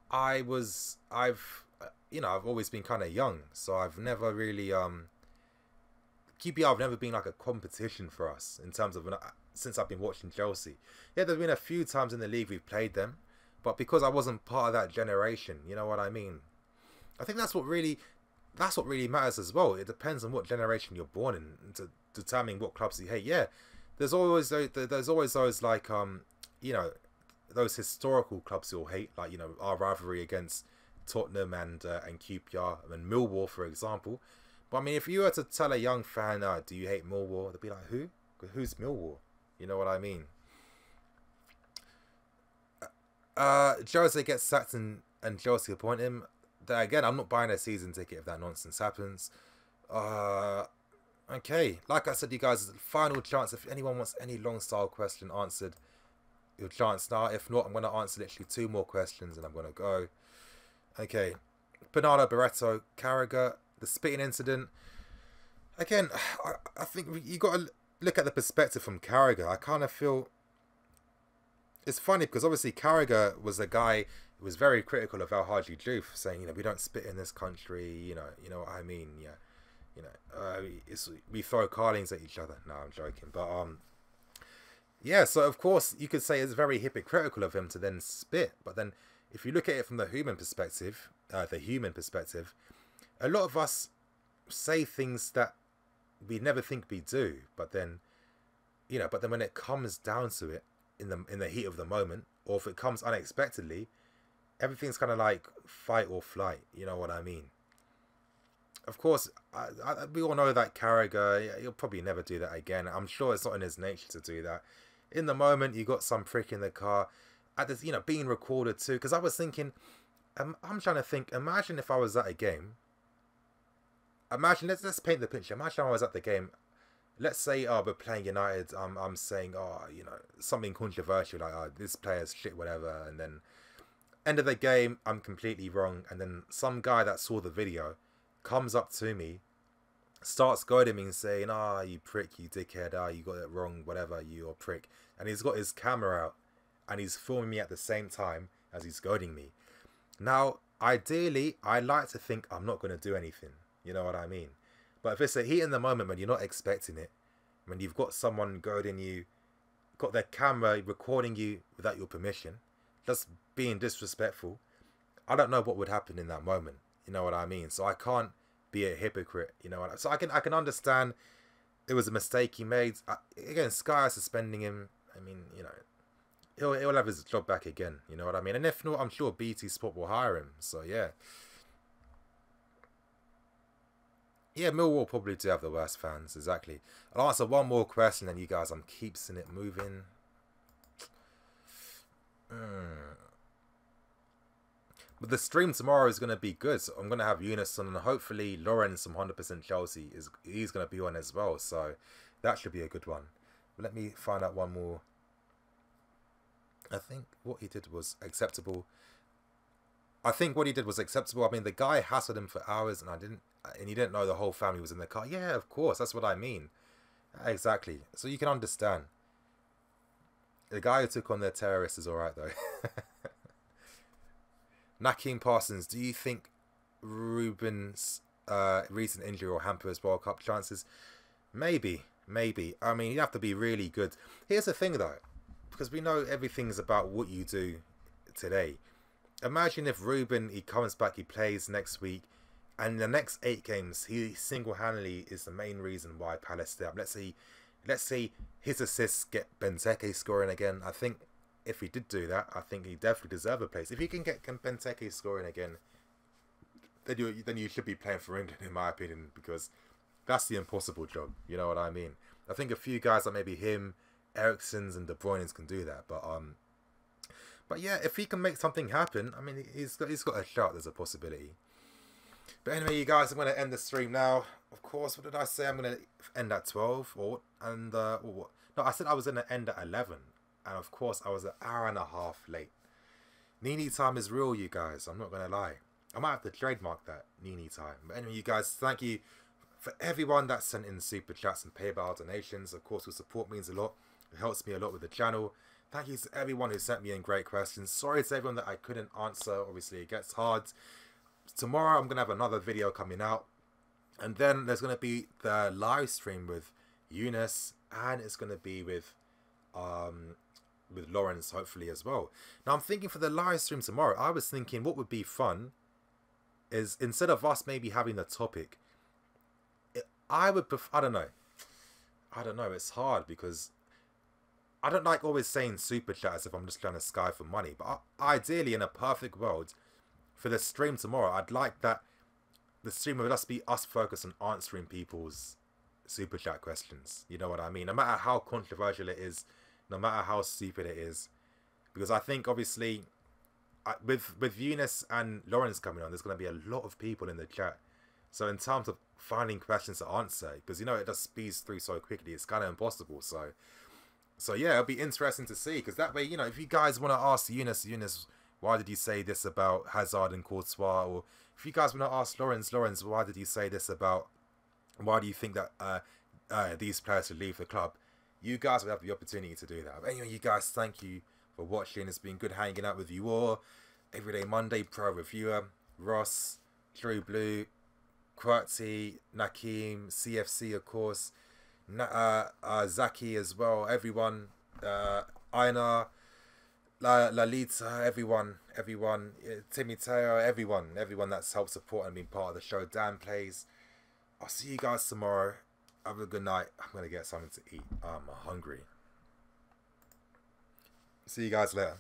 I've always been kind of young, so I've never really QPR have never been like a competition for us in terms of since I've been watching Chelsea. Yeah, there's been a few times in the league we've played them, but because I wasn't part of that generation, you know what I mean? I think that's what really matters as well. It depends on what generation you're born in to determine what clubs you hate. Yeah, there's always those like you know, those historical clubs you'll hate, like, you know, our rivalry against Tottenham and QPR and Millwall, for example. But I mean, if you were to tell a young fan, do you hate Millwall? They'd be like, who? Who's Millwall? You know what I mean? Jose gets sacked and Chelsea appoint him. Again, I'm not buying a season ticket if that nonsense happens. Okay, like I said, you guys, final chance. If anyone wants any long style question answered, your chance now. If not, I'm going to answer literally 2 more questions and I'm going to go. Okay, Bernardo Barreto, Carragher, the spitting incident. Again, I think you got to look at the perspective from Carragher. I kind of feel it's funny because obviously Carragher was a guy who was very critical of Al Hadji Diouf, saying, you know, we don't spit in this country. You know what I mean? Yeah, you know, we throw carlings at each other. No, I'm joking, but yeah. So of course you could say it's very hypocritical of him to then spit, but then if you look at it from the human perspective, a lot of us say things that we never think we do, but then, you know, when it comes down to it, in the heat of the moment, or if it comes unexpectedly, everything's kind of like fight or flight. You know what I mean? Of course, we all know that Carragher, he'll probably never do that again. I'm sure it's not in his nature to do that. In the moment, you got some prick in the car, at this, you know, being recorded too. Because I was thinking, I'm trying to think. Imagine if I was at a game. Imagine, let's paint the picture. Imagine I was at the game. Let's say, we're playing United. I'm saying, you know, something controversial like, this player's shit, whatever. And then, end of the game, I'm completely wrong. And then some guy that saw the video comes up to me, starts goading me and saying, you prick, you dickhead, you got it wrong, whatever, you a prick. And he's got his camera out and he's filming me at the same time as he's goading me. Now, ideally, I like to think I'm not going to do anything. You know what I mean? But if it's a heat in the moment when you're not expecting it, when you've got someone goading you, got their camera recording you without your permission, just being disrespectful, I don't know what would happen in that moment. You know what I mean? So I can't be a hypocrite. You know what I mean? So I can understand it was a mistake he made. Again, Sky is suspending him. I mean, you know, he'll have his job back again. You know what I mean? And if not, I'm sure BT Sport will hire him. So yeah. Yeah, Millwall probably do have the worst fans, exactly. I'll answer one more question and you guys, I'm keep seeing it moving. But the stream tomorrow is going to be good. So I'm going to have Eunice on, and hopefully Lawrence from 100% Chelsea he's going to be on as well. So that should be a good one. But let me find out one more. I think what he did was acceptable. I mean, the guy hassled him for hours, and he didn't know the whole family was in the car. Yeah, of course, that's what I mean. Exactly. So you can understand. The guy who took on the terrorist is alright though. Nakeem Parsons, do you think Ruben's recent injury will hamper his World Cup chances? Maybe. I mean, you have to be really good. Here's the thing though, because we know everything's about what you do today. Imagine if Ruben, he comes back, he plays next week, and the next 8 games, he single-handedly is the main reason why Palace stay up. Let's say his assists get Benteke scoring again. I think if he did do that, I think he definitely deserves a place. If he can get Benteke scoring again, then you should be playing for England, in my opinion, because that's the impossible job. You know what I mean? I think a few guys like maybe him, Eriksen's and De Bruyne's can do that, but yeah, if he can make something happen, I mean, he's got a shot. There's a possibility. But anyway, you guys, I'm going to end the stream now. Of course, what did I say? I'm going to end at 12 or what? No, I said I was going to end at 11. And of course, I was an hour and a half late. Nini time is real, you guys. I'm not going to lie. I might have to trademark that, Nini time. But anyway, you guys, thank you for everyone that sent in super chats and PayPal donations. Of course, your support means a lot. It helps me a lot with the channel. Thank you to everyone who sent me in great questions. Sorry to everyone that I couldn't answer. Obviously, it gets hard. Tomorrow, I'm going to have another video coming out. And then there's going to be the live stream with Eunice. And it's going to be with Lawrence, hopefully, as well. Now, I'm thinking for the live stream tomorrow, I was thinking what would be fun is instead of us maybe having the topic, I would prefer, I don't know, it's hard because I don't like always saying super chat as if I'm just trying to sky for money. But ideally, in a perfect world, for the stream tomorrow, I'd like that the stream would just be us focused on answering people's super chat questions. You know what I mean? No matter how controversial it is, no matter how stupid it is. Because I think, obviously, with Eunice and Lawrence coming on, there's going to be a lot of people in the chat. So in terms of finding questions to answer, because, you know, it just speeds through so quickly, it's kind of impossible. So yeah, it'll be interesting to see. Because that way, you know, if you guys want to ask Eunice, why did you say this about Hazard and Courtois? Or if you guys want to ask Lawrence, why did you say this about... Why do you think that these players should leave the club? You guys will have the opportunity to do that. But anyway, you guys, thank you for watching. It's been good hanging out with you all. Everyday Monday Pro Reviewer, Ross, True Blue, Qwerty, Nakeem, CFC, of course, Zaki as well, everyone, Aina, Lalita, everyone, Timmy Teo, everyone that's helped support and been part of the show. Dan Plays. I'll see you guys tomorrow. Have a good night. I'm going to get something to eat. I'm hungry. See you guys later.